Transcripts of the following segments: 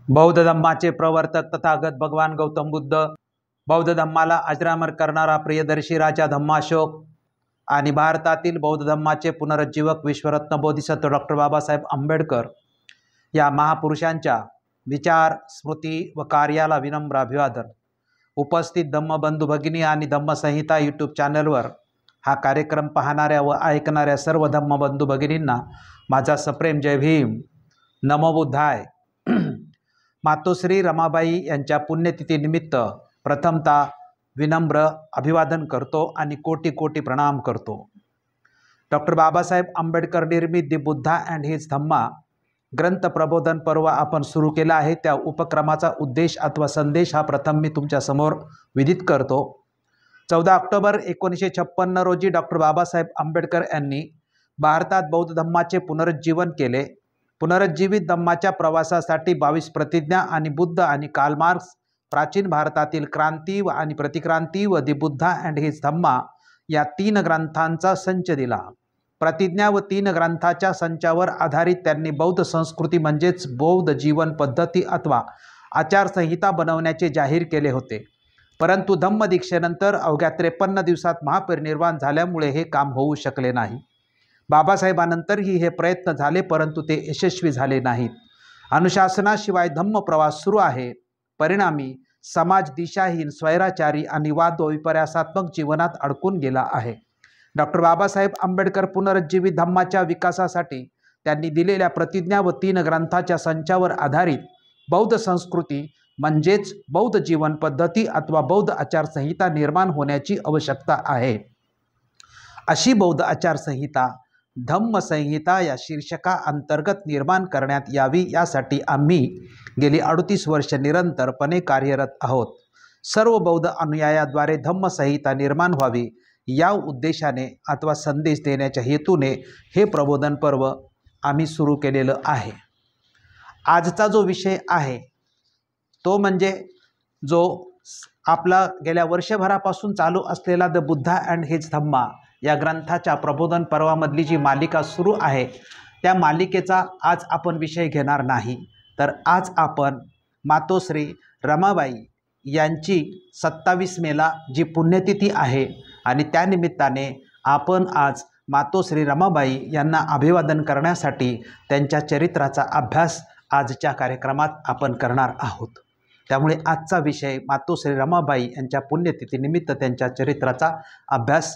बौद्ध धम्माचे प्रवर्तक तथागत भगवान गौतम बुद्ध, बौद्ध धम्माला अजरामर करणारा प्रियदर्शी राजा धम्माशोक आणि भारतातील बौद्ध धम्माचे पुनरुज्जीवक विश्वरत्न बोधिसत्व डॉक्टर बाबासाहेब आंबेडकर या महापुरुषांच्या विचार, स्मृती व कार्याला विनम्र अभिवादन। उपस्थित धम्मबंधू भगिनी आणि धम्मसंहिता यूट्यूब चॅनलवर हा कार्यक्रम पाहणाऱ्या व ऐकणाऱ्या सर्व धम्मबंधू भगिनींना माझा सप्रेम जय भीम, नमो बुद्धाय। मातोश्री रमाबाई यांच्या पुण्यतिथीनिमित्त प्रथमतः विनम्र अभिवादन करतो आणि कोटी कोटी प्रणाम करतो। डॉक्टर बाबासाहेब आंबेडकर निर्मित दी बुद्धा अँड हिज धम्मा ग्रंथ प्रबोधन पर्व आपण सुरू केला आहे। त्या उपक्रमाचा उद्देश अथवा संदेश हा प्रथम मी तुमच्या समोर विदित करतो। 14 ऑक्टोबर 1956 रोजी डॉक्टर बाबासाहेब आंबेडकर यांनी भारतात बौद्ध धम्माचे पुनरुज्जीवन केले। पुनरुज्जीवित धम्माच्या प्रवासासाठी 22 प्रतिज्ञा आणि बुद्ध आणि कार्ल मार्क्स प्राचीन भारतातील क्रांती व आणि प्रतिक्रांती व दी बुद्धा अँड हिज धम्मा या 3 ग्रंथांचा संच दिला। प्रतिज्ञा व 3 ग्रंथाच्या संचावर आधारित त्यांनी बौद्ध संस्कृती म्हणजेच बौद्ध जीवन पद्धती अथवा आचारसंहिता बनवण्याचे जाहीर केले होते। परंतु धम्मदीक्षेनंतर अवघ्या 53 दिवसात महापरिनिर्वाण झाल्यामुळे हे काम होऊ शकले नाही। बाबासाहेबांनंतरही हे प्रयत्न झाले परंतु ते यशस्वी झाले नाहीत। अनुशासनाशिवाय धम्म प्रवास सुरू आहे। परिणामी समाज दिशाहीन, स्वैराचारी आणि वाद व विपर्यासात्मक जीवनात अडकून गेला आहे। डॉक्टर बाबासाहेब आंबेडकर पुनरुज्जीवित धम्माच्या विकासासाठी त्यांनी दिलेल्या प्रतिज्ञा व 3 ग्रंथाच्या संचावर आधारित बौद्ध संस्कृती म्हणजेच बौद्ध जीवन पद्धती अथवा बौद्ध आचारसंहिता निर्माण होण्याची आवश्यकता आहे। अशी बौद्ध आचारसंहिता धम्मसंहिता या शीर्षका अंतर्गत निर्माण करण्यात यावी, यासाठी आम्ही गेली 38 वर्ष निरंतरपणे कार्यरत आहोत। सर्व बौद्ध अनुयायाद्वारे धम्मसंहिता निर्माण व्हावी या उद्देशाने अथवा संदेश देण्याच्या हेतूने हे प्रबोधन पर्व आम्ही सुरू केलेलं आहे। आजचा जो विषय आहे तो म्हणजे जो आपला गेल्या वर्षभरापासून चालू असलेला द बुद्धा अँड हिज धम्मा या ग्रंथाच्या प्रबोधन पर्वामधली जी मालिका सुरू आहे त्या मालिकेचा आज आपण विषय घेणार नाही, तर आज आपण मातोश्री रमाबाई यांची 27 मेला जी पुण्यतिथी आहे आणि त्यानिमित्ताने आपण आज मातोश्री रमाबाई यांना अभिवादन करण्यासाठी त्यांच्या चरित्राचा अभ्यास आजच्या कार्यक्रमात आपण करणार आहोत। त्यामुळे आजचा विषय मातोश्री रमाबाई यांच्या पुण्यतिथीनिमित्त त्यांच्या चरित्राचा अभ्यास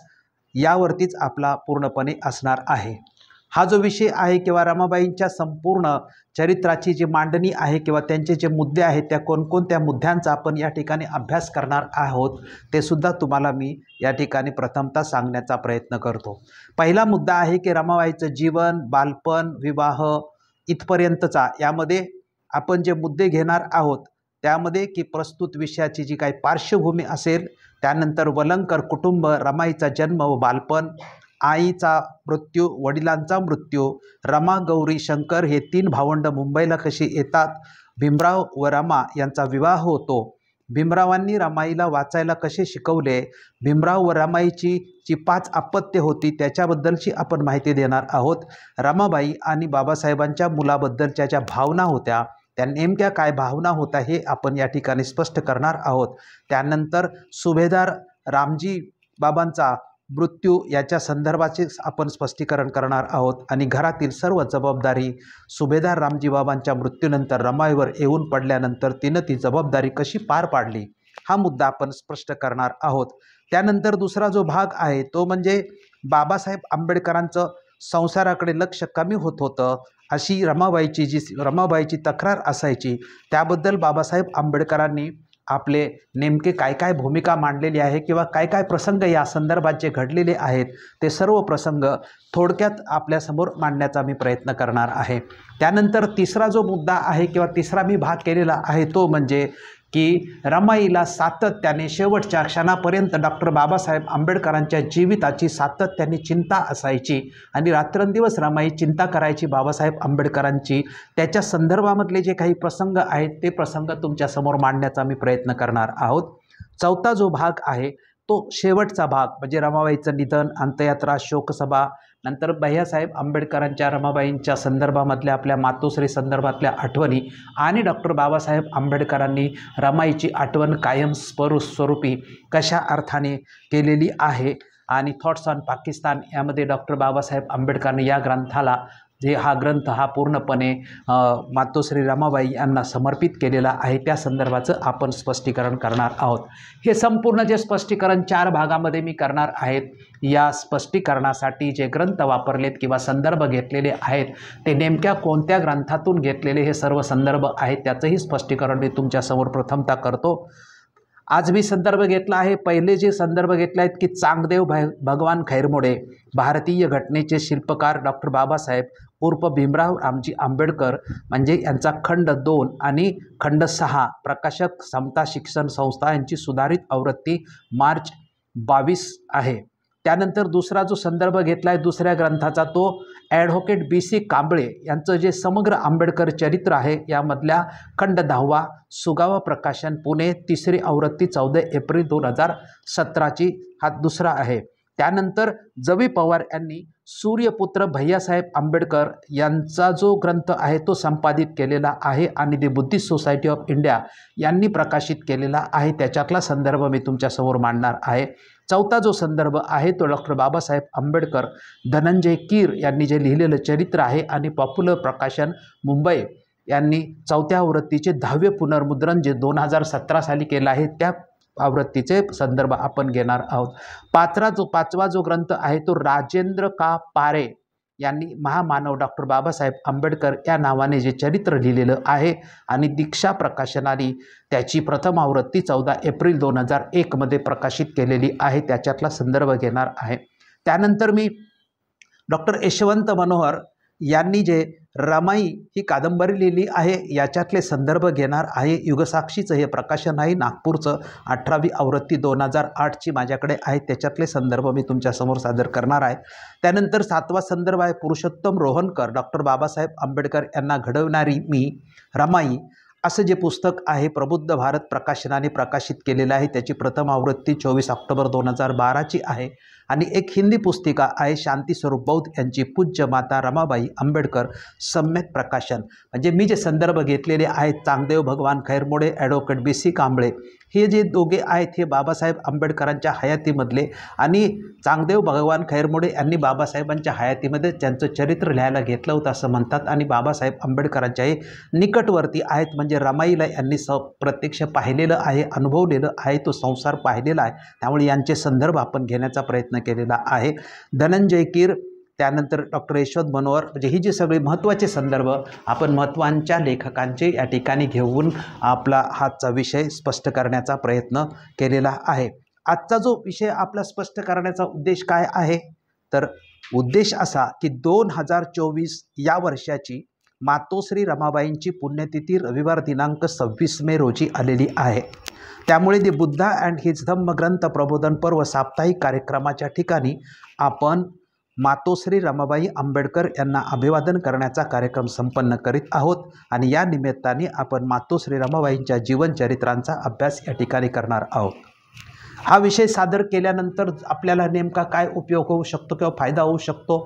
यावरतीच आपला पूर्णपणे असणार आहे। हा जो विषय आहे किंवा रमाबाईंच्या संपूर्ण चरित्राची जी मांडणी आहे किंवा त्यांचे जे मुद्दे आहेत त्या कोणकोणत्या मुद्द्यांचा आपण या ठिकाणी अभ्यास करणार आहोत ते सुद्धा तुम्हाला मी या ठिकाणी प्रथमतः सांगण्याचा प्रयत्न करतो। पहिला मुद्दा आहे की रमाबाईचं जीवन, बालपण, विवाह इथपर्यंतचा यामध्ये आपण जे मुद्दे घेणार आहोत त्यामध्ये की प्रस्तुत विषयाची जी काही पार्श्वभूमी असेल, त्यानंतर वलंकर कुटुंब, रमाईचा जन्म व बालपण, आईचा मृत्यू, वडिलांचा मृत्यू, रमा, गौरी, शंकर हे 3 भावंड मुंबईला कशी येतात, भीमराव व रमा यांचा विवाह होतो, भीमरावांनी रमाईला वाचायला कसे शिकवले, भीमराव व रमाईची जी 5 अपत्ये होती त्याच्याबद्दलची आपण माहिती देणार आहोत। रमाबाई आणि बाबासाहेबांच्या मुलाबद्दलच्या ज्या भावना होत्या त्या नेमक्या काय भावना होत्या हे आपण या ठिकाणी स्पष्ट करणार आहोत। त्यानंतर सुभेदार रामजी बाबांचा मृत्यू याच्या संदर्भाचे आपण स्पष्टीकरण करणार आहोत आणि घरातील सर्व जबाबदारी सुभेदार रामजी बाबांच्या मृत्यूनंतर रमाईवर येऊन पडल्यानंतर तिनं ती जबाबदारी कशी पार पाडली हा मुद्दा आपण स्पष्ट करणार आहोत। त्यानंतर दुसरा जो भाग आहे तो म्हणजे बाबासाहेब आंबेडकरांचं संसाराकडे लक्ष कमी होत होतं अशी रमाबाईची तक्रार असायची। त्याबद्दल बाबासाहेब आंबेडकरांनी आपले नेमके काय काय भूमिका मांडलेली आहे किंवा काय काय प्रसंग या संदर्भात जे घडलेले आहेत ते सर्व प्रसंग थोडक्यात आपल्यासमोर मांडण्याचा मी प्रयत्न करणार आहे। त्यानंतर तिसरा जो मुद्दा आहे किंवा तिसरा मी भाग केलेला आहे तो म्हणजे की रमाईला सातत्याने शेवटच्या क्षणापर्यंत डॉक्टर बाबासाहेब आंबेडकरांच्या जीविताची सातत्याने चिंता असायची आणि रात्रंदिवस रमाई चिंता करायची बाबासाहेब आंबेडकरांची। त्याच्या संदर्भामधले जे काही प्रसंग आहेत ते प्रसंग तुमच्यासमोर मांडण्याचा मी प्रयत्न करणार आहोत। चौथा जो भाग आहे तो शेवटचा भाग म्हणजे रमाबाईचं निधन, अंत्ययात्रा, शोकसभा, नंतर भैयासाहेब आंबेडकरांच्या रमाबाईंच्या संदर्भामधल्या आपल्या मातोश्री संदर्भातल्या आठवणी आणि डॉक्टर बाबासाहेब आंबेडकरांनी रमाईची आठवण कायम स्वरूपी कशा अर्थाने केलेली आहे आणि थॉट्स ऑन पाकिस्तान यामध्ये डॉक्टर बाबासाहेब आंबेडकरांनी या ग्रंथाला हा ग्रंथ हा पूर्णपणे मातोश्री रमाबाई यांना समर्पित केलेला आहे त्या संदर्भाचं आपण स्पष्टीकरण करणार आहोत। हे संपूर्ण जे स्पष्टीकरण 4 भागामध्ये मी करणार आहेत। या स्पष्टीकरणासाठी जे ग्रंथ वापरलेत किंवा संदर्भ घेतलेले आहेत ते नेमक्या कोणत्या ग्रंथातून घेतलेले हे सर्व संदर्भ आहेत त्याचंही स्पष्टीकरण मी तुमच्यासमोर प्रथमतः करतो। आज मी संदर्भ घेतला आहे, पहिले जे संदर्भ घेतले आहेत की चांगदेव भगवान खैरमोडे भारतीय घटनेचे शिल्पकार डॉक्टर बाबासाहेब उर्फ भीमराव रामजी आंबेडकर म्हणजे यांचा खंड 2 आणि खंड 6 प्रकाशक समता शिक्षण संस्था यांची सुधारित आवृत्ती मार्च 22 आहे। त्यानंतर दुसरा जो संदर्भ घेतला आहे दुसऱ्या ग्रंथाचा तो ॲडव्होकेट BC कांबळे यांचं जे समग्र आंबेडकर चरित्र आहे यामधल्या खंड 10 सुगावा प्रकाशन पुणे 3री आवृत्ती 14 एप्रिल 2017ची हा दुसरा आहे। त्यानंतर जवी पवार यांनी सूर्यपुत्र भैयासाहेब आंबेडकर यांचा जो ग्रंथ आहे तो संपादित केलेला आहे आणि दी बुद्धिस्ट सोसायटी ऑफ इंडिया यांनी प्रकाशित केलेला आहे, त्याच्यातला संदर्भ मी तुमच्यासमोर मांडणार आहे। चौथा जो संदर्भ आहे तो डॉक्टर बाबासाहेब आंबेडकर धनंजय कीर यांनी जे लिहिलेलं चरित्र आहे आणि पॉप्युलर प्रकाशन मुंबई यांनी 4थ्या आवृत्तीचे 10वे पुनर्मुद्रण जे 2017 साली केलं आहे त्या आवृत्तीचे संदर्भ आपण घेणार आहोत। पाचवा जो ग्रंथ आहे तो राजेंद्र का पारे यांनी महामानव डॉक्टर बाबासाहेब आंबेडकर या नावाने जे चरित्र लिहिलेलं आहे आणि दीक्षा प्रकाशनाने त्याची प्रथम आवृत्ती 14 एप्रिल 2001 मध्ये प्रकाशित केलेली आहे, त्याच्यातला संदर्भ घेणार आहे। त्यानंतर मी डॉक्टर यशवंत मनोहर यांनी जे रमाई ही कादंबरी लिहिली आहे याच्यातले संदर्भ घेणार आहे। युगसाक्षीचं हे प्रकाशन आहे, नागपूरचं 18वी आवृत्ती 2008ची माझ्याकडे आहे, त्याच्यातले संदर्भ मी तुमच्यासमोर सादर करणार आहे। त्यानंतर 7वा संदर्भ आहे पुरुषोत्तम रोहनकर डॉक्टर बाबासाहेब आंबेडकर यांना घडवणारी मी रमाई असं जे पुस्तक आहे प्रबुद्ध भारत प्रकाशनाने प्रकाशित केलेलं आहे, त्याची प्रथम आवृत्ती 24 ऑक्टोबर 2012ची आहे। आणि एक हिंदी पुस्तिका आहे शांती स्वरूप बौद्ध यांची पूज्य माता रमाबाई आंबेडकर सम्यक प्रकाशन। म्हणजे मी जे संदर्भ घेतलेले आहेत चांगदेव भगवान खैरमोडे ॲडव्होकेट BC कांबळे हे जे दोघे आहेत हे बाबासाहेब आंबेडकरांच्या हयातीमधले आणि चांगदेव भगवान खैरमोडे यांनी बाबासाहेबांच्या हयातीमध्ये त्यांचं चरित्र लिहायला घेतलं होतं असं म्हणतात आणि बाबासाहेब आंबेडकरांच्या हे निकटवर्ती आहेत म्हणजे रमाईला यांनी प्रत्यक्ष पाहिलेलं आहे, अनुभवलेलं आहे, तो संसार पाहिलेला आहे, त्यामुळे यांचे संदर्भ आपण घेण्याचा प्रयत्न केलेला आहे। धनंजय कीर त्यानंतर डॉक्टर यशवंत मनोहर म्हणजे ही जी सगळी महत्त्वाचे संदर्भ आपण महत्त्वांच्या लेखकांचे या ठिकाणी घेऊन आपला हाचा विषय स्पष्ट करण्याचा प्रयत्न केलेला आहे। आजचा जो विषय आपला स्पष्ट करण्याचा उद्देश काय आहे तर उद्देश असा की 2024 या वर्षाची मातोश्री रमाबाईंची पुण्यतिथी रविवार दिनांक 26 मे रोजी आलेली आहे। त्यामुळे दी बुद्धा अँड हिज धम्म ग्रंथ प्रबोधन पर्व साप्ताहिक कार्यक्रमाच्या ठिकाणी आपण मातोश्री रमाबाई आंबेडकर यांना अभिवादन करण्याचा कार्यक्रम संपन्न करीत आहोत आणि या निमित्ताने आपण मातोश्री रमाबाईंच्या जीवनचरित्रांचा अभ्यास या ठिकाणी करणार आहोत। हा विषय सादर केल्यानंतर आपल्याला नेमका काय उपयोग होऊ शकतो किंवा फायदा होऊ शकतो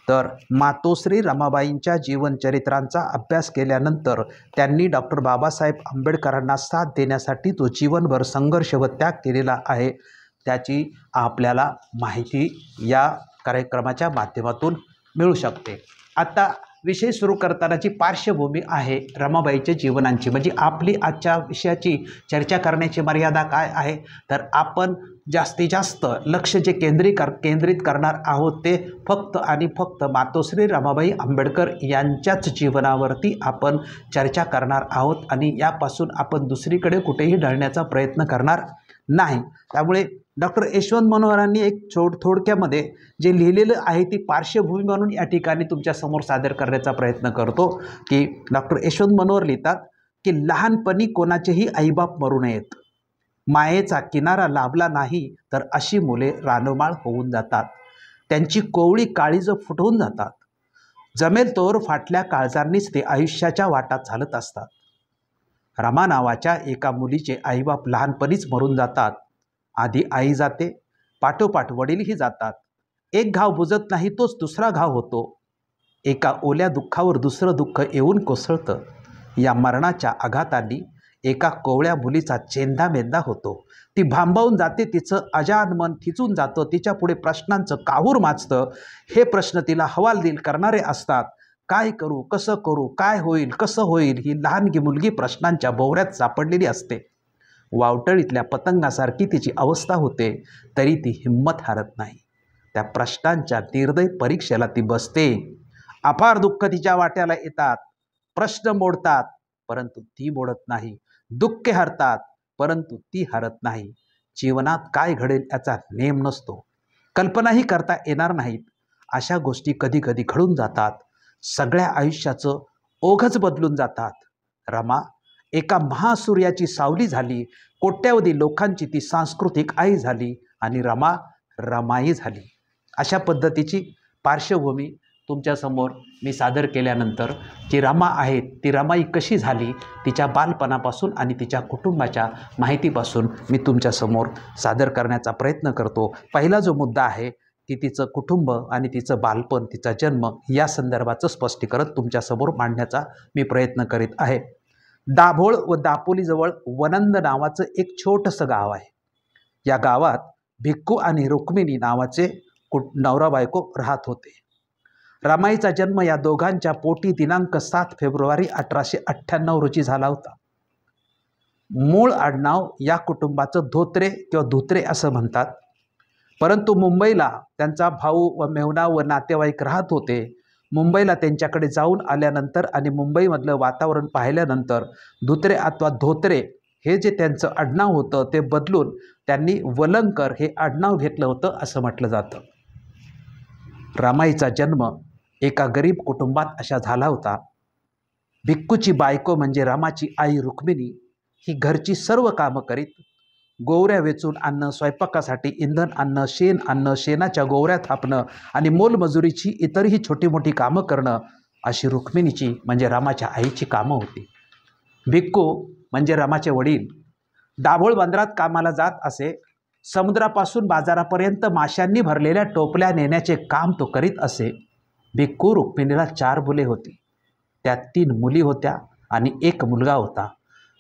तर मातोश्री रमाबाईंच्या जीवनचरित्रांचा अभ्यास केल्यानंतर त्यांनी डॉक्टर बाबासाहेब आंबेडकरांना साथ देण्यासाठी जो जीवनभर संघर्ष व त्याग केलेला आहे त्याची आपल्याला माहिती या कार्यक्रमाच्या माध्यमातून मिळू शकते। आता विषय सुरू करतानाची पार्श्वभूमी आहे रमाबाईच्या जीवनांची म्हणजे आपली आजच्या विषयाची चर्चा करण्याची मर्यादा काय आहे तर आपण जास्तीत जास्त लक्ष जे केंद्रित करणार आहोत ते फक्त आणि फक्त मातोश्री रमाबाई आंबेडकर यांच्याच जीवनावरती आपण चर्चा करणार आहोत आणि यापासून आपण दुसरीकडे कुठेही ढळण्याचा प्रयत्न करणार नाही। त्यामुळे डॉक्टर यशवंत मनोहरांनी एक थोडक्यामध्ये जे लिहिलेलं आहे ती पार्श्वभूमी म्हणून या ठिकाणी तुमच्यासमोर सादर करण्याचा प्रयत्न करतो की डॉक्टर यशवंत मनोहर लिहितात की लहानपणी कोणाचेही आईबाप मरू नयेत, मायेचा किनारा लाभला नाही तर अशी मुले रानमाळ होऊन जातात, त्यांची कोवळी काळीज फुटवून जातात, जमेल तोवर फाटल्या काळजांनीच ते आयुष्याच्या वाटात चालत असतात। रमा नावाच्या एका मुलीचे आईबाप लहानपणीच मरून जातात, आधी आई जाते, पाठोपाठ वडीलही जातात एक घाव बुजत नाही तोच दुसरा घाव होतो. एका ओल्या दुःखावर दुसरं दुःख येऊन कोसळतं. या मरणाच्या आघातांनी एका कोवळ्या मुलीचा चेंदामेंदा होतो. ती भांबावून जाते, तिचं अजान मन खिचून जातं, तिच्या पुढे प्रश्नांचं काहूर माजतं. हे प्रश्न तिला हवालदिल करणारे असतात. काय करू, कसं करू, काय होईल, कसं होईल, ही लहानगी मुलगी प्रश्नांच्या भोवऱ्यात सापडलेली असते. वावटळीतल्या पतंगासारखी तिची अवस्था होते, तरी ती हिंमत हारत नाही. त्या प्रश्नांच्या निर्दय परीक्षेला ती बसते. अपार दुःख तिच्या वाट्याला येतात. प्रश्न मोडतात, परंतु ती मोडत नाही. दुःखे हरतात, परंतु ती हरत नाही. जीवनात काय घडेल याचा नेम नसतो, कल्पनाही करता येणार नाहीत. अशा गोष्टी कधी कधी घडून जातात. सगळ्या आयुष्याचं ओघच बदलून जातात. रमा एका महासूर्याची सावली झाली. कोट्यावधी लोकांची ती सांस्कृतिक आई झाली आणि रमा रमाई झाली. अशा पद्धतीची पार्श्वभूमी तुमच्यासमोर मी सादर केल्यानंतर जी रमा आहे ती रमाई कशी झाली, तिच्या बालपणापासून आणि तिच्या कुटुंबाच्या माहितीपासून मी तुमच्यासमोर सादर करण्याचा प्रयत्न करतो. पहिला जो मुद्दा आहे की तिचं कुटुंब आणि तिचं बालपण, तिचा जन्म या संदर्भाचं स्पष्टीकरण तुमच्यासमोर मांडण्याचा मी प्रयत्न करीत आहे. दाभोळ व दापोलीजवळ वनंद नावाचं एक छोटंसं गाव आहे. या गावात भिक्कू आणि रुक्मिणी नावाचे नवरा बायको राहत होते. रमाईचा जन्म या दोघांच्या पोटी दिनांक 7 फेब्रुवारी 1898 रोजी झाला होता. मूळ आडनाव या कुटुंबाचं धोत्रे किंवा धोत्रे असं म्हणतात, परंतु मुंबईला त्यांचा भाऊ व मेहुणा व नातेवाईक राहत होते. मुंबईला त्यांच्याकडे जाऊन आल्यानंतर आणि मुंबईमधलं वातावरण पाहिल्यानंतर धोत्रे अथवा धोत्रे हे जे त्यांचं आडनाव होतं ते बदलून त्यांनी वलंकर हे आडनाव घेतलं होतं असं म्हटलं जातं. रमाईचा जन्म एका गरीब कुटुंबात अशा झाला होता. भिक्कूची बायको म्हणजे रामाची आई रुक्मिणी ही घरची सर्व कामं करीत. गोवऱ्या वेचून आणणं, स्वयंपाकासाठी इंधन आणणं, शेण आणणं, शेणाच्या गोवऱ्या थापणं आणि मोलमजुरीची इतरही छोटी मोठी कामं करणं अशी रुक्मिणीची म्हणजे रामाच्या आईची कामं होती. भिक्कू म्हणजे रामाचे वडील दाभोळ बंदरात कामाला जात असे. समुद्रापासून बाजारापर्यंत माशांनी भरलेल्या टोपल्या नेण्याचे काम तो करीत असे. भिक्कू रुक्मिणीला 4 मुले होती. त्यात 3 मुली होत्या आणि 1 मुलगा होता.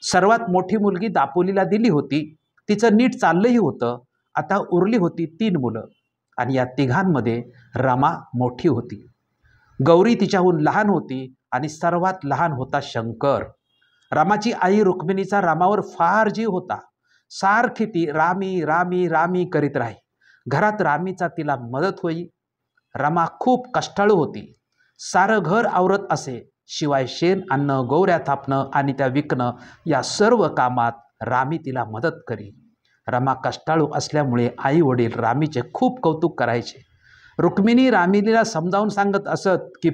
सर्वात मोठी मुलगी दापोलीला दिली होती. तिचं नीट चाललंही होतं. आता उरली होती 3 मुलं आणि या तिघांमध्ये रमा मोठी होती. गौरी तिच्याहून लहान होती आणि सर्वात लहान होता शंकर. रामाची आई रुक्मिणीचा रामावर फार जीव होता. सारखी ती रामी रामी रामी करीत राही. घरात रामीचा तिला मदत होई. रमा खूप कष्टाळू होती. सारं घर आवरत असे. शिवाय शेण आणणं, गोवऱ्या थापणं आणि त्या विकणं या सर्व कामात रामी तिला मदत करी. रमा कष्टाळू असल्यामुळे आई वडील रामीचे खूप कौतुक करायचे. रुक्मिणी रामिनीला समजावून सांगत असत की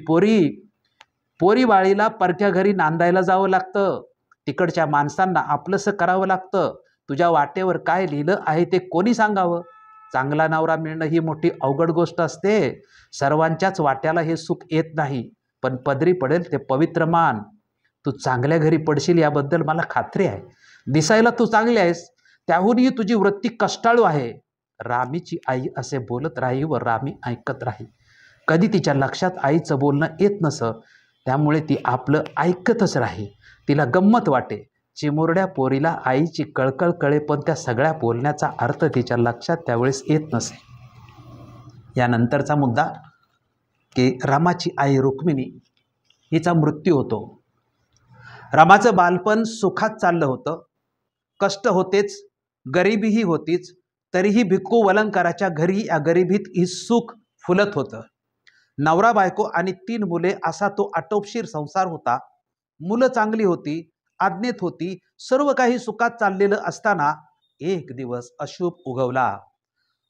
पोरी बाळीला परक्या घरी नांदायला जावं लागतं. तिकडच्या माणसांना आपलंसं करावं लागतं. तुझ्या वाटेवर काय लिहिलं आहे ते कोणी सांगावं. चांगला नवरा मिळणं ही मोठी अवघड गोष्ट असते. सर्वांच्याच वाट्याला हे सुख येत नाही, पण पदरी पडेल ते पवित्र मान. तू चांगल्या घरी पडशील याबद्दल मला खात्री आहे. दिसायला तू चांगली आहेस, त्याहूनही तुझी वृत्ती कष्टाळू आहे. रामीची आई असे बोलत राही व रामी ऐकत राही. कधी तिच्या लक्षात आईचं बोलणं येत नसं, त्यामुळे ती आपलं ऐकतच राही. तिला गंमत वाटे. चिमुरड्या पोरीला आईची कळकळ कळे, पण त्या सगळ्या बोलण्याचा अर्थ तिच्या लक्षात त्यावेळेस येत नसे. यानंतरचा मुद्दा की रामाची आई रुक्मिणी हिचा मृत्यू होतो. रामाचं बालपण सुखात चाललं होतं. कष्ट होतेच, गरिबीही होतीच, तरीही भिक्कू वलंकराच्या घरी या गरिबीत ही सुख फुलत होतं. नवरा बायको आणि 3 मुले असा तो आटोपशीर संसार होता. मुलं चांगली होती, आज्ञेत होती, सर्व काही सुखात चाललेलं असताना एक दिवस अशुभ उगवला.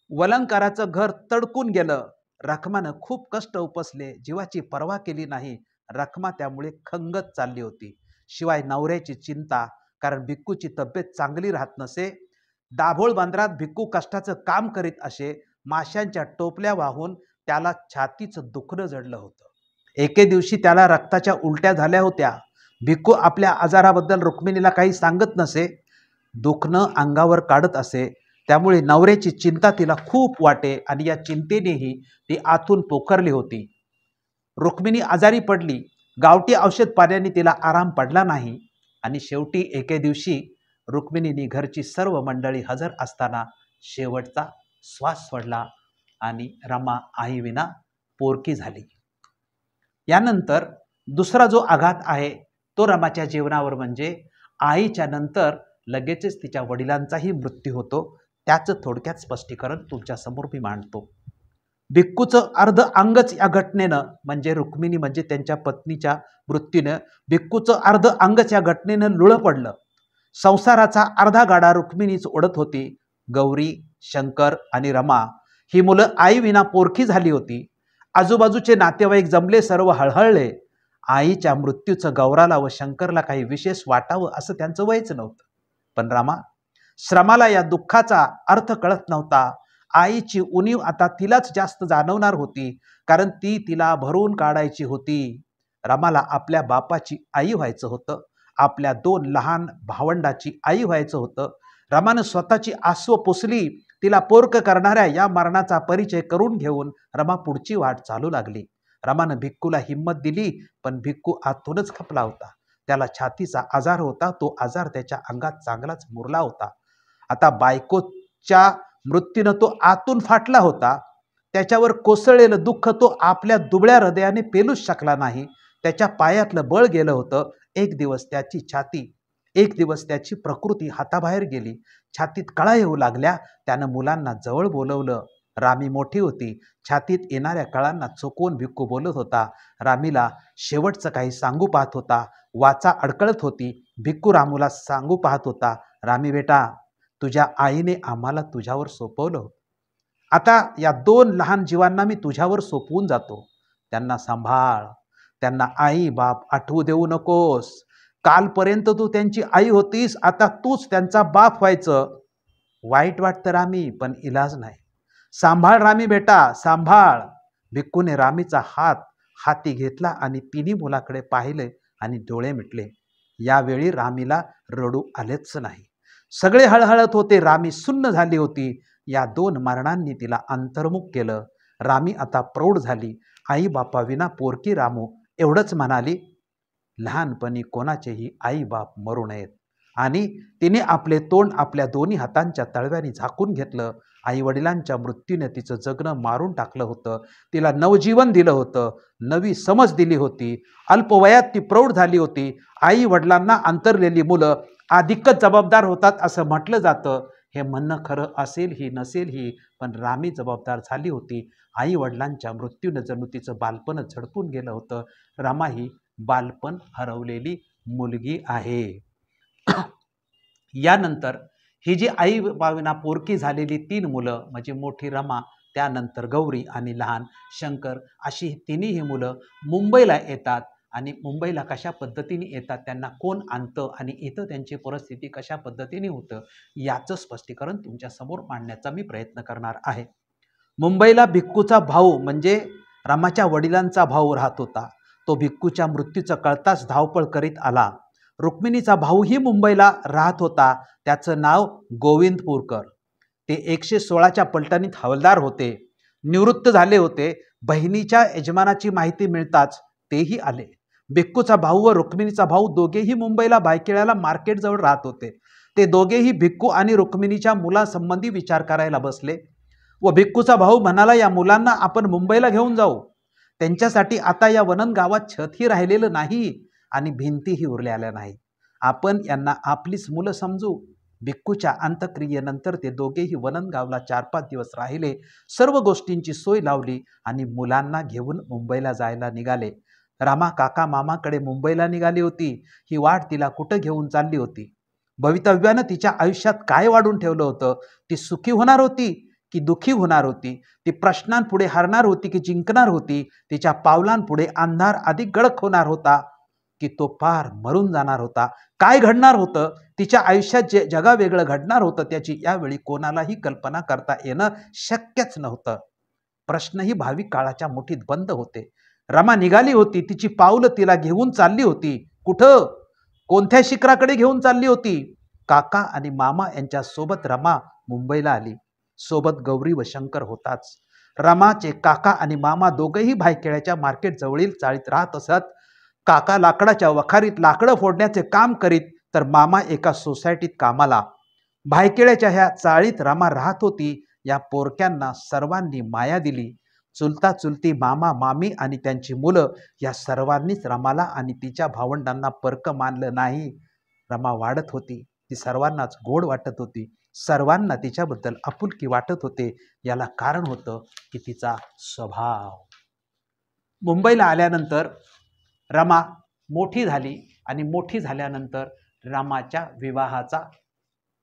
वलंकराचं घर तडकून गेलं. रखमानं खूप कष्ट उपसले, जीवाची पर्वा केली नाही. रखमा त्यामुळे खंगत चालली होती. शिवाय नवऱ्याची चिंता, कारण भिक्कूची तब्येत चांगली राहत नसे. दाभोळ बंदरात भिक्कू कष्टाचं काम करीत असे. माशांच्या टोपल्या वाहून त्याला छातीचं दुखणं जडलं होतं. एके दिवशी त्याला रक्ताच्या उलट्या झाल्या होत्या. भिक्कू आपल्या आजाराबद्दल रुक्मिणीला काही सांगत नसे. दुखणं अंगावर काढत असे. त्यामुळे नवऱ्याची चिंता तिला खूप वाटे आणि या चिंतेनेही ती आतून पोखरली होती. रुक्मिणी आजारी पडली. गावठी औषध पाण्याने तिला आराम पडला नाही आणि शेवटी एके दिवशी रुक्मिणीने घरची सर्व मंडळी हजर असताना शेवटचा श्वास सोडला आणि रमा आईविना पोरकी झाली. यानंतर दुसरा जो आघात आहे तो रमाच्या जीवनावर म्हणजे आईच्या नंतर लगेचच तिच्या वडिलांचाही मृत्यू होतो. त्याचं थोडक्यात स्पष्टीकरण तुमच्यासमोर मी मांडतो. भिक्कूचं अर्ध अंगच या घटनेनं म्हणजे रुक्मिणी म्हणजे त्यांच्या पत्नीच्या मृत्यूनं भिक्कूचं अर्ध अंगच या घटनेनं लुळं पडलं. संसाराचा अर्धा गाडा रुक्मिणीच ओढत होती. गौरी, शंकर आणि रमा ही मुलं आईविना पोरकी झाली होती. आजूबाजूचे नातेवाईक जमले, सर्व हळहळले. आईच्या मृत्यूचं गौराला व शंकरला काही विशेष वाटावं असं त्यांचं वयच नव्हतं. पण रमा श्रमाला या दुःखाचा अर्थ कळत नव्हता. आईची उणीव आता तिलाच जास्त जाणवणार होती, कारण ती तिला भरून काढायची होती. रमाला आपल्या बापाची आई व्हायचं होतं, आपल्या 2 लहान भावंडाची आई व्हायचं होतं. रमानं स्वतःची आसव पुसली. तिला पोरक करणाऱ्या या मरणाचा परिचय करून घेऊन रमा पुढची वाट चालू लागली. रमानं भिक्कूला हिंमत दिली, पण भिक्कू आतूनच खपला होता. त्याला छातीचा आजार होता. तो आजार त्याच्या अंगात चांगलाच मुरला होता. आता बायकोच्या मृत्यूनं तो आतून फाटला होता. त्याच्यावर कोसळलेलं दुःख तो आपल्या दुबळ्या हृदयाने पेलूच शकला नाही. त्याच्या पायातलं बळ गेलं होतं. एक दिवस त्याची प्रकृती हाताबाहेर गेली. छातीत कळा येऊ लागल्या. त्यानं मुलांना जवळ बोलवलं. रामी मोठी होती. छातीत येणाऱ्या कळांना चुकवून भिक्कू बोलत होता. रामीला शेवटचं काही सांगू पाहत होता. वाचा अडकळत होती. भिक्कू रामूला सांगू पाहत होता, रामी बेटा, तुझ्या आईने आम्हाला तुझ्यावर सोपवलं. आता या 2 लहान जीवांना मी तुझ्यावर सोपवून जातो. त्यांना सांभाळ. त्यांना आई बाप आठवू देऊ नकोस. कालपर्यंत तू त्यांची आई होतीस, आता तूच त्यांचा बाप व्हायचं. वाईट वाटतं रामी, पण इलाज नाही. सांभाळ रामी बेटा, सांभाळ. भिक्कूने रामीचा हात हाती घेतला आणि तिन्ही मुलाकडे पाहिले आणि डोळे मिटले. यावेळी रामीला रडू आलेच नाही. सगळे हळहळत होते. रामी सुन्न झाली होती. या 2 मरणांनी तिला अंतर्मुख केलं. रामी आता प्रौढ झाली. आई बापा विना पोरकी रामू एवढंच म्हणाली, लहानपणी कोणाचेही आई बाप मरू नयेत. आणि तिने आपले तोंड आपल्या दोन्ही हातांच्या तळव्याने झाकून घेतलं. आई वडिलांच्या मृत्यूने तिचं जगणं मारून टाकलं होतं. तिला नवजीवन दिलं होतं. नवी समज दिली होती. अल्पवयात ती प्रौढ झाली होती. आई वडिलांना अंतरलेली मुलं अधिकच जबाबदार होतात असं म्हटलं जातं. हे म्हणणं खरं असेल ही नसेल ही, पण रामी जबाबदार झाली होती. आई वडिलांच्या मृत्यूनं जणू तिचं बालपण झडपून गेलं होतं. रमा ही बालपण हरवलेली मुलगी आहे. यानंतर ही जी आई बाविना पोरकी झालेली 3 मुलं म्हणजे मोठी रमा, त्यानंतर गौरी आणि लहान शंकर, अशी तिन्ही मुलं मुंबईला येतात. आणि मुंबईला कशा पद्धतीने येतात, त्यांना कोण आणतं आणि इथं त्यांची परिस्थिती कशा पद्धतीने होतं याचं स्पष्टीकरण तुमच्यासमोर मांडण्याचा मी प्रयत्न करणार आहे. मुंबईला भिक्कूचा भाऊ म्हणजे रमाच्या वडिलांचा भाऊ राहत होता. तो भिक्कूच्या मृत्यूचं कळताच धावपळ करीत आला. रुक्मिणीचा भाऊही मुंबईला राहत होता. त्याचं नाव गोविंदपूरकर. ते 116च्या पलटणीत हवालदार होते. निवृत्त झाले होते. बहिणीच्या यजमानाची माहिती मिळताच तेही आले. भिक्कूचा भाऊ व रुक्मिणीचा भाऊ दोघेही मुंबईला बायखेळ्याला मार्केटजवळ राहत होते. ते दोघेही भिक्कू आणि रुक्मिणीच्या मुलासंबंधी विचार करायला बसले व भिक्कूचा भाऊ म्हणाला, या मुलांना आपण मुंबईला घेऊन जाऊ. त्यांच्यासाठी आता या वनन गावात छतही राहिलेलं नाही आणि भिंतीही उरलेल्या नाही. आपण यांना आपलीच मुलं समजू. भिक्कूच्या अंत्यक्रियेनंतर ते दोघेही वननगावला 4-5 दिवस राहिले. सर्व गोष्टींची सोय लावली आणि मुलांना घेऊन मुंबईला जायला निघाले. रामा काका मामाकडे मुंबईला निघाली होती. ही वाट तिला कुठं घेऊन चालली होती? भवितव्यानं तिच्या आयुष्यात काय वाढून ठेवलं होतं? ती सुखी होणार होती की दुःखी होणार होती? ती प्रश्नांपुढे हरणार होती की जिंकणार होती? तिच्या पावलांपुढे अंधार अधिक गडक होणार होता की तो पार मरून जाणार होता? काय घडणार होतं तिच्या आयुष्यात? जे जगावेगळं घडणार होतं त्याची यावेळी कोणालाही कल्पना करता येणं शक्यच नव्हतं. प्रश्नही भावी काळाच्या मुठीत बंद होते. रमा निघाली होती. तिची पावलं तिला घेऊन चालली होती. कुठं? कोणत्या शिखराकडे घेऊन चालली होती? काका आणि मामा यांच्या सोबत रमा मुंबईला आली. सोबत गौरी व शंकर होताच. रमाचे काका आणि मामा दोघेही भायखळ्याच्या मार्केट जवळील चाळीत राहत असत. काका लाकडाच्या वखारीत लाकडं फोडण्याचे काम करीत तर मामा एका सोसायटीत कामाला. भायखळ्याच्या ह्या चाळीत रमा राहत होती. या पोरक्यांना सर्वांनी माया दिली. चुलता चुलती, मामा मामी आणि त्यांची मुलं या सर्वांनीच रमाला आणि तिच्या भावंडांना परक मानलं नाही. रमा वाढत होती. ती सर्वांनाच गोड वाटत होती. सर्वांना तिच्याबद्दल आपुलकी वाटत होते. याला कारण होतं की तिचा स्वभाव. मुंबईला आल्यानंतर रमा मोठी झाली आणि मोठी झाल्यानंतर रमाच्या विवाहाचा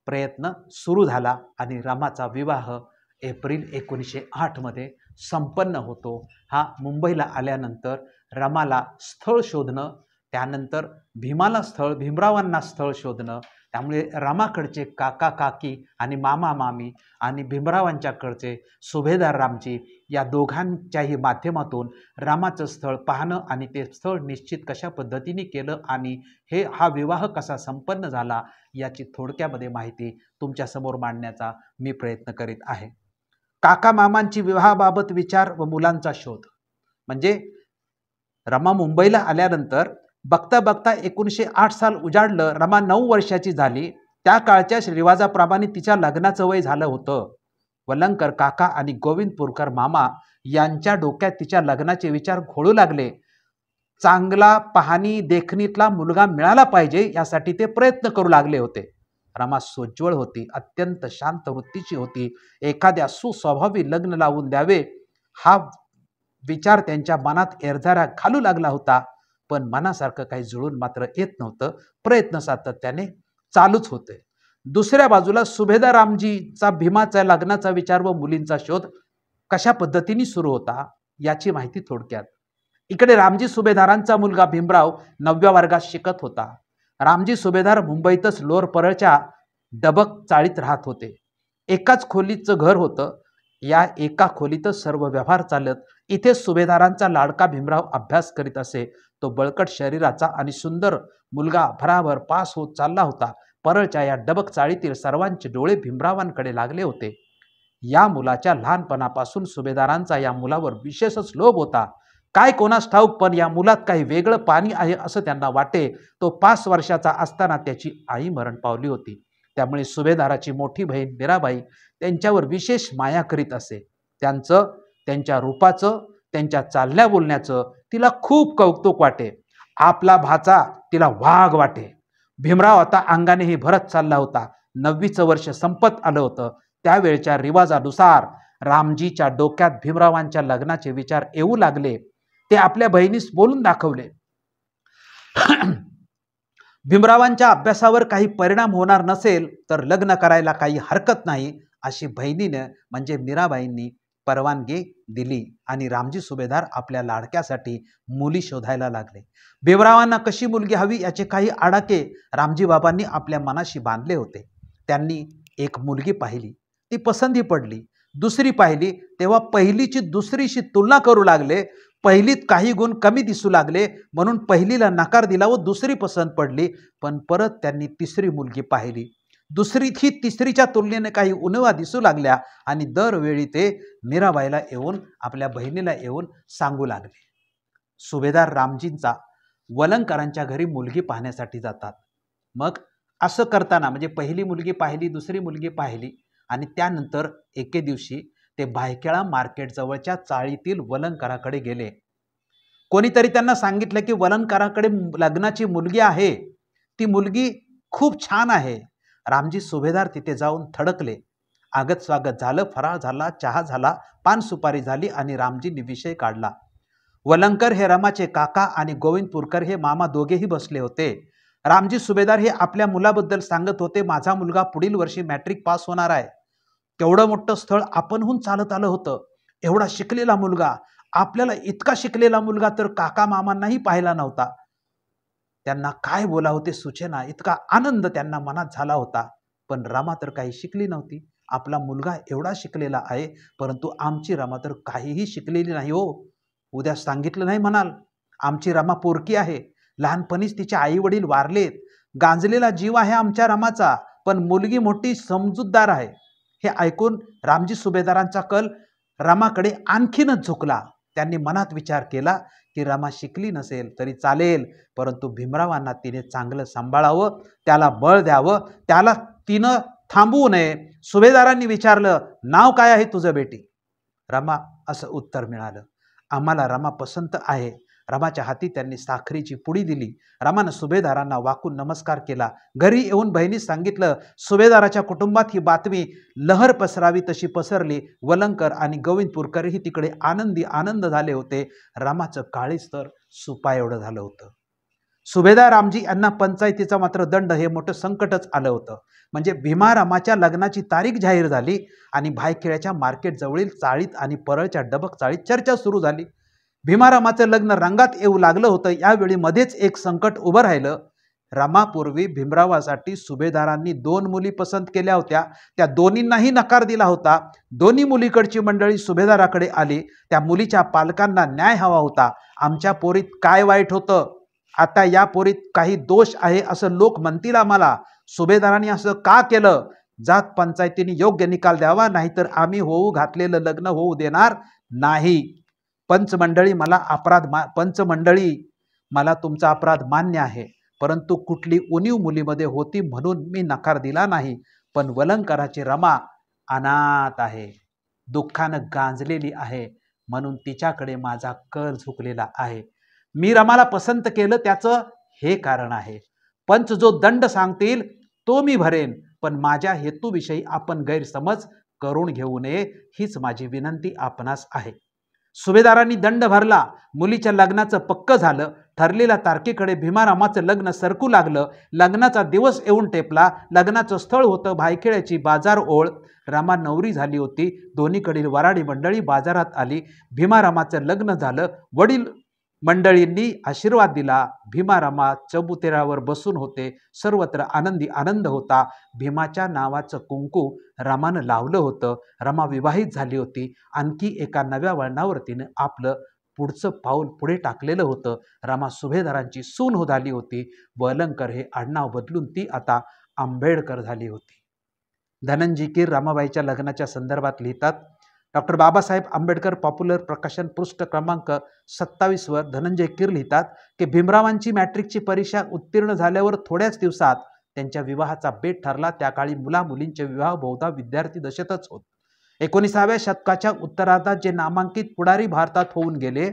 प्रयत्न सुरू झाला आणि रमाचा विवाह एप्रिल 1908 मध्ये संपन्न होतो. हा मुंबईला आल्यानंतर रमाला स्थळ शोधणं, त्यानंतर भीमाला स्थळ, भीमरावांना स्थळ शोधणं, त्यामुळे रमाकडचे काका काकी आणि मामा मामी आणि भीमरावांच्याकडचे सुभेदार रामजी या दोघांच्याही माध्यमातून रामाचं स्थळ पाहणं आणि ते स्थळ निश्चित कशा पद्धतीने केलं आणि हा विवाह कसा संपन्न झाला याची थोडक्यामध्ये माहिती तुमच्यासमोर मांडण्याचा मी प्रयत्न करीत आहे. काका मामांची विवाहाबाबत विचार व मुलांचा शोध. म्हणजे रमा मुंबईला आल्यानंतर बघता बघता 1908 साल उजाडलं. रमा 9 वर्षाची झाली. त्या काळच्या रिवाजाप्रमाणे तिच्या लग्नाचं वय झालं होतं. वलंकर काका आणि गोविंदपूरकर मामा यांच्या डोक्यात तिच्या लग्नाचे विचार घोळू लागले. चांगला पाहणी देखणीतला मुलगा मिळाला पाहिजे यासाठी ते प्रयत्न करू लागले होते. रमा सोज्वळ होती, अत्यंत शांत वृत्तीची होती. एखाद्या सुस्वभावी लग्न लावून द्यावे हा विचार त्यांच्या मनात एरझारा घालू लागला होता. पण मनासारखं काही जुळून मात्र येत नव्हतं. प्रयत्न सातत्याने चालूच होते. दुसऱ्या बाजूला सुभेदार रामजीचा भीमाचा लग्नाचा विचार व मुलींचा शोध कशा पद्धतीने सुरू होता याची माहिती थोडक्यात. इकडे रामजी सुभेदारांचा मुलगा भीमराव 9व्या वर्गात शिकत होता. रामजी सुभेदार मुंबईतच लोअर परळच्या डबक चाळीत राहत होते. एकाच खोलीचं घर होतं. या एका खोलीतच सर्व व्यवहार चालत. इथे सुभेदारांचा लाडका भीमराव अभ्यास करीत असे. तो बळकट शरीराचा आणि सुंदर मुलगा भराभर पास होत चालला होता. परळच्या या डबक चाळीतील सर्वांचे डोळे भीमरावांकडे लागले होते. या मुलाच्या लहानपणापासून सुभेदारांचा या मुलावर विशेषच लोभ होता. काय कोणास ठाऊक, पण या मुलात काही वेगळं पाणी आहे असं त्यांना वाटे. तो 5 वर्षाचा असताना त्याची आई मरण पावली होती. त्यामुळे सुभेदाराची मोठी बहीण मीराबाई त्यांच्यावर विशेष माया करीत असे. त्यांच्या रूपाचं, त्यांच्या चालण्या बोलण्याचं तिला खूप कौतुक वाटे. आपला भाचा तिला वाघ वाटे. भीमराव आता अंगानेही भरत चालला होता. 9वीचं वर्ष संपत आलं होतं. त्यावेळच्या रिवाजानुसार रामजीच्या डोक्यात भीमरावांच्या लग्नाचे विचार येऊ लागले. ते आपल्या बहिणीस बोलून दाखवले. भीमरावांच्या अभ्यासावर काही परिणाम होणार नसेल तर लग्न करायला काही हरकत नाही अशी बहिणीने म्हणजे मीराबाईंनी परवानगी दिली आणि रामजी सुभेदार आपल्या लाडक्यासाठी मुली शोधायला लागले. भीमरावांना कशी मुलगी हवी याचे काही आडाखे रामजी बाबांनी आपल्या मनाशी बांधले होते. त्यांनी एक मुलगी पाहिली, ती पसंती पडली. दुसरी पाहिली तेव्हा पहिलीची दुसरीशी तुलना करू लागले. पहिलीत काही गुण कमी दिसू लागले म्हणून पहिलीला नकार दिला व दुसरी पसंत पडली. पण परत त्यांनी तिसरी मुलगी पाहिली. दुसरीत ही तिसरीच्या तुलनेने काही उणवा दिसू लागल्या आणि दरवेळी ते मीराबाईला येऊन आपल्या बहिणीला येऊन सांगू लागले. सुभेदार रामजींचा वलंकरांच्या घरी मुलगी पाहण्यासाठी जातात. मग असं करताना म्हणजे पहिली मुलगी पाहिली, दुसरी मुलगी पाहिली आणि त्यानंतर एके दिवशी ते भायखळा मार्केट जवळच्या चाळीतील वलंकराकडे गेले. कोणीतरी त्यांना सांगितलं की वलंकराकडे लग्नाची मुलगी आहे, ती मुलगी खूप छान आहे. रामजी सुभेदार तिथे जाऊन थडकले. आगत स्वागत झालं, फराळ झाला, चहा झाला, पान सुपारी झाली आणि रामजींनी विषय काढला. वलंकर हे रमाचे काका आणि गोविंदपूरकर हे मामा दोघेही बसले होते. रामजी सुभेदार हे आपल्या मुलाबद्दल सांगत होते. माझा मुलगा पुढील वर्षी मॅट्रिक पास होणार आहे. तेवढं मोठं स्थळ आपणहून चालत आलं होतं. एवढा शिकलेला मुलगा, आपल्याला इतका शिकलेला मुलगा तर काका मामांनाही पाहिला नव्हता. त्यांना काय बोलावं ते सुचेना. इतका आनंद त्यांना मनात झाला होता. पण रमा तर काही शिकली नव्हती. आपला मुलगा एवढा शिकलेला आहे परंतु आमची रमा तर काहीही शिकलेली नाही हो. उद्या सांगितलं नाही म्हणाल. आमची रमा पोरकी आहे. लहानपणीच तिचे आई वडील वारलेत. गांजलेला जीव आहे आमच्या रमाचा. पण मुलगी मोठी समजूतदार आहे हे ऐकून रामजी सुभेदारांचा कल रमाकडे आणखीनच झुकला. त्यांनी मनात विचार केला की रमा शिकली नसेल तरी चालेल, परंतु भीमरावांना तिने चांगलं सांभाळावं, त्याला बळ द्यावं, त्याला तिनं थांबवू नये. सुभेदारांनी विचारलं, नाव काय आहे तुझं बेटी? रमा असं उत्तर मिळालं. आम्हाला रमा पसंत आहे. रमाच्या हाती त्यांनी साखरेची पुडी दिली. रमानं सुभेदारांना वाकून नमस्कार केला. घरी येऊन बहिणीस सांगितलं. सुभेदाराच्या कुटुंबात ही बातमी लहर पसरावी तशी पसरली. वलंकर आणि गोविंदपूरकरही तिकडे आनंद झाले होते. रमाचं काळीज तर सुपा एवढं झालं होतं. सुभेदार रामजी यांना पंचायतीचा मात्र दंड हे मोठं संकटच आलं होतं. म्हणजे भीमा रमाच्या लग्नाची तारीख जाहीर झाली आणि भायखळ्याच्या मार्केट जवळील चाळीत आणि परळच्या डबक चाळीत चर्चा सुरू झाली. भीमारामाचं लग्न रंगात येऊ लागलं होतं. यावेळी मध्येच एक संकट उभं राहिलं. रमापूर्वी भीमरावासाठी सुभेदारांनी 2 मुली पसंत केल्या होत्या. त्या दोन्हींनाही नकार दिला होता. दोन्ही मुलीकडची मंडळी सुभेदाराकडे आली. त्या मुलीच्या पालकांना न्याय हवा होता. आमच्या पोरीत काय वाईट होतं? आता या पोरीत काही दोष आहे असं लोक म्हणतील आम्हाला. सुभेदारांनी असं का केलं? जात पंचायतीने योग्य निकाल द्यावा, नाहीतर आम्ही होऊ घातलेलं लग्न होऊ देणार नाही. पंचमंडळी मला तुमचा अपराध मान्य आहे, परंतु कुठली उणीव मुलीमध्ये होती म्हणून मी नकार दिला नाही. पण वलंकराची रमा अनाथ आहे, दुःखानं गांजलेली आहे, म्हणून तिच्याकडे माझा कल झुकलेला आहे. मी रमाला पसंत केलं त्याचं हे कारण आहे. पंच जो दंड सांगतील तो मी भरेन, पण माझ्या हेतूविषयी आपण गैरसमज करून घेऊ नये हीच माझी विनंती आपणास आहे. सुभेदारांनी दंड भरला. मुलीच्या लग्नाचं पक्क झालं. ठरलेल्या तारखेकडे भीमारामाचं लग्न सरकू लागलं. लग्नाचा दिवस येऊन टेपला. लग्नाचं स्थळ होतं भायखळ्याची बाजार ओळ. रमा नवरी झाली होती. दोन्हीकडील वराडी मंडळी बाजारात आली. भीमारामाचं लग्न झालं. वडील मंडळींनी आशीर्वाद दिला. भीमारामा चबुतऱ्यावर बसून होते. सर्वत्र आनंद होता. भीमाच्या नावाचं कुंकू रमानं लावलं होतं. रमा विवाहित झाली होती. आणखी एका नव्या वळणावर तिने आपलं पुढचं पाऊल पुढे टाकलेलं होतं. रमा सुभेदारांची सून झाली होती. वलंकर हे आडनाव बदलून ती आता आंबेडकर झाली होती. धनंजय कीर रमाबाईच्या लग्नाच्या संदर्भात लिहितात. डॉक्टर बाबासाहेब आंबेडकर पॉप्युलर प्रकाशन पृष्ठ क्रमांक 27 वर धनंजय कीर लिहितात की भीमरावांची मॅट्रिकची परीक्षा उत्तीर्ण झाल्यावर थोड्याच दिवसात त्यांच्या विवाहाचा बेट ठरला. त्या काळी मुलींचे विवाह बहुधा विद्यार्थी दशेतच होत. 19व्या शतकाच्या उत्तरार्धात जे नामांकित पुढारी भारतात होऊन गेले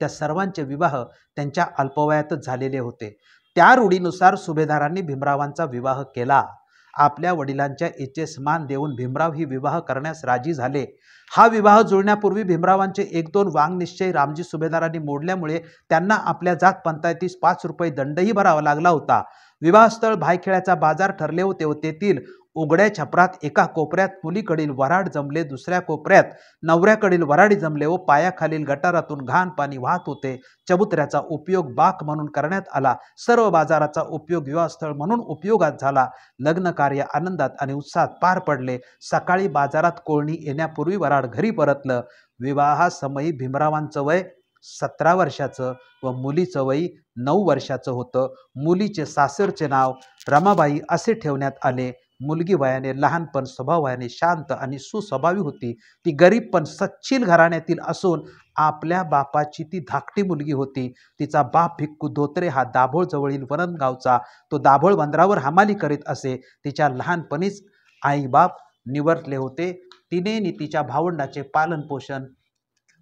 त्या सर्वांचे विवाह त्यांच्या अल्पवयातच झालेले होते. त्या रूढीनुसार सुभेदारांनी भीमरावांचा विवाह केला. आपल्या वडिलांच्या इच्छेस मान देऊन भीमराव ही विवाह करण्यास राजी झाले. हा विवाह जुळण्यापूर्वी भीमरावांचे 1-2 वांगनिश्चय रामजी सुभेदारांनी मोडल्यामुळे त्यांना आपल्या जात पंचायतीस 5 रुपये दंडही भरावा लागला होता. विवाहस्थळ भायखळ्याचा बाजार ठरले होते व तेथील उघड्या छपरात एका कोपऱ्यात मुलीकडील वराड जमले, दुसऱ्या कोपऱ्यात नवऱ्याकडील वराडी जमले व पायाखालील गटारातून घाण पाणी वाहत होते. चबुतऱ्याचा उपयोग बाक म्हणून करण्यात आला. सर्व बाजाराचा उपयोग विवाहस्थळ म्हणून उपयोगात झाला. लग्न कार्य आनंदात आणि उत्साहात पार पडले. सकाळी बाजारात कोळणी येण्यापूर्वी वराड घरी परतलं. विवाहासमयी भीमरावांचं वय 17 वर्षाचं व मुलीचं वय 9 वर्षाचं होतं. मुलीचे सासरचे नाव रमाबाई असे ठेवण्यात आले. मुलगी वयाने लहान पण स्वभावाने शांत आणि सुस्वभावी होती. ती गरीब पण सच्चील घराण्यातील असून आपल्या बापाची ती धाकटी मुलगी होती. तिचा बाप भिक्कू धोत्रे हा दाभोळ जवळील वरणगावचा. तो दाभोळ बंदरावर हमाली करीत असे. तिच्या लहानपणीच आई बाप निवर्तले होते. तिने तिच्या भावंडाचे पालन पोषण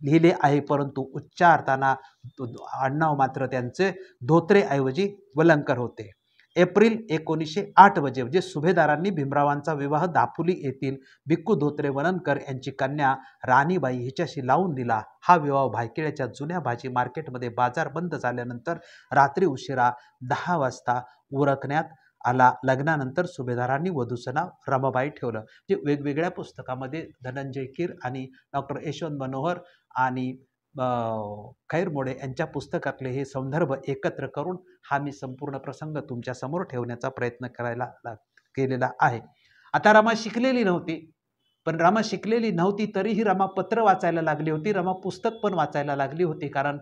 लिहिले आहे, परंतु उच्चारताना आडनाव मात्र त्यांचे धोत्रेऐवजी वलंकर होते. एप्रिल 1908 रोजी म्हणजे सुभेदारांनी भीमरावांचा विवाह दापोली येथील भिक्कू धोत्रे वलंकर यांची कन्या राणीबाई हिच्याशी लावून दिला. हा विवाह भायखळ्याच्या जुन्या भाजी मार्केटमध्ये बाजार बंद झाल्यानंतर रात्री उशिरा 10 वाजता उरकण्यात आला. लग्नानंतर सुभेदारांनी वधूचं नाव रमाबाई ठेवलं. जे वेगवेगळ्या पुस्तकामध्ये धनंजय कीर आणि डॉक्टर यशवंत मनोहर आणि खैर मोडे यांच्या पुस्तकातले हे संदर्भ एकत्र करून हा मी संपूर्ण प्रसंग तुमच्या समोर ठेवण्याचा प्रयत्न केलेला आहे. आता रमा शिकलेली नव्हती, पण रमा शिकलेली नव्हती तरीही रमा पत्र वाचायला लागली होती. रमा पुस्तक पण वाचायला लागली होती. कारण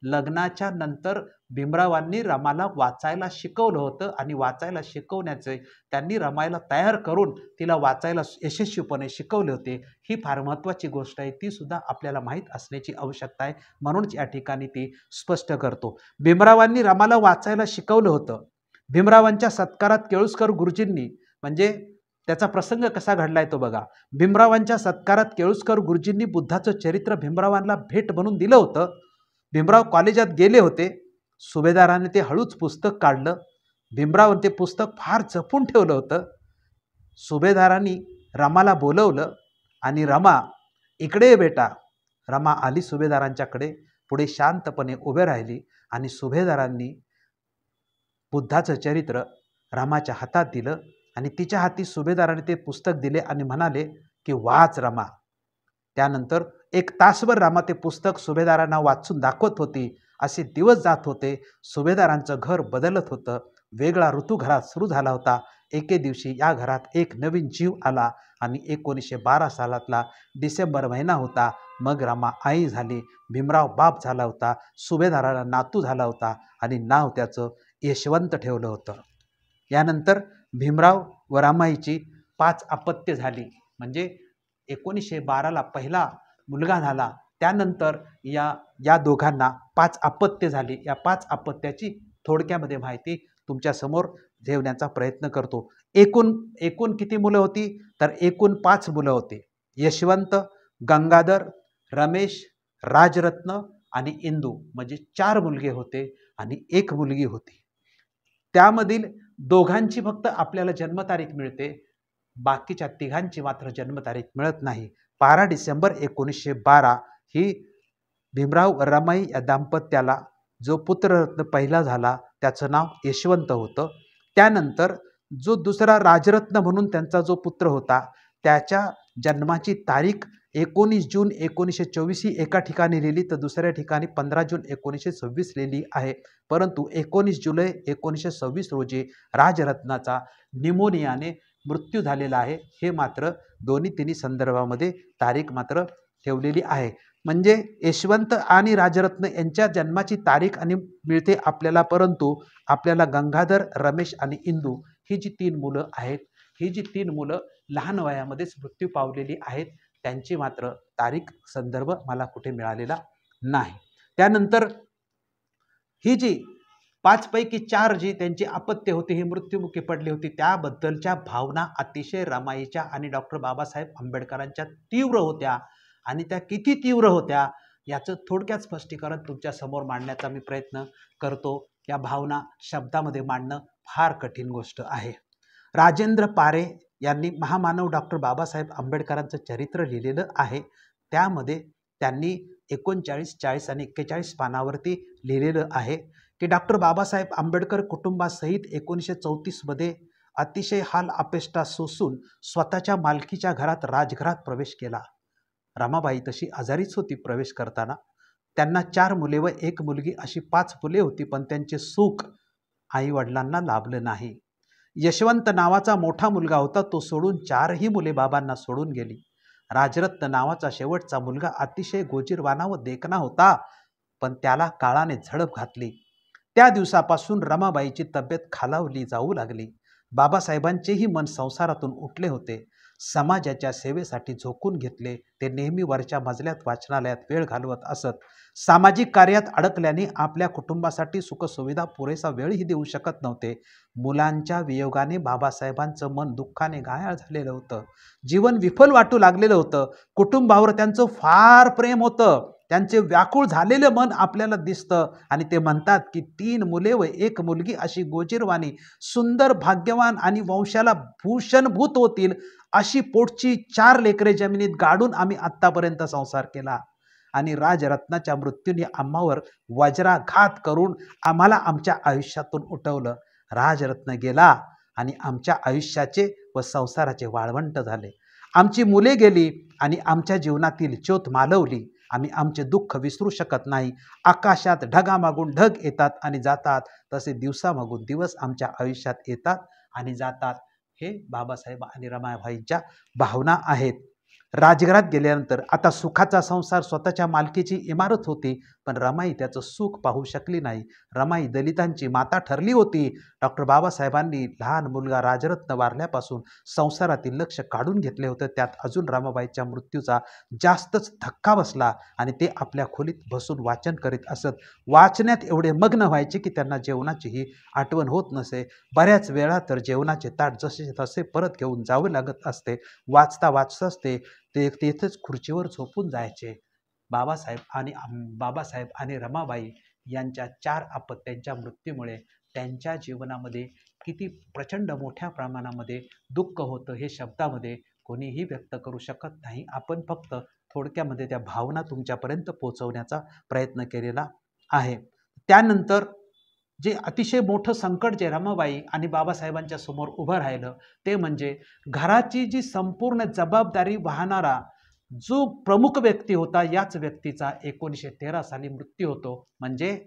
लग्नाच्या नंतर भीमरावांनी रमाला वाचायला शिकवलं होतं आणि वाचायला शिकवण्याचे त्यांनी रमाईला तयार करून तिला वाचायला यशस्वीपणे शिकवले होते। ही फार महत्त्वाची गोष्ट आहे, ती सुद्धा आपल्याला माहीत असण्याची आवश्यकता आहे, म्हणूनच या ठिकाणी ती स्पष्ट करतो। भीमरावांनी रमाला वाचायला शिकवलं होतं। भीमरावांच्या सत्कारात केळुस्कर गुरुजींनी, म्हणजे त्याचा प्रसंग कसा घडलाय तो बघा। भीमरावांच्या सत्कारात केळुस्कर गुरुजींनी बुद्धाचं चरित्र भीमरावांना भेट म्हणून दिलं होतं। भीमराव कॉलेजात गेले होते, सुभेदाराने ते हळूच पुस्तक काढलं। भीमराव ते पुस्तक फार जपून ठेवलं होतं। सुभेदारांनी रमाला बोलवलं आणि रमा इकडे ये बेटा। रमा आली सुभेदारांच्याकडे, पुढे शांतपणे उभे राहिली आणि सुभेदारांनी बुद्धाचं चरित्र रमाच्या हातात दिलं आणि तिच्या हाती सुभेदाराने ते पुस्तक दिले आणि म्हणाले की वाच रमा। त्यानंतर एक तासभर रमा ते पुस्तक सुभेदारांना वाचून दाखवत होती। असे दिवस जात होते, सुभेदारांचं घर बदलत होतं, वेगळा ऋतू घरात सुरू झाला होता। एके दिवशी या घरात एक नवीन जीव आला आणि 1912 सालातला डिसेंबर महिना होता। मग रमा आई झाली, भीमराव बाप झाला होता, सुभेदाराला नातू झाला होता आणि नाव त्याचं यशवंत ठेवलं होतं। यानंतर भीमराव व रमाईची 5 अपत्य झाली, म्हणजे 1912ला पहिला मुलगा झाला, त्यानंतर या दोघांना 5 अपत्य झाली। या 5 अपत्याची थोडक्यामध्ये माहिती तुमच्या समोर ठेवण्याचा प्रयत्न करतो। एकूण किती मुलं होती तर एकूण 5 मुलं होती। यशवंत, गंगाधर, रमेश, राजरत्न आणि इंदू, म्हणजे 4 मुलगे होते आणि 1 मुलगी होती। त्यामधील दोघांची फक्त आपल्याला जन्मतारीख मिळते, बाकीच्या तिघांची मात्र जन्मतारीख मिळत नाही। 12 डिसेंबर 1912 ही भीमराव रमाई या दाम्पत्याला जो पुत्ररत्न पहिला झाला त्याचं नाव यशवंत होतं। त्यानंतर जो दुसरा राजरत्न म्हणून त्यांचा जो पुत्र होता त्याच्या जन्माची तारीख 19 जून 1924 ही एका ठिकाणी लिहिली, तर दुसऱ्या ठिकाणी 15 जून 1926 लिहिली आहे। परंतु 19 जुलै 1926 रोजी राजरत्नाचा निमोनियाने मृत्यू झालेला आहे। हे मात्र दोन्ही तिन्ही संदर्भामध्ये तारीख मात्र ठेवलेली आहे। म्हणजे यशवंत आणि राजरत्न यांच्या जन्माची तारीख आणि मिळते आपल्याला, परंतु आपल्याला गंगाधर, रमेश आणि इंदू ही जी 3 मुलं आहेत, ही जी 3 मुलं लहान वयामध्येच मृत्यू पावलेली आहेत, त्यांची मात्र तारीख संदर्भ मला कुठे मिळालेला नाही। त्यानंतर ही जी 5 पैकी 4 जी त्यांची अपत्य होती, ही मृत्युमुखी पडली होती, त्याबद्दलच्या भावना अतिशय रमाईच्या आणि डॉक्टर बाबासाहेब आंबेडकरांच्या तीव्र होत्या आणि त्या किती तीव्र होत्या याचं थोडक्यात स्पष्टीकरण तुमच्या समोर मांडण्याचा मी प्रयत्न करतो। या भावना शब्दामध्ये मांडणं फार कठीण गोष्ट आहे। राजेंद्र पारे यांनी महामानव डॉक्टर बाबासाहेब आंबेडकरांचं चरित्र लिहिलेलं आहे। त्यामध्ये त्यांनी 39, 40 आणि 41 पानावरती लिहिलेलं आहे की डॉक्टर बाबासाहेब आंबेडकर कुटुंबासहित 1934 मध्ये अतिशय हाल अपेष्टा सोसून स्वतःच्या मालकीच्या घरात राजघरात प्रवेश केला। रमाबाई तशी आजारीच होती प्रवेश करताना। त्यांना 4 मुले व 1 मुलगी अशी 5 मुले होती, पण त्यांचे सुख आई वडिलांना लाभलं नाही। यशवंत नावाचा मोठा मुलगा होता, तो सोडून 4ही मुले बाबांना सोडून गेली। राजरत्न नावाचा शेवटचा मुलगा अतिशय गोजीरवाना व देखणा होता, पण त्याला काळाने झडप घातली। त्या दिवसापासून रमाबाईची तब्येत खालावली जाऊ लागली। बाबासाहेबांचेही मन संसारातून उठले होते, समाजाच्या सेवेसाठी झोकून घेतले। ते नेहमी वरच्या मजल्यात वाचनालयात वेळ घालवत असत। सामाजिक कार्यात अडकल्याने आपल्या कुटुंबासाठी सुखसुविधा पुरेसा वेळही देऊ शकत नव्हते। मुलांच्या वियोगाने बाबासाहेबांचं मन दुःखाने घायाळ झालेलं होतं, जीवन विफल वाटू लागलेलं होतं। कुटुंबावर त्यांचं फार प्रेम होतं, त्यांचे व्याकुळ झालेलं मन आपल्याला दिसतं आणि ते म्हणतात की 3 मुले व 1 मुलगी अशी गोजीरवाणी, सुंदर, भाग्यवान आणि वंशाला भूषणभूत होतील अशी पोटची 4 लेकरे जमिनीत गाडून आम्ही आत्तापर्यंत संसार केला आणि राजरत्नाच्या मृत्यूने आम्हावर वज्राघात करून आम्हाला आमच्या आयुष्यातून उठवलं। राजरत्न गेला आणि आमच्या आयुष्याचे व संसाराचे वाळवंट झाले। आमची मुले गेली आणि आमच्या जीवनातील ज्योत मालवली। आम्ही आमचे दुःख विसरू शकत नाही। आकाशात ढगामागून ढग येतात आणि जातात, तसे दिवसामागून दिवस आमच्या आयुष्यात येतात आणि जातात। हे बाबासाहेब आणि रमाबाईंच्या भावना आहेत। राजघरात गेल्यानंतर आता सुखाचा संसार, स्वतःच्या मालकीची इमारत होती, पण रमाई त्याचं सुख पाहू शकली नाही. रमाई दलितांची माता ठरली होती. डॉक्टर बाबासाहेबांनी लहान मुलगा राजरत्न वारल्यापासून संसारातील लक्ष काढून घेतले होते. त्यात अजून रमाबाईच्या मृत्यूचा जास्तच धक्का बसला आणि ते आपल्या खोलीत बसून वाचन करीत असत. वाचण्यात एवढे मग्न व्हायचे की त्यांना जेवणाचीही आठवण होत नसे. बऱ्याच वेळा तर जेवणाचे ताट जसे तसे परत घेऊन जावे लागत असते. वाचता वाचताच ते तेथेच खुर्चीवर झोपून जायचे. बाबासाहेब आणि रमाबाई यांच्या 4 अपत्यांच्या मृत्यूमुळे त्यांच्या जीवनामध्ये किती प्रचंड मोठ्या प्रमाणामध्ये दुःख होतं हे शब्दामध्ये कोणीही व्यक्त करू शकत नाही. आपण फक्त थोडक्यामध्ये त्या भावना तुमच्यापर्यंत पोहोचवण्याचा प्रयत्न केलेला आहे. त्यानंतर जे अतिशय मोठं संकट जे रमाबाई आणि बाबासाहेबांच्या समोर उभं राहिलं ते म्हणजे घराची जी संपूर्ण जबाबदारी वाहणारा जो प्रमुख व्यक्ती होता, याच व्यक्तीचा 1913 साली मृत्यू होतो. म्हणजे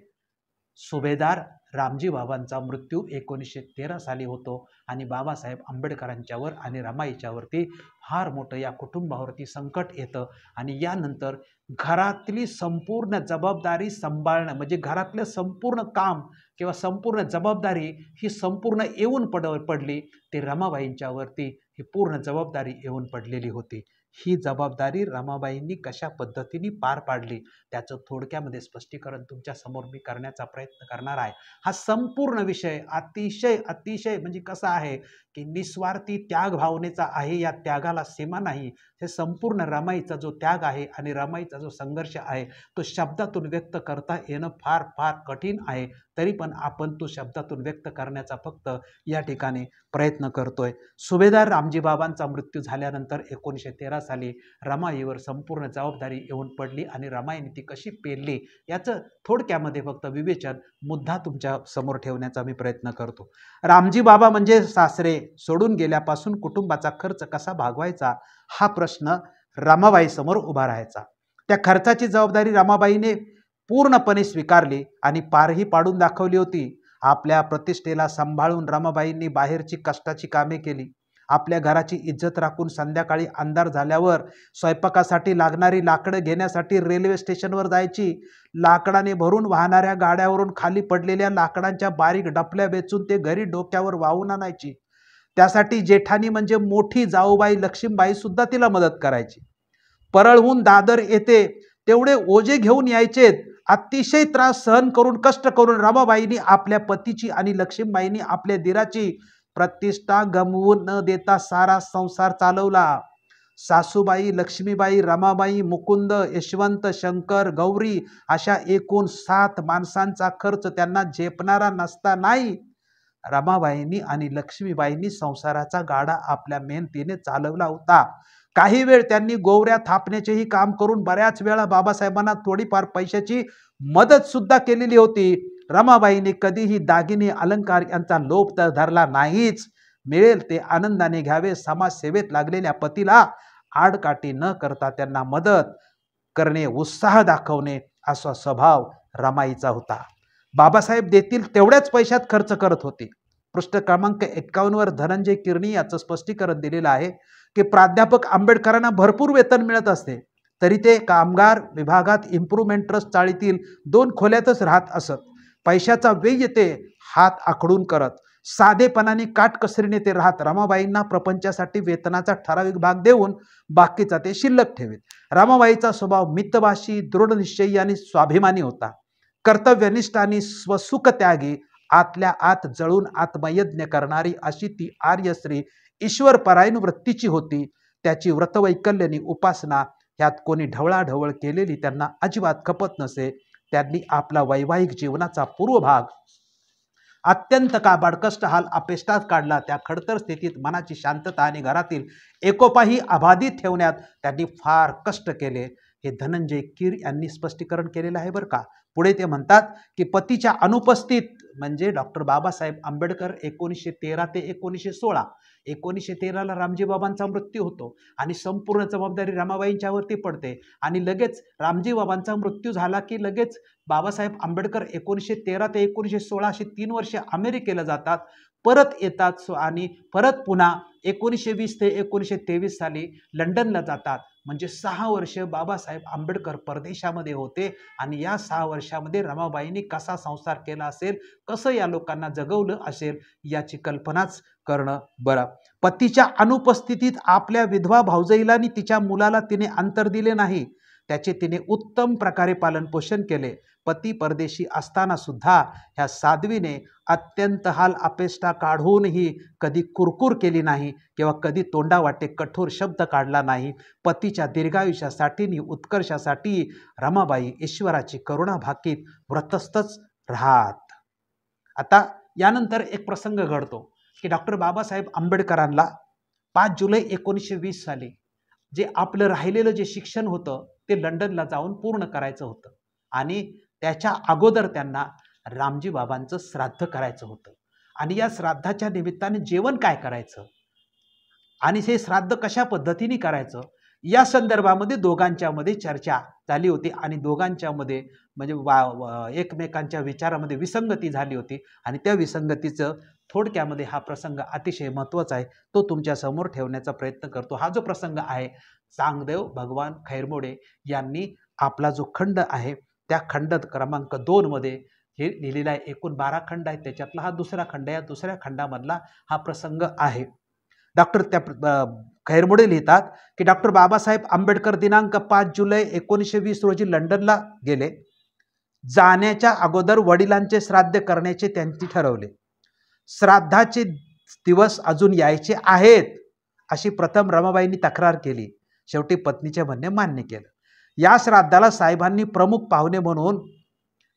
सुभेदार रामजी बाबांचा मृत्यू 1913 साली होतो आणि बाबासाहेब आंबेडकरांच्यावर आणि रमाईच्यावरती फार मोठं या कुटुंबावरती संकट येतं. आणि यानंतर घरातली संपूर्ण जबाबदारी सांभाळणं म्हणजे घरातलं संपूर्ण काम किंवा संपूर्ण जबाबदारी ही संपूर्ण येऊन पडली. ते रमाबाईंच्यावरती ही पूर्ण जबाबदारी येऊन पडलेली होती. ही जबाबदारी रमाबाईंनी कशा पद्धतीने पार पाडली त्याचं थोडक्यामध्ये स्पष्टीकरण तुमच्या समोर मी करण्याचा प्रयत्न करणार आहे. हा संपूर्ण विषय अतिशय म्हणजे कसा आहे की निस्वार्थी त्याग भावनेचा आहे. या त्यागाला सीमा नाही. हे संपूर्ण रमाईचा जो त्याग आहे आणि रमाईचा जो संघर्ष आहे तो शब्दातून व्यक्त करता येणं फार फार कठीण आहे. तरी पण आपण तो शब्दातून व्यक्त करण्याचा फक्त या ठिकाणी प्रयत्न करतोय. सुभेदार रामजी बाबांचा मृत्यू झाल्यानंतर 1913 साली रमाईवर संपूर्ण जबाबदारी येऊन पडली आणि रमाईने ती कशी पेलली याचं थोडक्यामध्ये फक्त विवेचन मुद्दा तुमच्या समोर ठेवण्याचा मी प्रयत्न करतो. रामजी बाबा म्हणजे सासरे सोडून गेल्यापासून कुटुंबाचा खर्च कसा भागवायचा हा प्रश्न रमाबाई समोर उभा राहायचा. त्या खर्चाची जबाबदारी रमाबाईने पूर्णपणे स्वीकारली आणि पारही पाडून दाखवली होती. आपल्या प्रतिष्ठेला सांभाळून रमाबाईंनी बाहेरची कष्टाची कामे केली. आपल्या घराची इज्जत राखून संध्याकाळी अंधार झाल्यावर स्वयंपाकासाठी लागणारी लाकडं घेण्यासाठी रेल्वे स्टेशनवर जायची. लाकडाने भरून वाहणाऱ्या गाड्यावरून खाली पडलेल्या लाकडांच्या बारीक डफल्या वेचून ते घरी डोक्यावर वाहून आणायची. त्यासाठी जेठानी म्हणजे मोठी जाऊबाई लक्ष्मीबाई सुद्धा तिला मदत करायची. परळहून दादर येथे तेवढे ओझे घेऊन यायचेत. अतिशय त्रास सहन करून कष्ट करून रमाबाईंनी आपल्या पतीची आणि लक्ष्मीबाईंनी आपल्या दिराची प्रतिष्ठा गमवून न देता सारा संसार चालवला. सासूबाई, लक्ष्मीबाई, रमाबाई, मुकुंद, यशवंत, शंकर, गौरी अशा एकूण 7 माणसांचा खर्च त्यांना झेपणारा नसता नाही. रमाबाईंनी आणि लक्ष्मीबाईंनी संसाराचा गाडा आपल्या मेहनतीने चालवला होता. काही वेळ त्यांनी गोवऱ्या थापण्याचेही काम करून बऱ्याच वेळा बाबासाहेबांना थोडीफार पैशाची मदत सुद्धा केलेली होती. रमाबाईंनी कधीही दागिने अलंकार यांचा लोभ तर धरला नाहीच. मिळेल ते आनंदाने घ्यावे. समाजसेवेत लागलेल्या पतीला आडकाठी न करता त्यांना मदत करणे, उत्साह दाखवणे असा स्वभाव रमाईचा होता. बाबासाहेब देतील तेवढ्याच पैशात खर्च करत होते. पृष्ठ क्रमांक 51 वर धनंजय किर्णी याचं स्पष्टीकरण दिलेलं आहे की प्राध्यापक आंबेडकरांना भरपूर वेतन मिळत असते तरी ते कामगार विभागात इम्प्रूव्हमेंट ट्रस्ट चाळीतील 2 खोल्यातच राहत असत. पैशाचा व्यय ते हात आखडून करत. साधेपणाने काटकसरीने ते राहत. रमाबाईंना प्रपंचासाठी वेतनाचा ठराविक भाग देऊन बाकीचा ते शिल्लक ठेवीत. रमाबाईचा स्वभाव मितभाषी, दृढनिश्चयी आणि स्वाभिमानी होता. कर्तव्यनिष्ठ आणि स्वसुख त्यागी, आतल्या आत जळून आत्मयज्ञ करणारी अशी ती आर्य स्त्री ईश्वरपरायण वृत्तीची होती. त्याची व्रतवैकल्यनी उपासना ह्यात कोणी ढवळाढवळ केलेली त्यांना अजिबात खपत नसे. त्यांनी आपला वैवाहिक जीवनाचा पूर्व भाग अत्यंत काबाड कष्ट हाल अपेष्टात काढला. त्या खडतर स्थितीत मनाची शांतता आणि घरातील एकोपाही अबाधित ठेवण्यात त्यांनी फार कष्ट केले. हे धनंजय कीर यांनी स्पष्टीकरण केलेलं आहे बरं का. पुढे ते म्हणतात की पतीच्या अनुपस्थित म्हणजे डॉक्टर बाबासाहेब आंबेडकर 1913 ते 1916 1913 ला रामजी बाबांचा मृत्यू होतो आणि संपूर्ण जबाबदारी रमाबाईंच्यावरती पडते आणि लगेच रामजी बाबांचा मृत्यू झाला की लगेच बाबासाहेब आंबेडकर 1913 ते 1916 अशी 3 वर्षे अमेरिकेला जातात. परत येतात आणि परत पुन्हा 1920 ते 1923 साली लंडनला जातात. म्हणजे 6 वर्ष बाबासाहेब आंबेडकर परदेशामध्ये होते आणि या 6 वर्षामध्ये रमाबाईंनी कसा संसार केला असेल, कसं या लोकांना जगवलं असेल याची कल्पनाच करणं बरं. पतीच्या अनुपस्थितीत आपल्या विधवा भावजईला आणि तिच्या मुलाला तिने अंतर दिले नाही, त्याचे तिने उत्तम प्रकारे पालनपोषण केले. पती परदेशी असताना सुद्धा ह्या साध्वीने अत्यंत हाल अपेष्टा काढूनही कधी कुरकुर केली नाही किंवा कधी तोंडावाटे कठोर शब्द काढला नाही. पतीच्या दीर्घायुष्यासाठी आणि उत्कर्षासाठी रमाबाई ईश्वराची करुणा भाकीत व्रतस्थच राहत. आता यानंतर एक प्रसंग घडतो की डॉक्टर बाबासाहेब आंबेडकरांना 5 जुलै 1920 साली जे आपलं राहिलेलं जे शिक्षण होतं ते लंडनला जाऊन पूर्ण करायचं होतं आणि त्याच्या अगोदर त्यांना रामजी बाबांचं श्राद्ध करायचं होतं. आणि या श्राद्धाच्या निमित्ताने जेवण काय करायचं आणि हे श्राद्ध कशा पद्धतीने करायचं या संदर्भामध्ये दोघांच्यामध्ये चर्चा झाली होती आणि दोघांच्यामध्ये म्हणजे एकमेकांच्या विचारामध्ये विसंगती झाली होती आणि त्या विसंगतीचं थोडक्यामध्ये हा प्रसंग अतिशय महत्त्वाचा आहे, तो तुमच्या समोर ठेवण्याचा प्रयत्न करतो. हा जो प्रसंग आहे चांगदेव भगवान खैरमोडे यांनी आपला जो खंड आहे त्या खंड क्रमांक 2 मध्ये हे लिहिलेला आहे. एकूण 12 खंड आहेत, त्याच्यातला हा दुसरा खंड आहे. या दुसऱ्या खंडामधला हा प्रसंग आहे. डॉक्टर खैरमोडे लिहितात की डॉक्टर बाबासाहेब आंबेडकर दिनांक 5 जुलै 1920 रोजी लंडनला गेले. जाण्याच्या अगोदर वडिलांचे श्राद्ध करण्याचे त्यांनी ठरवले. श्राद्धाचे दिवस अजून यायचे आहेत अशी प्रथम रमाबाईंनी तक्रार केली. शेवटी पत्नीचे म्हणणे मान्य केलं. या श्राद्धाला साहेबांनी प्रमुख पाहुणे म्हणून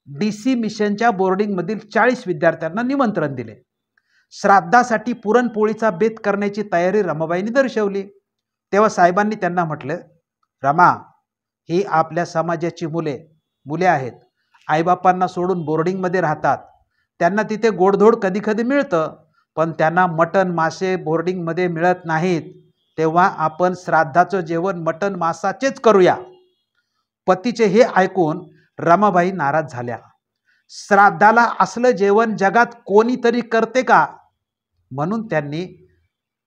DC मिशनच्या बोर्डिंगमधील 40 विद्यार्थ्यांना निमंत्रण दिले. श्राद्धासाठी पुरणपोळीचा बेत करण्याची तयारी रमाबाईंनी दर्शवली. तेव्हा साहेबांनी त्यांना म्हटलं, रमा, ही आपल्या समाजाची मुले आहेत. आईबापांना सोडून बोर्डिंगमध्ये राहतात. त्यांना तिथे गोडधोड कधी कधी मिळतं, पण त्यांना मटण मासे बोर्डिंगमध्ये मिळत नाहीत. तेव्हा आपण श्राद्धाचं जेवण मटण मासाचेच करूया. पतीचे हे ऐकून रमाबाई नाराज झाल्या. श्राद्धाला असलं जेवण जगात कोणीतरी करते का? म्हणून त्यांनी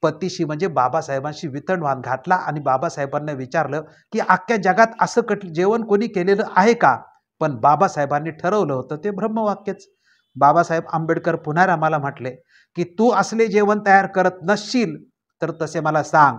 पतीशी म्हणजे बाबासाहेबांशी वितंडवाद घातला आणि बाबासाहेबांना विचारलं की अख्ख्या जगात असं जेवण कोणी केलेलं आहे का? पण बाबासाहेबांनी ठरवलं होतं ते ब्रह्मवाक्यच. बाबासाहेब आंबेडकर पुन्हा आम्हाला म्हटले की तू असले जेवण तयार करत नसशील तर तसे मला सांग,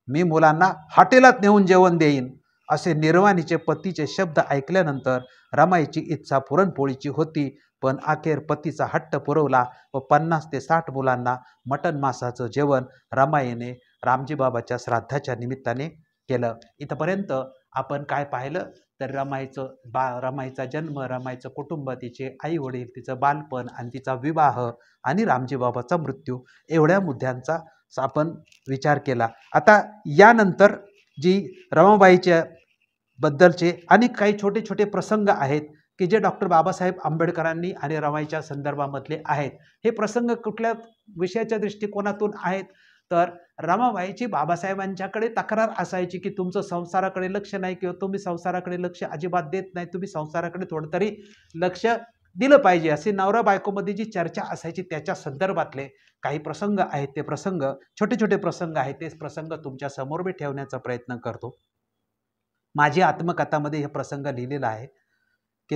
मी मुलांना हॉटेलात नेऊन जेवण देईन. असे निर्वाणीचे पतीचे शब्द ऐकल्यानंतर रमाईची इच्छा पुरणपोळीची होती, पण अखेर पतीचा हट्ट पुरवला व 50 ते 60 मुलांना मटण मासाचं जेवण रमाईने रामजी बाबाच्या श्राद्धाच्या निमित्ताने केलं. इथपर्यंत आपण काय पाहिलं तर रमाईचा जन्म, रमाईचं कुटुंब, तिचे आई वडील, तिचं बालपण आणि तिचा विवाह आणि रामजी बाबाचा मृत्यू एवढ्या मुद्द्यांचा आपण विचार केला. आता यानंतर जी रमाबाईच्या बद्दलचे अनेक काही छोटे छोटे प्रसंग आहेत की जे डॉक्टर बाबासाहेब आंबेडकरांनी आणि रमाईच्या संदर्भामधले आहेत. हे प्रसंग कुठल्या विषयाच्या दृष्टिकोनातून आहेत तर रमाबाईची बाबासाहेबांच्याकडे तक्रार असायची की तुमचं संसाराकडे लक्ष नाही किंवा तुम्ही संसाराकडे लक्ष अजिबात देत नाही, तुम्ही संसाराकडे थोडं तरी लक्ष दिलं पाहिजे, असे नवरा बायकोमध्ये जी चर्चा असायची त्याच्या संदर्भातले काही प्रसंग आहेत. ते प्रसंग छोटे छोटे प्रसंग आहेत, ते प्रसंग तुमच्या समोर मी ठेवण्याचा प्रयत्न करतो. माझी आत्मकथामध्ये हे प्रसंग लिहिलेला आहे की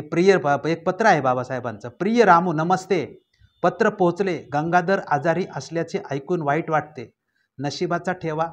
एक पत्र आहे बाबासाहेबांचं. प्रिय रामू, नमस्ते. पत्र पोहोचले. गंगाधर आजारी असल्याचे ऐकून वाईट वाटते. नशिबाचा ठेवा,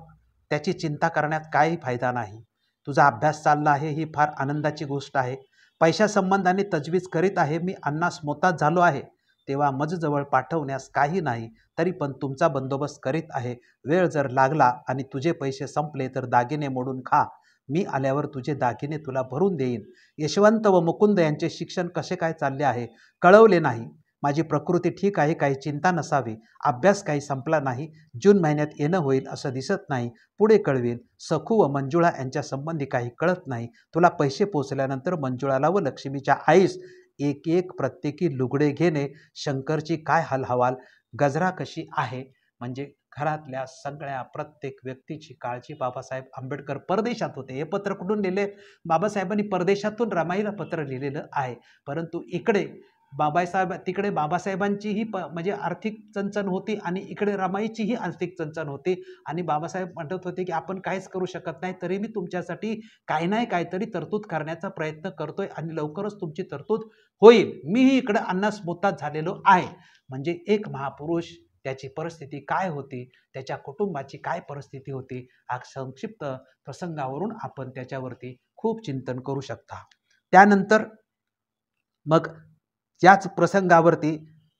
त्याची चिंता करण्यात काही फायदा नाही. तुझा अभ्यास चालला आहे ही फार आनंदाची गोष्ट आहे. पैशा संबंधाने तजवीज करीत आहे. मी अन्नास मोताज झालो आहे तेव्हा मजजवळ पाठवण्यास काही नाही, तरी पण तुमचा बंदोबस्त करीत आहे. वेळ जर लागला आणि तुझे पैसे संपले तर दागिने मोडून खा. मी आल्यावर तुझे दागिने तुला भरून देईन. यशवंत व मुकुंद यांचे शिक्षण कसे काय चालले आहे कळवले नाही. माझी प्रकृती ठीक आहे, काही चिंता नसावी. अभ्यास काही संपला नाही. जून महिन्यात येणं होईल असं दिसत नाही. पुढे कळवेल. सखू व मंजुळा यांच्या संबंधी काही कळत नाही. तुला पैसे पोचल्यानंतर मंजुळाला व लक्ष्मीच्या आईस एक एक प्रत्येकी लुगडे घेणे. शंकरची काय हालहवाल, गजरा कशी आहे. म्हणजे घरातल्या सगळ्या प्रत्येक व्यक्तीची काळजी बाबासाहेब आंबेडकर परदेशात होते. हे पत्र कुठून लिहिले? बाबासाहेबांनी परदेशातून रमाईला पत्र लिहिलेलं आहे. परंतु इकडे बाबासाहेब तिकडे बाबासाहेबांचीही म्हणजे आर्थिक चणचण होती आणि इकडे रमाईचीही आर्थिक चणचण होती आणि बाबासाहेब म्हणत होते की आपण काहीच करू शकत नाही, तरी मी तुमच्यासाठी काही नाही काहीतरी तरतूद करण्याचा प्रयत्न करतोय आणि लवकरच तुमची तरतूद होईल. मीही इकडे अन्नास मोताद झालेलो आहे. म्हणजे एक महापुरुष, त्याची परिस्थिती काय होती, त्याच्या कुटुंबाची काय परिस्थिती होती, हा संक्षिप्त प्रसंगावरून आपण त्याच्यावरती खूप चिंतन करू शकता. त्यानंतर मग याच प्रसंगावरती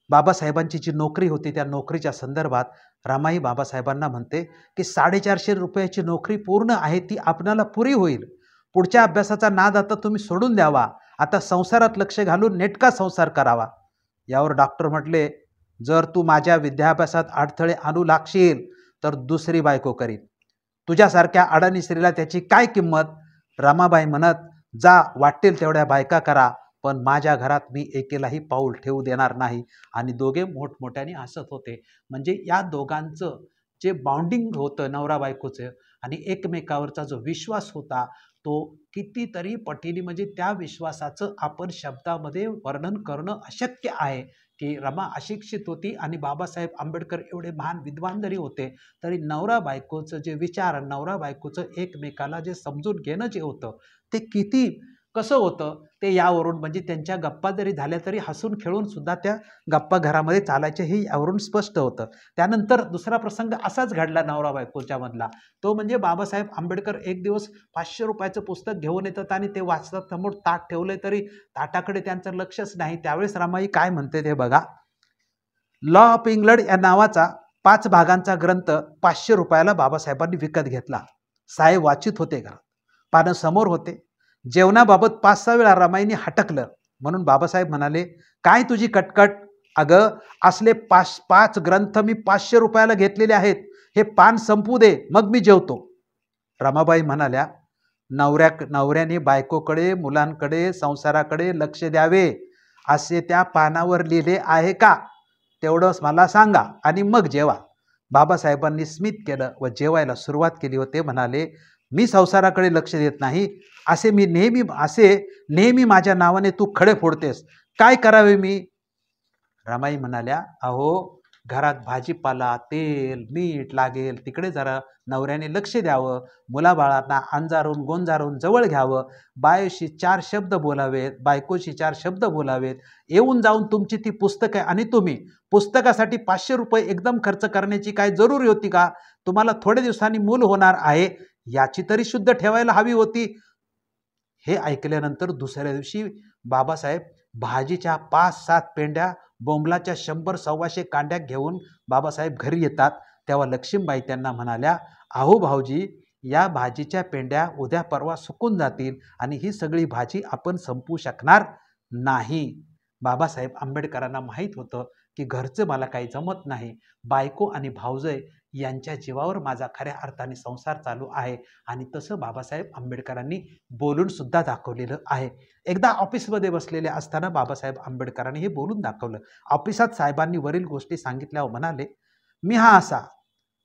बाबासाहेबांची जी नोकरी होती त्या नोकरीच्या संदर्भात रमाई बाबासाहेबांना म्हणते की 450 रुपयाची नोकरी पूर्ण आहे, ती आपणाला पुरी होईल. पुढच्या अभ्यासाचा नाद आता तुम्ही सोडून द्यावा, आता संसारात लक्ष घालून नेटका संसार करावा. यावर डॉक्टर म्हटले, जर तू माझ्या विद्याभ्यासात अडथळे आणू लागशील तर दुसरी बायको करीन. तुझ्यासारख्या अडाणी स्त्रीला त्याची काय किंमत. रमाबाई म्हणत, जा वाटेल तेवढ्या बायका करा, पण माझ्या घरात मी एकेलाही पाऊल ठेवू देणार नाही. आणि दोघे मोठमोठ्याने हसत होते. म्हणजे या दोघांचं जे बॉन्डिंग होतं नवरा बायकोचं आणि एकमेकावरचा जो विश्वास होता तो कितीतरी पटीने, म्हणजे त्या विश्वासाचं आपण शब्दामध्ये वर्णन करणं अशक्य आहे. की रमा अशिक्षित होती आणि बाबासाहेब आंबेडकर एवढे महान विद्वान जरी होते तरी नवरा बायकोचं जे विचार, नवरा बायकोचं एकमेकाला जे समजून घेणं जे होतं ते किती कसं होतं ते यावरून, म्हणजे त्यांच्या गप्पा जरी झाल्या तरी हसून खेळून सुद्धा त्या गप्पा घरामध्ये चालायचे हे यावरून स्पष्ट होतं. त्यानंतर दुसरा प्रसंग असाच घडला नवरा बायकोच्या मधला, तो म्हणजे बाबासाहेब आंबेडकर एक दिवस 500 रुपयाचं पुस्तक घेऊन येतात आणि ते वाचतात. समोर ताट ठेवलंय तरी ताटाकडे त्यांचं लक्षच नाही. त्यावेळेस रमाई काय म्हणते ते बघा. लॉ ऑफ इंग्लंड या नावाचा 5 भागांचा ग्रंथ 500 रुपयाला बाबासाहेबांनी विकत घेतला. साहेब वाचित होते घरात, पानं समोर होते. जेवणाबाबत 5-6 वेळा रमाईने हटकलं म्हणून बाबासाहेब म्हणाले, काय तुझी कटकट. अगं असले 5 ग्रंथ मी 500 रुपयाला घेतलेले आहेत, हे पान संपू दे मग मी जेवतो. रमाबाई म्हणाल्या, नवऱ्याने बायकोकडे, मुलांकडे, संसाराकडे लक्ष द्यावे असे त्या पानावर लिहिले आहे का, तेवढंच मला सांगा आणि मग जेवा. बाबासाहेबांनी स्मित केलं व जेवायला सुरुवात केली व ते म्हणाले, मी संसाराकडे लक्ष देत नाही, असे नेहमी माझ्या नावाने तू खडे फोडतेस, काय करावे मी. रमाई म्हणाल्या, अहो घरात भाजीपाला, तेल, मीठ लागेल तिकडे जरा नवऱ्याने लक्ष द्यावं, मुलाबाळांना अंजारून गोंजारून जवळ घ्यावं, बायोशी 4 शब्द बोलावेत, बायकोशी 4 शब्द बोलावेत. येऊन जाऊन तुमची ती पुस्तकं आणि तुम्ही पुस्तकासाठी 500 रुपये एकदम खर्च करण्याची काय जरुरी होती का. तुम्हाला थोड्या दिवसांनी मूल होणार आहे, याची तरी शुद्ध ठेवायला हवी होती. हे ऐकल्यानंतर दुसऱ्या दिवशी बाबासाहेब भाजीच्या 5-7 पेंड्या, बोंबलाच्या 100-125 कांड्या घेऊन बाबासाहेब घरी येतात. तेव्हा लक्ष्मीबाई त्यांना म्हणाल्या, अहो भाऊजी, या भाजीच्या पेंड्या उद्या परवा सुकून जातील आणि ही सगळी भाजी आपण संपवू शकणार नाही. बाबासाहेब आंबेडकरांना माहीत होतं की घरचं मला काही जमत नाही, बायको आणि भाऊजय यांच्या जीवावर माझा खऱ्या अर्थाने संसार चालू आहे. आणि तसं बाबासाहेब आंबेडकरांनी बोलून सुद्धा दाखवलेलं आहे. एकदा ऑफिसमध्ये बसलेले असताना बाबासाहेब आंबेडकरांनी हे बोलून दाखवलं. ऑफिसात साहेबांनी वरील गोष्टी सांगितल्यावर म्हणाले, मी हा असा,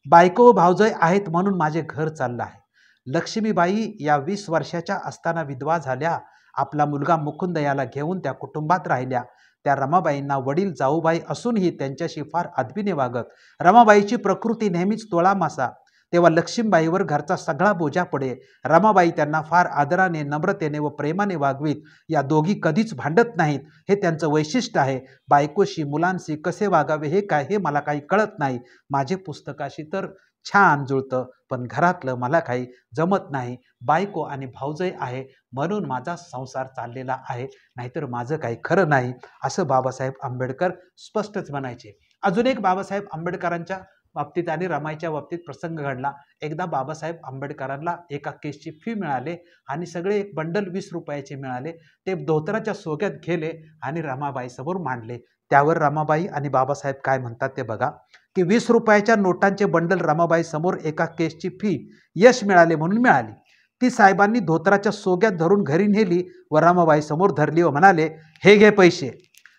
बायको भाऊजय आहेत म्हणून माझे घर चाललं आहे. लक्ष्मीबाई या 20 वर्षाच्या असताना विधवा झाल्या. आपला मुलगा मुकुंद याला घेऊन त्या कुटुंबात राहिल्या. त्या रमाबाईंना वडील जाऊबाई असूनही त्यांच्याशी फार अदबीने वागत. रमाबाईची प्रकृती नेहमीच तोळामासा. तेव्हा लक्ष्मीबाईवर घरचा सगळा बोजा पडे. रमाबाई त्यांना फार आदराने, नम्रतेने व प्रेमाने वागवीत. या दोघी कधीच भांडत नाहीत, हे त्यांचं वैशिष्ट्य आहे. बायकोशी, मुलांशी कसे वागावे हे मला काही कळत नाही. माझे पुस्तकाशी तर छान जुळतं, पण घरातलं मला काही जमत नाही. बायको आणि भाऊजय आहे म्हणून माझा संसार चाललेला आहे, नाहीतर माझं काही खरं नाही, असं बाबासाहेब आंबेडकर स्पष्टच म्हणायचे. अजून एक बाबासाहेब आंबेडकरांच्या बाबतीत आणि रमाईच्या बाबतीत प्रसंग घडला. एकदा बाबासाहेब आंबेडकरांना एका केसची फी मिळाले आणि सगळे एक बंडल 20 रुपयाचे मिळाले. ते धोतराच्या सोग्यात गेले आणि रमाबाई समोर मांडले. त्यावर रमाबाई आणि बाबासाहेब काय म्हणतात ते बघा, की 20 रुपयाच्या नोटांचे बंडल रमाबाई समोर एका केसची फी यश मिळाले म्हणून मिळाली. ती साहेबांनी धोतराच्या सोग्यात धरून घरी नेली व रमाबाई समोर धरली व म्हणाले, हे घे पैसे.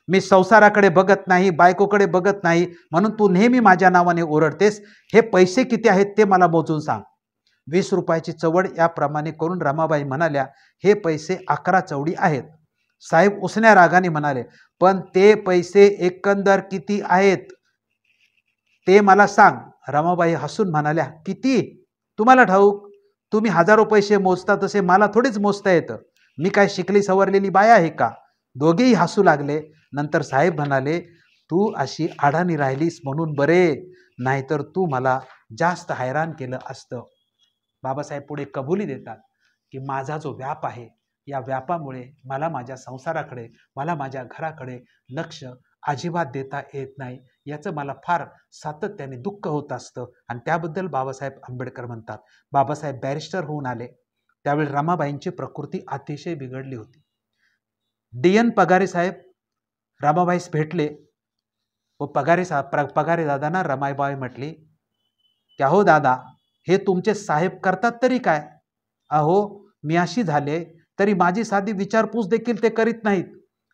मी संसाराकडे बघत नाही, बायकोकडे बघत नाही म्हणून तू नेहमी माझ्या नावाने ओरडतेस. हे पैसे किती आहेत ते मला मोजून सांग. 20 रुपयाची चवड याप्रमाणे करून रमाबाई म्हणाल्या, हे पैसे 11 चवडी आहेत. साहेब उसण्या रागाने म्हणाले, पण ते पैसे एकंदर किती आहेत ते मला सांग. रमाबाई हसून म्हणाल्या, किती तुम्हाला ठाऊक? तुम्ही हजारो पैसे मोजता तसे मला थोडेच मोजता येतं. मी काय शिकली सवरलेली बाया आहे का? दोघेही हसू लागले. नंतर साहेब म्हणाले, तू अशी अडाणी राहिलीस म्हणून बरे, नाहीतर तू मला जास्त हैराण केलं असतं. बाबासाहेब पुढे कबुली देतात की माझा जो व्याप आहे, या व्यापामुळे मला माझ्या संसाराकडे, मला माझ्या घराकडे लक्ष अजिबात देता येत नाही. याचं मला फार सातत्याने दुःख होत असतं. आणि त्याबद्दल बाबासाहेब आंबेडकर म्हणतात, बाबासाहेब बॅरिस्टर होऊन आले त्यावेळी रमाबाईंची प्रकृती अतिशय बिघडली होती. डी.एन. पगारे साहेब रमाबाईस भेटले व पगारे दादांना रमाबाई म्हटली, क्या हो दादा, हे तुमचे साहेब करतात तरी काय? अहो, मी अशी झाले तरी माझी साधी विचारपूस देखील ते करीत नाहीत.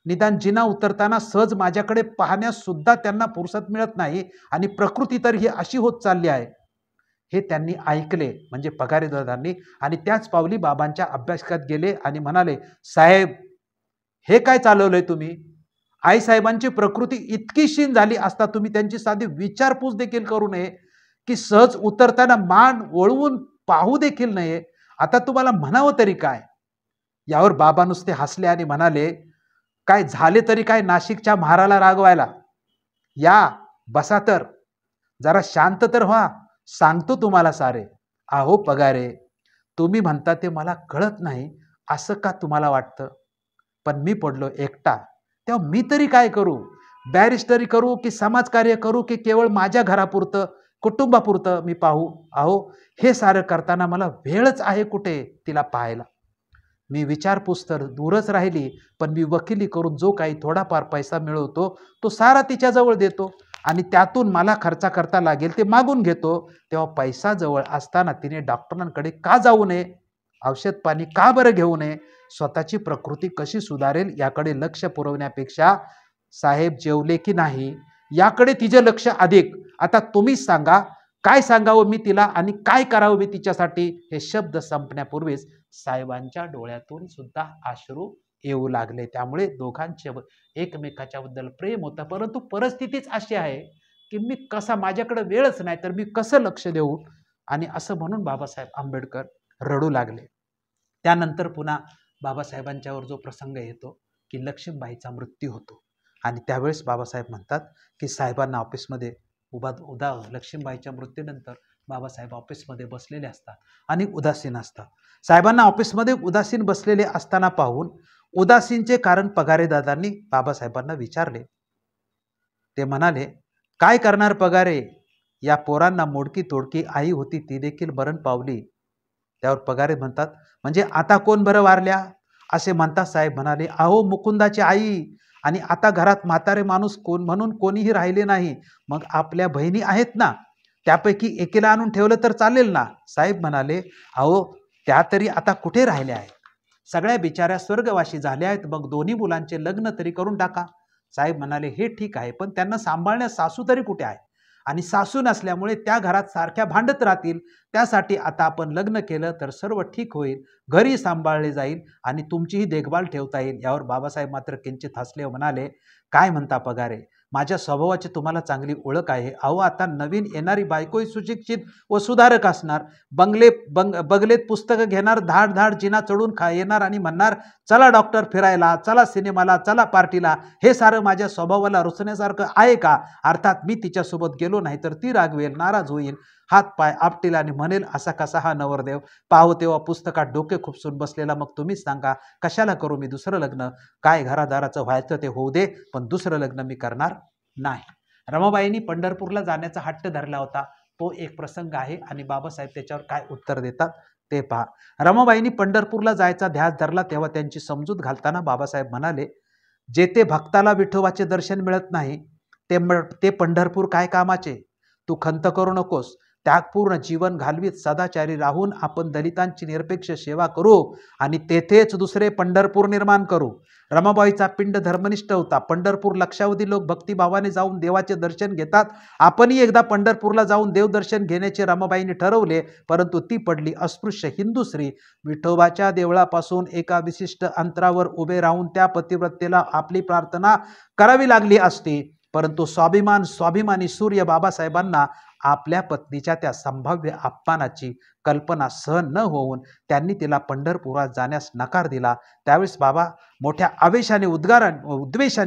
निदान जिना उतरताना सहज माझ्याकडे पाहण्यास सुद्धा त्यांना फुरसत मिळत नाही आणि प्रकृती तर ही अशी होत चालली आहे. हे त्यांनी ऐकले म्हणजे पगारे दादांनी, आणि त्याच पावली बाबांच्या अभ्यासक्रमात गेले आणि म्हणाले, साहेब हे काय चालवलंय तुम्ही? आईसाहेबांची प्रकृती इतकी क्षीण झाली असता तुम्ही त्यांची साधी विचारपूस देखील करू नये, की सहज उतरताना मान वळवून पाहू देखील नये. आता तुम्हाला म्हणावं तरी काय? यावर बाबा नुसते हसले आणि म्हणाले, काय झाले तरी काय नाशिकच्या महाराला रागवायला? या बसा, तर जरा शांत तर व्हा, सांगतो तुम्हाला सारे. अहो पगारे, तुम्ही म्हणता ते मला कळत नाही असं का तुम्हाला वाटतं? पण मी पडलो एकटा तेव्हा मी तरी काय करू? बॅरिस्टरी करू की समाजकार्य करू की केवळ माझ्या घरापुरतं कुटुंबापुरतं मी पाहू? अहो, हे सारं करताना मला वेळच आहे कुठे तिला पाहायला? मी विचारपूस तर दूरच राहिली, पण मी वकिली करून जो काही थोडाफार पैसा मिळवतो तो सारा तिच्याजवळ देतो आणि त्यातून मला खर्चा करता लागेल ते मागून घेतो. तेव्हा पैसा जवळ असताना तिने डॉक्टरांकडे का जाऊ नये? औषध पाणी का बरं घेऊ नये? स्वतःची प्रकृती कशी सुधारेल याकडे लक्ष पुरवण्यापेक्षा साहेब जेवले की नाही याकडे तिचे लक्ष अधिक. आता तुम्हीच सांगा, काय सांगावं मी तिला आणि काय करावं मी तिच्यासाठी? हे शब्द संपण्यापूर्वीच साहेबांच्या डोळ्यातून सुद्धा अश्रू येऊ लागले. त्यामुळे दोघांचे एकमेकाच्या बद्दल प्रेम होतं, परंतु परिस्थितीच अशी आहे की मी कसा, माझ्याकडे वेळच नाही तर मी कसं लक्ष देऊ? आणि असं म्हणून बाबासाहेब आंबेडकर रडू लागले. त्यानंतर पुन्हा बाबासाहेबांच्यावर जो प्रसंग येतो की लक्ष्मीबाईचा मृत्यू होतो आणि त्यावेळेस बाबासाहेब म्हणतात की साहेबांना ऑफिसमध्ये उदा लक्ष्मीबाईच्या मृत्यूनंतर बाबासाहेब ऑफिसमध्ये बसलेले असतात आणि उदासीन असतात. साहेबांना ऑफिसमध्ये उदासीन बसलेले असताना पाहून उदासीनचे कारण पगारे दादांनी बाबासाहेबांना विचारले. ते म्हणाले, काय करणार पगारे, या पोरांना मोडकी तोडकी आई होती ती देखील मरण पावली. त्यावर पगारे म्हणतात, म्हणजे आता कोण बरं वारल्या? असे म्हणतात. साहेब म्हणाले, अहो मुकुंदाची आई, आणि आता घरात म्हातारे माणूस कोण म्हणून कोणीही राहिले नाही. मग आपल्या बहिणी आहेत ना, त्यापैकी एकीला आणून ठेवलं तर चालेल ना? साहेब म्हणाले, अहो त्या तरी आता कुठे राहिल्या आहेत? सगळ्या बिचाऱ्या स्वर्गवासी झाल्या आहेत, मग दोन्ही मुलांचे लग्न तरी करून टाका. साहेब म्हणाले, हे ठीक आहे, पण त्यांना सांभाळण्यास सासू तरी कुठे आहे? आणि सासू नसल्यामुळे त्या घरात सारख्या भांडत राहतील. त्यासाठी आता आपण लग्न केलं तर सर्व ठीक होईल, घरी सांभाळले जाईल आणि तुमचीही देखभाल ठेवता येईल. यावर बाबासाहेब मात्र किंचित हसले व म्हणाले, काय म्हणता पगारे, माझ्या स्वभावाची तुम्हाला चांगली ओळख आहे. अहो आता नवीन येणारी बायकोही सुशिक्षित व सुधारक असणार, बंगलेत पुस्तकं घेणार, धाड धाड जिना चढून येणार आणि म्हणणार, चला डॉक्टर फिरायला, चला सिनेमाला, चला पार्टीला. हे सारं माझ्या स्वभावाला रुचण्यासारखं आहे का? अर्थात मी तिच्यासोबत गेलो नाही तर ती रागवेल, नाराज होईल, हात पाय आपटील आणि म्हणेल, असा कसा हा नवरदेव? पाहू तेव्हा पुस्तकात डोके खुपसून बसलेला. मग तुम्हीच सांगा, कशाला करू मी दुसरं लग्न? काय घरादाराचं व्हायचं ते होऊ दे, पण दुसरं लग्न मी करणार नाही. रमाबाईंनी पंढरपूरला जाण्याचा हट्ट धरला होता. तो एक प्रसंग आहे आणि बाबासाहेब त्याच्यावर काय उत्तर देतात ते पहा. रमाबाईंनी पंढरपूरला जायचा ध्यास धरला तेव्हा त्यांची समजूत घालताना बाबासाहेब म्हणाले, जेथे भक्ताला विठोबाचे दर्शन मिळत नाही ते पंढरपूर काय कामाचे? तू खंत करू नकोस. त्यागपूर्ण जीवन घालवीत सदाचारी राहून आपण दलितांची निरपेक्ष सेवा करू आणि तेथेच दुसरे पंढरपूर निर्माण करू. रमाबाईचा पिंड धर्मनिष्ठ होता. पंढरपूर लक्षावधी लोक भक्तिभावाने जाऊन देवाचे दर्शन घेतात. आपणही एकदा पंढरपूरला जाऊन देवदर्शन घेण्याचे रमाबाईंनी ठरवले, परंतु ती पडली अस्पृश्य हिंदू स्त्री. विठोबाच्या देवळापासून एका विशिष्ट अंतरावर उभे राहून त्या पतिव्रतेला आपली प्रार्थना करावी लागली असती, परंतु स्वाभिमानी सूर्य बाबासाहेबांना आपल्या पत्नीच्या त्या संभाव्य अपमानाची कल्पना सहन न होऊन त्यांनी तिला पंढरपुरात जाण्यास नकार दिला. त्यावेळेस बाबा मोठ्या आवेशाने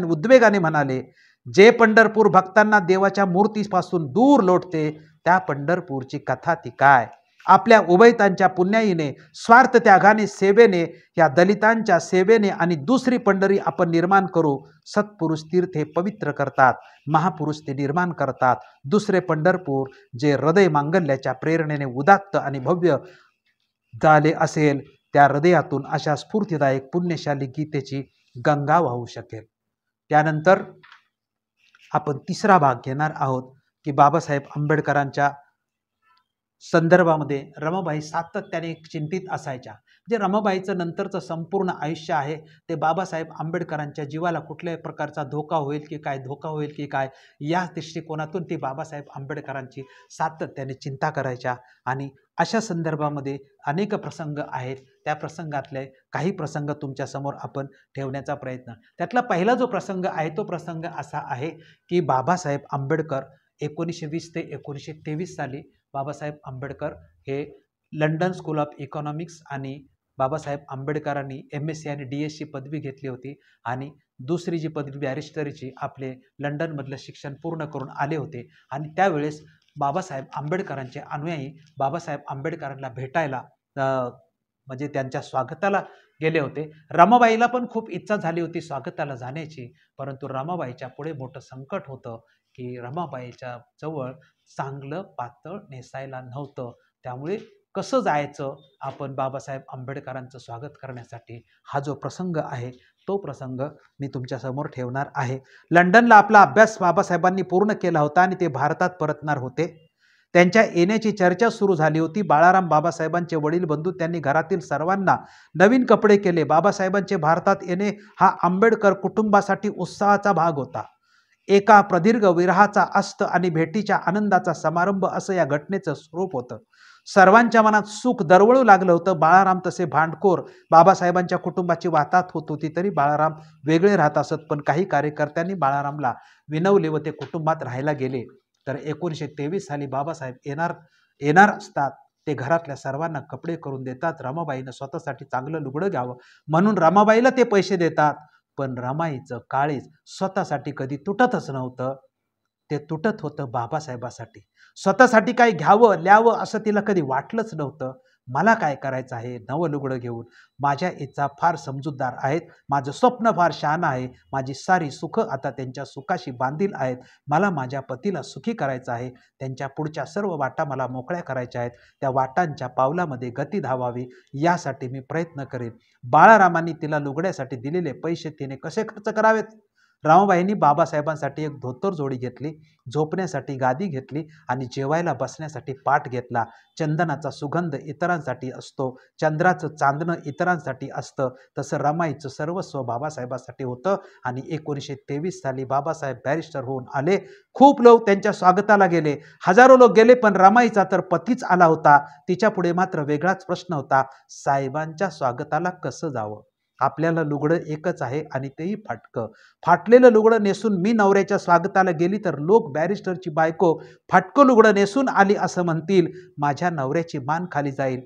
उद्वेगाने म्हणाले, जे पंढरपूर भक्तांना देवाच्या मूर्तीपासून दूर लोटते त्या पंढरपूरची कथा ती काय? आपल्या उभयतांच्या पुण्याईने, स्वार्थ त्यागाने, सेवेने, या दलितांच्या सेवेने आणि दुसरी पंढरी आपण निर्माण करू. सत्पुरुष तीर्थे पवित्र करतात, महापुरुष ते निर्माण करतात. दुसरे पंढरपूर जे हृदय मांगल्याच्या प्रेरणेने उदात्त आणि भव्य झाले असेल, त्या हृदयातून अशा स्फूर्तिदायक पुण्यशाली गीतेची गंगा वाहू शकेल. त्यानंतर आपण तिसरा भाग घेणार आहोत की बाबासाहेब आंबेडकरांच्या संदर्भामध्ये रमाबाई सातत्याने चिंतित असायच्या. जे रमाबाईचं नंतरचं संपूर्ण आयुष्य आहे ते बाबासाहेब आंबेडकरांच्या जीवाला कुठल्याही प्रकारचा धोका होईल की काय या दृष्टिकोनातून ती बाबासाहेब आंबेडकरांची सातत्याने चिंता करायच्या. आणि अशा संदर्भामध्ये अनेक प्रसंग आहेत. त्या प्रसंगातले काही प्रसंग तुमच्यासमोर आपण ठेवण्याचा प्रयत्न. त्यातला पहिला जो प्रसंग आहे तो प्रसंग असा आहे की बाबासाहेब आंबेडकर 1920 ते 1923 साली बाबासाहेब आंबेडकर हे लंडन स्कूल ऑफ इकॉनॉमिक्स आणि बाबासाहेब आंबेडकरांनी MSc आणि DSc पदवी घेतली होती आणि दुसरी जी पदवी बॅरिस्टरीची आपले लंडनमधलं शिक्षण पूर्ण करून आले होते. आणि त्यावेळेस बाबासाहेब आंबेडकरांचे अनुयायी बाबासाहेब आंबेडकरांना भेटायला म्हणजे त्यांच्या स्वागताला गेले होते. रमाबाईला पण खूप इच्छा झाली होती स्वागताला जाण्याची, परंतु रमाबाईच्या पुढे मोठं संकट होतं की रमाबाईच्या जवळ चांगलं पातळ नेसायला नव्हतं. त्यामुळे कसं जायचं आपण बाबासाहेब आंबेडकरांचं स्वागत करण्यासाठी, हा जो प्रसंग आहे तो प्रसंग मी तुमच्यासमोर ठेवणार आहे. लंडनला आपला अभ्यास बाबासाहेबांनी पूर्ण केला होता आणि ते भारतात परतणार होते. त्यांच्या येण्याची चर्चा सुरू झाली होती. बाळाराम बाबासाहेबांचे वडील बंधू त्यांनी घरातील सर्वांना नवीन कपडे केले. बाबासाहेबांचे भारतात येणे हा आंबेडकर कुटुंबासाठी उत्साहाचा भाग होता. एका प्रदीर्घ विरहाचा अस्त आणि भेटीच्या आनंदाचा समारंभ असं या घटनेचं स्वरूप होतं. सर्वांच्या मनात सुख दरवळू लागलं होतं. बाळाराम तसे भांडखोर बाबासाहेबांच्या कुटुंबाची वातात होत होती, तरी बाळाराम वेगळे राहत असत. पण काही कार्यकर्त्यांनी बाळारामला विनवले व ते कुटुंबात राहायला गेले. तर 1923 साली बाबासाहेब येणार असतात. ते घरातल्या सर्वांना कपडे करून देतात. रमाबाईनं स्वतःसाठी चांगलं लुगडं घ्यावं म्हणून रमाबाईला ते पैसे देतात. पण रमाईचं काळीज स्वतःसाठी कधी तुटतच नव्हतं. ते तुटत होतं बाबासाहेबासाठी. स्वतःसाठी काय घ्यावं ल्यावं असं तिला कधी वाटलंच नव्हतं. मला काय करायचं आहे नवं लुगडं घेऊन, माझ्या इच्छा फार समजूतदार आहेत, माझं स्वप्न फार शहाणं आहे, माझी सारी सुखं आता त्यांच्या सुखाशी बांधील आहेत. मला माझ्या पतीला सुखी करायचं आहे. त्यांच्या पुढच्या सर्व वाटा मला मोकळ्या करायच्या आहेत. त्या वाटांच्या पावलामध्ये गती धावावी यासाठी मी प्रयत्न करेन. बाळारामांनी तिला लुगड्यासाठी दिलेले पैसे तिने कसे खर्च करावेत? रमाबाईंनी बाबासाहेबांसाठी एक धोतर जोडी घेतली, झोपण्यासाठी गादी घेतली आणि जेवायला बसण्यासाठी पाट घेतला. चंदनाचा सुगंध इतरांसाठी असतो, चंद्राचं चांदणं इतरांसाठी असतं, तसं रमाईचं सर्वस्व बाबासाहेबांसाठी होतं. आणि 1923 साली बाबासाहेब बॅरिस्टर होऊन आले. खूप लोक त्यांच्या स्वागताला गेले, हजारो लोक गेले, पण रमाईचा तर पतीच आला होता. तिच्या पुढे मात्र वेगळाच प्रश्न होता, साहेबांच्या स्वागताला कसं जावं? आपल्याला लुगडं एकच आहे आणि तेही फाटकं. फाटलेलं लुगडं नेसून मी नवऱ्याच्या स्वागताला गेली तर लोक बॅरिस्टरची बायको फाटकं लुगडं नेसून आली असं म्हणतील. माझ्या नवऱ्याची मान खाली जाईल.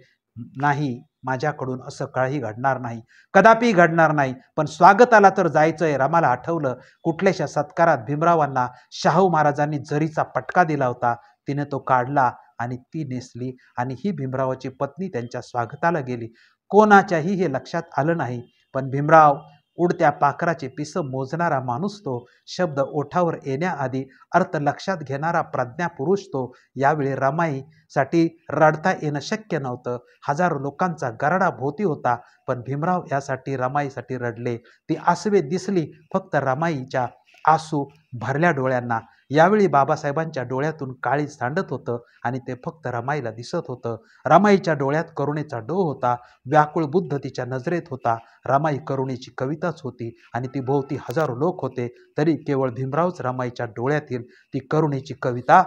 नाही, माझ्याकडून असं काळही घडणार नाही, कदापि घडणार नाही. पण स्वागताला तर जायचंय. रमाला आठवलं कुठल्याशा सत्कारात भीमरावांना शाहू महाराजांनी जरीचा पटका दिला होता. तिने तो काढला आणि ती नेसली आणि ही भीमरावाची पत्नी त्यांच्या स्वागताला गेली. कोणाच्याही हे लक्षात आलं नाही, पण भीमराव उडत्या पाखराचे पिसं मोजणारा माणूस तो. शब्द ओठावर येण्याआधी अर्थ लक्षात घेणारा प्रज्ञापुरुष तो. यावेळी रमाईसाठी रडता येणं शक्य नव्हतं. हजारो लोकांचा गरडा भोवती होता, पण भीमराव यासाठी रमाईसाठी रडले. ती आसवे दिसली फक्त रमाईच्या आसू भरल्या डोळ्यांना. यावेळी बाबासाहेबांच्या डोळ्यातून काळीज सांडत होतं आणि ते फक्त रमाईला दिसत होतं. रमाईच्या डोळ्यात करुणेचा डोह होता. व्याकुळ बुद्ध तिच्या नजरेत होता. रमाई करुणेची कविताच होती आणि ती भोवती हजारो लोक होते, तरी केवळ भीमरावच रमाईच्या डोळ्यातील ती करुणेची कविता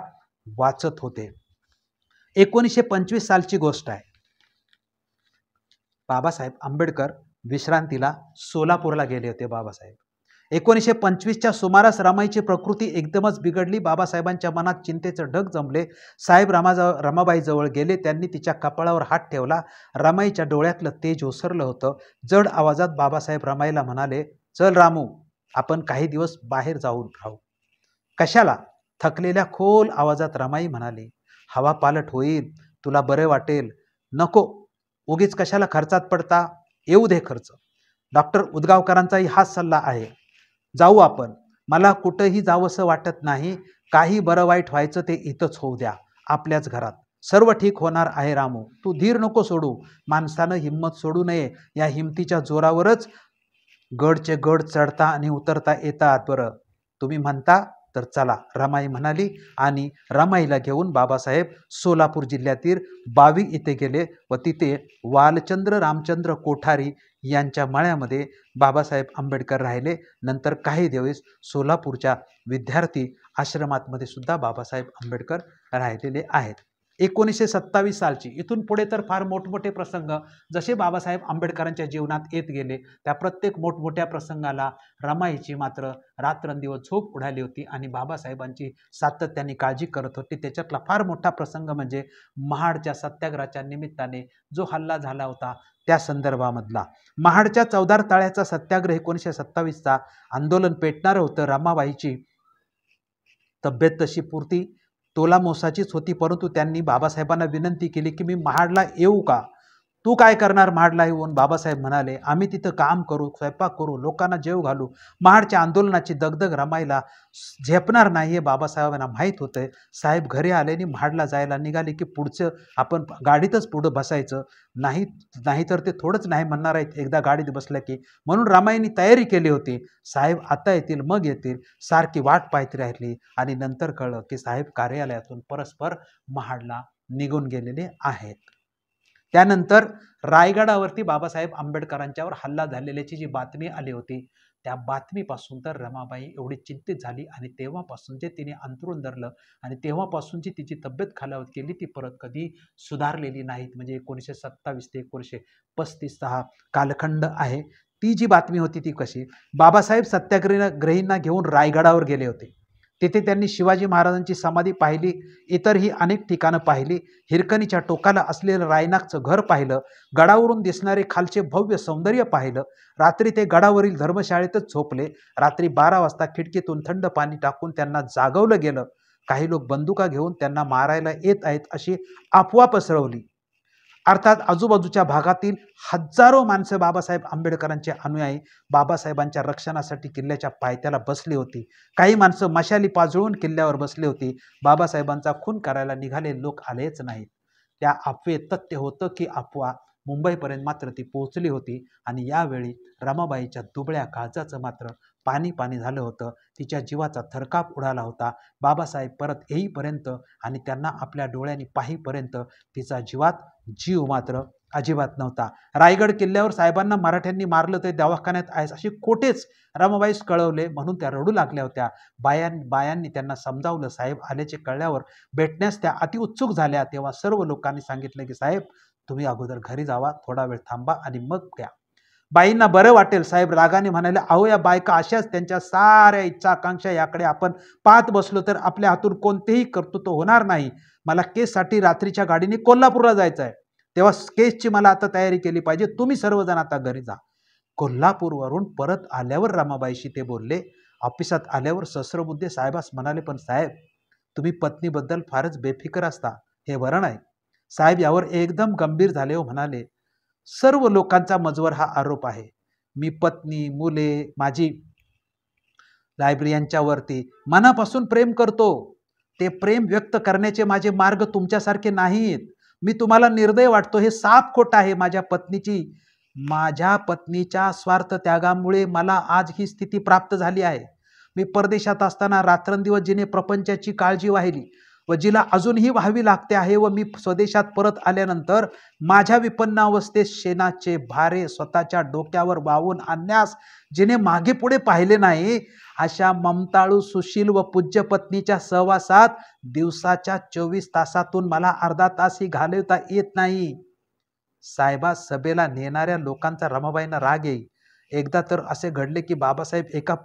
वाचत होते. 1925 सालची गोष्ट आहे. बाबासाहेब आंबेडकर विश्रांतीला सोलापूरला गेले होते. बाबासाहेब 1925च्या सुमारास रमाईची प्रकृती एकदमच बिघडली. बाबासाहेबांच्या मनात चिंतेचे ढग जमले. साहेब रमाबाईजवळ गेले. त्यांनी तिच्या कपाळावर हात ठेवला. रमाईच्या डोळ्यातलं तेज ओसरलं होतं. जड आवाजात बाबासाहेब रमाईला म्हणाले, चल रामू, आपण काही दिवस बाहेर जाऊन राहू. कशाला? थकलेल्या खोल आवाजात रमाई म्हणाली, हवा पालट होईल, तुला बरे वाटेल. नको, उगीच कशाला खर्चात पडता, येऊ दे खर्च. डॉक्टर उदगावकरांचाही हाच सल्ला आहे. जाऊ आपण. मला कुठंही जावंसं वाटत नाही. काही बरं वाईट व्हायचं ते इथंच होऊ द्या, आपल्याच घरात. सर्व ठीक होणार आहे रामू, तू धीर नको सोडू. माणसानं हिंमत सोडू नये. या हिमतीच्या जोरावरच गडचे गड चढता आणि उतरता येतात. बरं, तुम्ही म्हणता तर चला, रमाई म्हणाली आणि रमाईला घेऊन बाबासाहेब सोलापूर जिल्ह्यातील बावी इथे गेले व तिथे वालचंद्र रामचंद्र कोठारी यांच्या मळ्यामध्ये बाबासाहेब आंबेडकर राहिले. नंतर काही दिवस सोलापूरच्या विद्यार्थी आश्रमातमध्ये सुद्धा बाबासाहेब आंबेडकर राहिलेले आहेत. 1927 सालची इथून पुढे तर फार मोठमोठे प्रसंग जसे बाबासाहेब आंबेडकरांच्या जीवनात येत गेले, त्या प्रत्येक मोठमोठ्या प्रसंगाला रमाईची मात्र रात्रंदिवस झोप उडाली होती आणि बाबासाहेबांची सातत्याने काळजी करत होती. त्याच्यातला फार मोठा प्रसंग म्हणजे महाडच्या सत्याग्रहाच्या निमित्ताने जो हल्ला झाला होता त्या संदर्भामधला. महाडच्या चौदार तळ्याचा सत्याग्रह 1927चा आंदोलन पेटणारं होतं. रमाबाईची तब्येत तशी पुरती तोलामोसाचीच होती, परंतु त्यांनी बाबासाहेबांना विनंती केली की मी महाडला येऊ का? तू काय करणार महाडला येऊन? बाबासाहेब म्हणाले, आम्ही तिथं काम करू, स्वयंपाक करू, लोकांना जेव घालू. महाडच्या आंदोलनाची दगदग रमाईला झेपणार नाही हे बाबासाहेबांना माहीत होतं. साहेब घरी आले आणि महाडला जायला निघाले की पुढचं आपण गाडीतच पुढं बसायचं, नाहीतर ते थोडंच नाही म्हणणार आहेत एकदा गाडीत बसलं की. म्हणून रमाईने तयारी केली होती. साहेब आता येतील मग येतील, सारखी वाट पाहत राहिली आणि नंतर कळलं की साहेब कार्यालयातून परस्पर महाडला निघून गेलेले आहेत. त्यानंतर रायगडावरती बाबासाहेब आंबेडकरांच्यावर हल्ला झालेल्याची जी बातमी आली होती, त्या बातमीपासून तर रमाबाई एवढी चिंतित झाली आणि तेव्हापासून जे तिने अंथरूण धरलं आणि तेव्हापासून जी तिची तब्येत खालावत केली ती परत कधी सुधारलेली नाहीत. म्हणजे 1927 ते 1935 हा कालखंड आहे. ती जी बातमी होती ती कशी, बाबासाहेब सत्याग्रहींना घेऊन रायगडावर गेले होते. तिथे त्यांनी शिवाजी महाराजांची समाधी पाहिली, इतरही अनेक ठिकाणं पाहिली. हिरकणीच्या टोकाला असलेलं रायनागचं घर पाहिलं, गडावरून दिसणारे खालचे भव्य सौंदर्य पाहिलं. रात्री ते गडावरील धर्मशाळेतच झोपले. रात्री 12 वाजता खिडकीतून थंड पाणी टाकून त्यांना जागवलं गेलं. काही लोक बंदुका घेऊन त्यांना मारायला येत आहेत अशी अफवा पसरवली. अर्थात आजूबाजूच्या भागातील हजारो माणसं बाबासाहेब आंबेडकरांचे अनुयायी बाबासाहेबांच्या रक्षणासाठी किल्ल्याच्या पायथ्याला बसली होती. काही माणसं मशाली पाजळून किल्ल्यावर बसली होती. बाबासाहेबांचा खून करायला निघाले लोक आलेच नाहीत. त्या अफवेत तथ्य होतं की अफवा मुंबईपर्यंत मात्र ती पोहोचली होती आणि यावेळी रमाबाईच्या दुबळ्या काळजाचं मात्र पाणी पाणी झालं होतं. तिच्या जीवाचा थरकाप उडाला होता. बाबासाहेब परत येईपर्यंत आणि त्यांना आपल्या डोळ्यांनी पाहीपर्यंत तिचा जीव मात्र अजिबात नव्हता. रायगड किल्ल्यावर साहेबांना मराठ्यांनी मारलं ते दवाखान्यात आहेस असे खोटेच रमाबाईस कळवले, म्हणून त्या रडू लागल्या होत्या. बायांनी त्यांना समजावलं. साहेब आल्याचे कळल्यावर भेटण्यास त्या अतिउत्सुक झाल्या. तेव्हा सर्व लोकांनी सांगितलं की साहेब तुम्ही अगोदर घरी जावा, थोडा वेळ थांबा आणि मग द्या. बाईंना बरं वाटेल. साहेब रागाने म्हणाले, अहो या बायका अशाच, त्यांच्या साऱ्या इच्छा आकांक्षा याकडे आपण पाहत बसलो तर आपल्या हातून कोणतेही कर्तृत्व होणार नाही. मला केससाठी रात्रीच्या गाडीने कोल्हापूरला जायचं आहे, तेव्हा केसची मला आता तयारी केली पाहिजे. तुम्ही सर्वजण आता घरी जा. कोल्हापूरवरून परत आल्यावर रमाबाईशी ते बोलले. ऑफिसात आल्यावर सहस्रबुद्धे साहेबास म्हणाले, पण साहेब तुम्ही पत्नीबद्दल फारच बेफिकर असता, हे बरं नाही. साहेब यावर एकदम गंभीर झाले व म्हणाले, सर्व लोकांचा मजवर हा आरोप आहे. मी पत्नी, मुले, माझी लायब्ररी यांच्यावरती मनापासून प्रेम करतो. ते प्रेम व्यक्त करण्याचे माझे मार्ग तुमच्यासारखे नाहीत. मी तुम्हाला निर्दय वाटतो हे साफ खोट आहे. माझ्या पत्नीच्या स्वार्थ त्यागामुळे मला आज ही स्थिती प्राप्त झाली आहे. मी परदेशात असताना रात्रंदिवस जिने प्रपंचाची काळजी वाहिली व जिला अजूनही व्हावी लागते आहे व मी स्वदेशात परत आल्यानंतर माझ्या विपन्नावस्थेत शेणाचे भारे स्वतःच्या डोक्यावर वाहून आणण्यास जिने मागे पुढे पाहिले नाही, अशा ममताळू सुशील व पूज्य पत्नीच्या सहवासात दिवसाच्या 24 तासातून मला अर्धा तासही घालवता येत नाही. साहेबा सभेला नेणाऱ्या लोकांचा रमाबाईंना राग येई. एकदा तर असे घडले की बाबासाहेब एका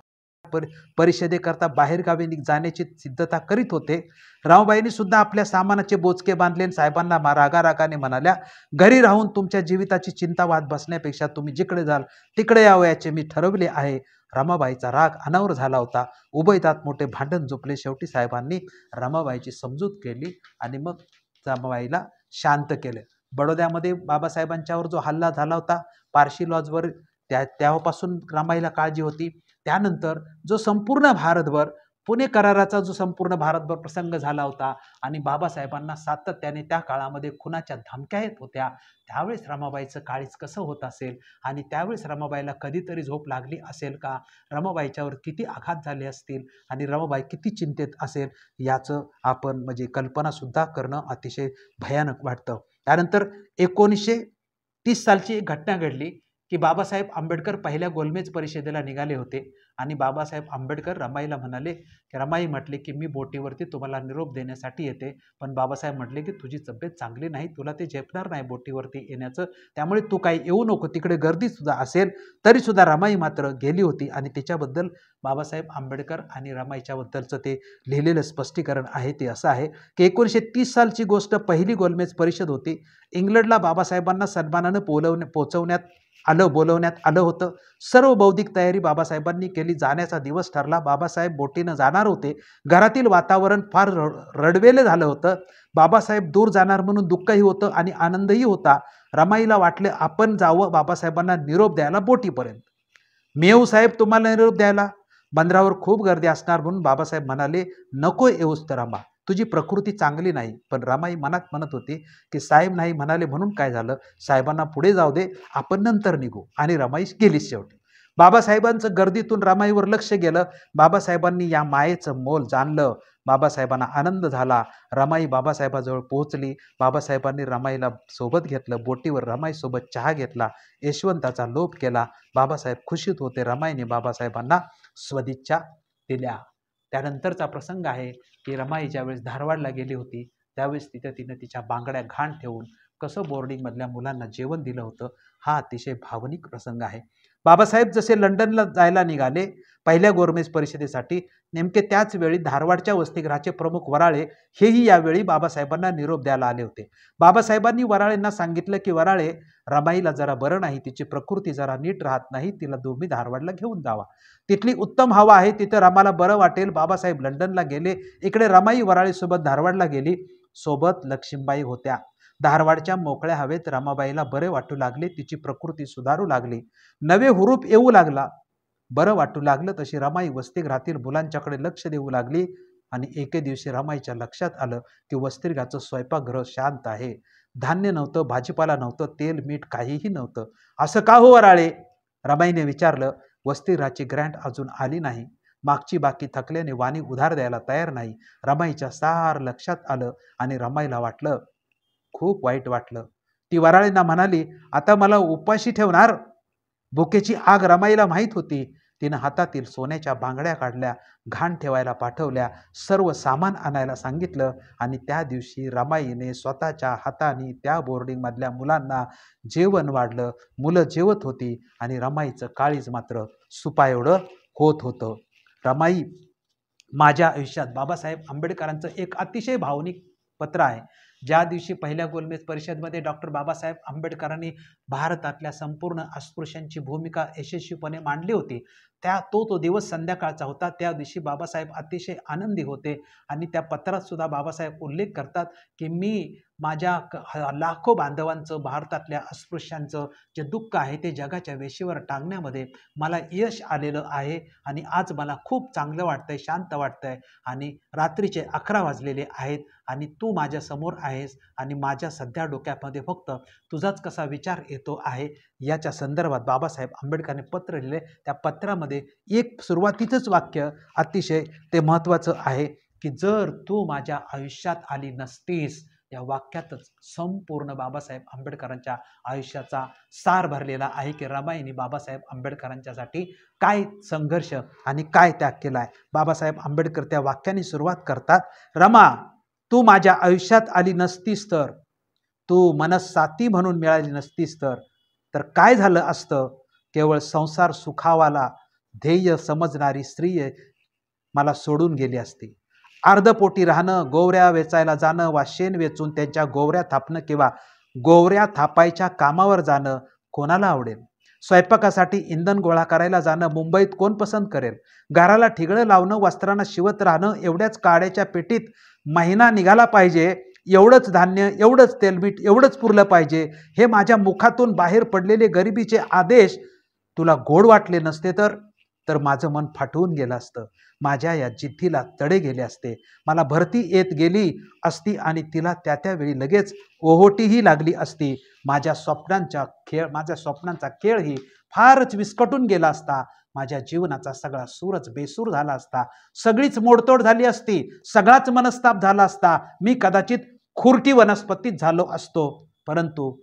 परिषदेकरता बाहेरगावी जाण्याची सिद्धता करीत होते. रामबाईंनी सुद्धा आपल्या सामानाचे बोचके बांधले. साहेबांना रागारागाने म्हणाल्या, घरी राहून तुमच्या जीविताची चिंता वाद बसण्यापेक्षा तुम्ही जिकडे जाल तिकडे यावयाचे मी ठरवले आहे. रमाबाईचा राग अनावर झाला होता. उभयतात मोठे भांडण झोपले. शेवटी साहेबांनी रमाबाईची समजूत केली आणि मग रमाबाईला शांत केले. बडोद्यामध्ये बाबासाहेबांच्यावर जो हल्ला झाला होता पारशी लॉजवर, तेव्हापासून रमाईला काळजी होती. त्यानंतर जो संपूर्ण भारतभर पुणे कराराचा जो संपूर्ण भारतभर प्रसंग झाला होता आणि बाबासाहेबांना सातत्याने त्या काळामध्ये खुनाच्या धमक्या येत होत्या, त्यावेळेस रमाबाईचं काळीज कसं होत असेल आणि त्यावेळेस रमाबाईला कधीतरी झोप लागली असेल का, रमाबाईच्यावर किती आघात झाले असतील आणि रमाबाई किती चिंतेत असेल, याचं आपण म्हणजे कल्पनासुद्धा करणं अतिशय भयानक वाटतं. त्यानंतर 1930 सालची एक घटना घडली की बाबासाहेब आंबेडकर पहिल्या गोलमेज परिषदेला निघाले होते आणि बाबासाहेब आंबेडकर रमाईला म्हणाले की रमाई म्हटले की मी बोटीवरती तुम्हाला निरोप देण्यासाठी येते, पण बाबासाहेब म्हटले की तुझी तब्येत चांगली नाही, तुला ते झेपणार नाही बोटीवरती येण्याचं, त्यामुळे तू काही येऊ नको, तिकडे गर्दी सुद्धा असेल. तरी सुद्धा रमाई मात्र गेली होती आणि तिच्याबद्दल बाबासाहेब आंबेडकर आणि रमाईच्याबद्दलचं ते लिहिलेलं स्पष्टीकरण आहे ते असं आहे की 1930 सालची गोष्ट, पहिली गोलमेज परिषद होती. इंग्लंडला बाबासाहेबांना सन्मानानं बोलवण्यात आलं होतं. सर्व बौद्धिक तयारी बाबासाहेबांनी केली. जाण्याचा दिवस ठरला. बाबासाहेब बोटीनं जाणार होते. घरातील वातावरण फार रडवेलं झालं होतं. बाबासाहेब दूर जाणार म्हणून दुःखही होतं आणि आनंदही होता. रमाईला वाटले आपण जावं बाबासाहेबांना निरोप द्यायला बोटीपर्यंत. मी येऊ साहेब तुम्हाला निरोप द्यायला? बंदरावर खूप गर्दी असणार म्हणून बाबासाहेब म्हणाले, नको येऊस तर रमा, तुझी प्रकृती चांगली नाही. पण रमाई मनात म्हणत होती की साहेब नाही म्हणाले म्हणून काय झालं, साहेबांना पुढे जाऊ दे, आपण नंतर निघू. आणि रमाई गेलीच शेवटी. बाबासाहेबांचं गर्दीतून रमाईवर लक्ष गेलं. बाबासाहेबांनी या मायेचं मोल जाणलं. बाबासाहेबांना आनंद झाला. रमाई बाबासाहेबाजवळ पोहोचली. बाबासाहेबांनी रमाईला सोबत घेतलं. बोटीवर रमाईसोबत चहा घेतला. यशवंताचा लोभ केला. बाबासाहेब खुशीत होते. रमाईने बाबासाहेबांना सदिच्छा दिल्या. त्यानंतरचा प्रसंग आहे की रमाई ज्यावेळेस धारवाडला गेली होती त्यावेळेस तिनं तिच्या बांगड्या घाण ठेवून कसं बोर्डिंगमधल्या मुलांना जेवण दिलं होतं, हा अतिशय भावनिक प्रसंग आहे. बाबासाहेब जसे लंडनला जायला निघाले पहिल्या गोलमेज परिषदेसाठी, नेमके त्याच वेळी धारवाडच्या वसतिगृहाचे प्रमुख वराळे हेही यावेळी बाबासाहेबांना निरोप द्यायला आले होते. बाबासाहेबांनी वराळेंना सांगितलं की वराळे, रमाईला जरा बरं नाही, तिची प्रकृती जरा नीट राहत नाही, तिला तुम्ही धारवाडला घेऊन जावा, तिथली उत्तम हवा आहे, तिथं रमाला बरं वाटेल. बाबासाहेब लंडनला गेले. इकडे रमाई वराळेसोबत धारवाडला गेली. सोबत लक्ष्मीबाई होत्या. धारवाडच्या मोकळ्या हवेत रमाबाईला बरे वाटू लागले. तिची प्रकृती सुधारू लागली. नवे हुरूप येऊ लागला. बरं वाटू लागलं तशी रमाई वसतिगृहातील मुलांच्याकडे लक्ष देऊ लागली आणि एके दिवशी रमाईच्या लक्षात आलं की वसतिगृहाचं स्वयंपाकगृह शांत आहे. धान्य नव्हतं, भाजीपाला नव्हतं, तेल मीठ काहीही नव्हतं. असं का हो वराळे? रमाईने विचारलं. वसतिगृहाची ग्रँट अजून आली नाही. मागची बाकी थकल्याने वाणी उधार द्यायला तयार नाही. रमाईच्या सार लक्षात आलं आणि रमाईला वाटलं, खूप वाईट वाटलं. ती वराळेंना म्हणाली, आता मला उपाशी ठेवणार? भुकेची आग रमाईला माहीत होती. तिनं हातातील सोन्याच्या बांगड्या काढल्या, घाण ठेवायला पाठवल्या, सर्व सामान आणायला सांगितलं आणि त्या दिवशी रमाईने स्वतःच्या हाताने त्या बोर्डिंगमधल्या मुलांना जेवण वाढलं. मुलं जेवत होती आणि रमाईचं काळीज मात्र सुपाएवढं होत होतं. रमाई माझ्या आयुष्यात बाबासाहेब आंबेडकरांचं एक अतिशय भावनिक पत्र आहे. ज्या दिवशी पहिल्या गोलमेज परिषदेमध्ये डॉक्टर बाबासाहेब आंबेडकरांनी भारतातल्या संपूर्ण अस्पृश्यांची भूमिका यशस्वीपणे मांडली होती, तो दिवस संध्याकाळचा होता. त्या दिवशी बाबासाहेब अतिशय आनंदी होते आणि त्या पत्रात सुद्धा बाबासाहेब उल्लेख करतात की मी माझ्या लाखो बांधवांचं, भारतातल्या अस्पृश्यांचं जे दुःख आहे ते जगाच्या वेशीवर टांगण्यामध्ये मला यश आलेलं आहे आणि आज मला खूप चांगलं वाटतंय, शांत वाटतंय आणि रात्रीचे 11 वाजलेले आहेत आणि तू माझ्यासमोर आहेस आणि माझ्या सध्या डोक्यामध्ये फक्त तुझाच कसा विचार येतो आहे याच्या संदर्भात बाबासाहेब आंबेडकरांनी पत्र लिहिले. त्या पत्रामध्ये एक सुरुवातीचंच वाक्य अतिशय ते महत्त्वाचं आहे की जर तू माझ्या आयुष्यात आली नसतीस, या वाक्यातच संपूर्ण बाबासाहेब आंबेडकरांच्या आयुष्याचा सार भरलेला आहे की रमाईने बाबासाहेब आंबेडकरांच्यासाठी काय संघर्ष आणि काय त्याग केला आहे. बाबासाहेब आंबेडकर त्या वाक्याने सुरुवात करतात, रमा तू माझ्या आयुष्यात आली नसतीस तर, तू मनस्साथी म्हणून मिळाली नसतीस तर काय झालं असतं. केवळ संसार सुखावाला ध्येय समजणारी स्त्री मला सोडून गेली असती. अर्धपोटी राहणं, गोवऱ्या वेचायला जाणं वा शेण वेचून त्यांच्या गोवऱ्या थापणं किंवा गोवऱ्या थापायच्या कामावर जाणं कोणाला आवडेल. स्वयंपाकासाठी इंधन गोळा करायला जाणं मुंबईत कोण पसंत करेल. घराला ठिगळं लावणं, वस्त्रांना शिवत राहणं, एवढ्याच काड्याच्या पेटीत महिना निघाला पाहिजे, एवढंच धान्य, एवढंच तेलमीठ, एवढंच पुरलं पाहिजे, हे माझ्या मुखातून बाहेर पडलेले गरिबीचे आदेश तुला गोड वाटले नसते तर माझं मन फाटवून गेलं असतं. माझ्या या जिद्दीला तडे गेले असते. मला भरती येत गेली असती आणि तिला त्या वेळी लगेच ओहोटीही लागली असती. माझ्या स्वप्नांचा खेळही फारच विस्कटून गेला असता. माझ्या जीवनाचा सगळा सूरच बेसूर झाला असता. सगळीच मोडतोड झाली असती. सगळाच मनस्ताप झाला असता. मी कदाचित खुरटी वनस्पतीत झालो असतो. परंतु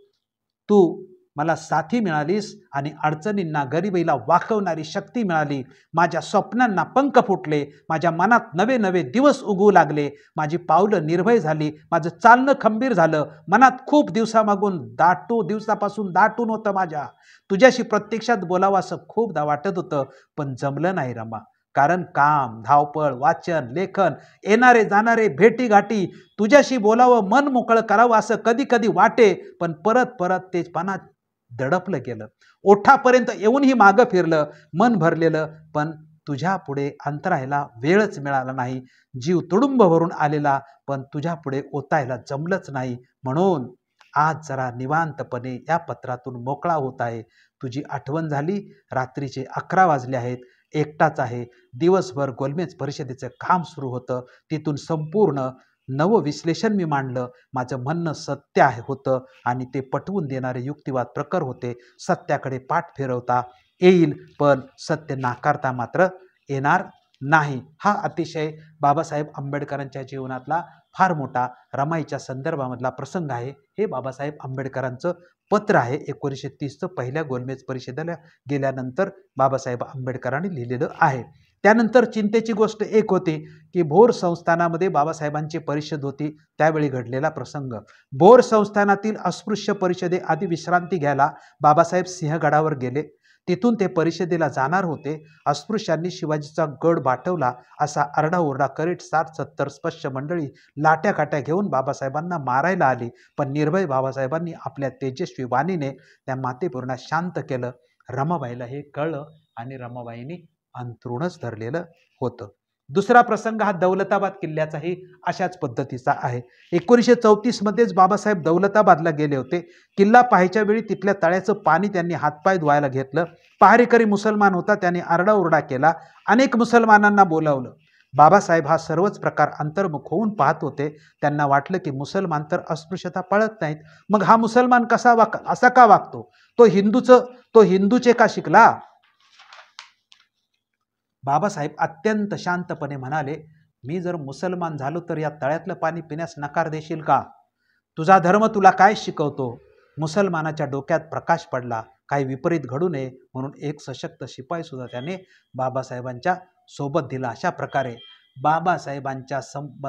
तू मला साथी मिळालीस आणि अडचणींना, गरिबीला वाकवणारी शक्ती मिळाली. माझ्या स्वप्नांना पंख फुटले. माझ्या मनात नवे नवे दिवस उगवू लागले. माझी पावलं निर्भय झाली. माझं चालणं खंबीर झालं. मनात खूप दिवसापासून दाटून होतं माझ्या. तुझ्याशी प्रत्यक्षात बोलावं असं खूपदा वाटत होतं, पण जमलं नाही रमा. कारण काम, धावपळ, वाचन, लेखन, येणारे जाणारे भेटीगाठी, तुझ्याशी बोलावं, मन मोकळं करावं असं कधी कधी वाटे, पण परत ते पानात दडपलं गेलं. ओठापर्यंत येऊनही मागं फिरलं, मन भरलेलं, पण तुझ्या पुढे अंतरायला वेळच मिळाला नाही. जीव तुडुंब भरून आलेला, पण तुझ्या पुढे ओतायला जमलंच नाही. म्हणून आज जरा निवांतपणे या पत्रातून मोकळा होत आहे. तुझी आठवण झाली. रात्रीचे 11 वाजले आहेत. एकटाच आहे. दिवसभर गोलमेज परिषदेचं काम सुरू होतं. तिथून संपूर्ण नवविश्लेषण मी मांडलं. माझं म्हणणं सत्य होतं आणि ते पटवून देणारे युक्तिवाद प्रखर होते. सत्याकडे पाठ फिरवता येईल, पण सत्य नाकारता मात्र येणार नाही. हा अतिशय बाबासाहेब आंबेडकरांच्या जीवनातला फार मोठा रमाईच्या संदर्भामधला प्रसंग आहे. हे बाबासाहेब आंबेडकरांचं पत्र आहे. 1930चं पहिल्या गोलमेज परिषदेला गेल्यानंतर बाबासाहेब आंबेडकरांनी लिहिलेलं आहे. त्यानंतर चिंतेची गोष्ट एक होती की भोर संस्थानामध्ये बाबासाहेबांची परिषद होती. त्यावेळी घडलेला प्रसंग. भोर संस्थानातील अस्पृश्य परिषदेआधी विश्रांती घ्यायला बाबासाहेब सिंहगडावर गेले. तिथून ते परिषदेला जाणार होते. अस्पृश्यांनी शिवाजीचा गड बाटवला असा आरडाओरडा करीत 60-70 स्पष्ट मंडळी लाट्याकाट्या घेऊन बाबासाहेबांना मारायला आली. पण निर्भय बाबासाहेबांनी आपल्या तेजस्वी वाणीने त्या मातेपूर्णा शांत केलं. रमाबाईला हे कळलं आणि रमाबाईंनी अंथरुणच धरलेलं होतं. दुसरा प्रसंग हा दौलताबाद किल्ल्याचाही अशाच पद्धतीचा आहे. 1934 मध्येच बाबासाहेब दौलताबादला गेले होते. किल्ला पाहायच्या वेळी तिथल्या तळ्याचं पाणी त्यांनी हातपाय धुवायला घेतलं. पहारेकरी मुसलमान होता. त्याने आरडाओरडा केला. अनेक मुसलमानांना बोलावलं. बाबासाहेब हा सर्वच प्रकार अंतर्मुख होऊन पाहत होते. त्यांना वाटलं की मुसलमान तर अस्पृश्यता पाळत नाहीत, मग हा मुसलमान असा का वागतो? तो हिंदूचे का शिकला? बाबासाहेब अत्यंत शांतपणे म्हणाले, मी जर मुसलमान झालो तर या तळ्यातलं पाणी पिण्यास नकार देशील का? तुझा धर्म तुला काय शिकवतो? मुसलमानाच्या डोक्यात प्रकाश पडला. काही विपरीत घडू नये म्हणून एक सशक्त शिपाई सुद्धा त्याने बाबासाहेबांच्या सोबत दिला. अशा प्रकारे बाबासाहेबांच्या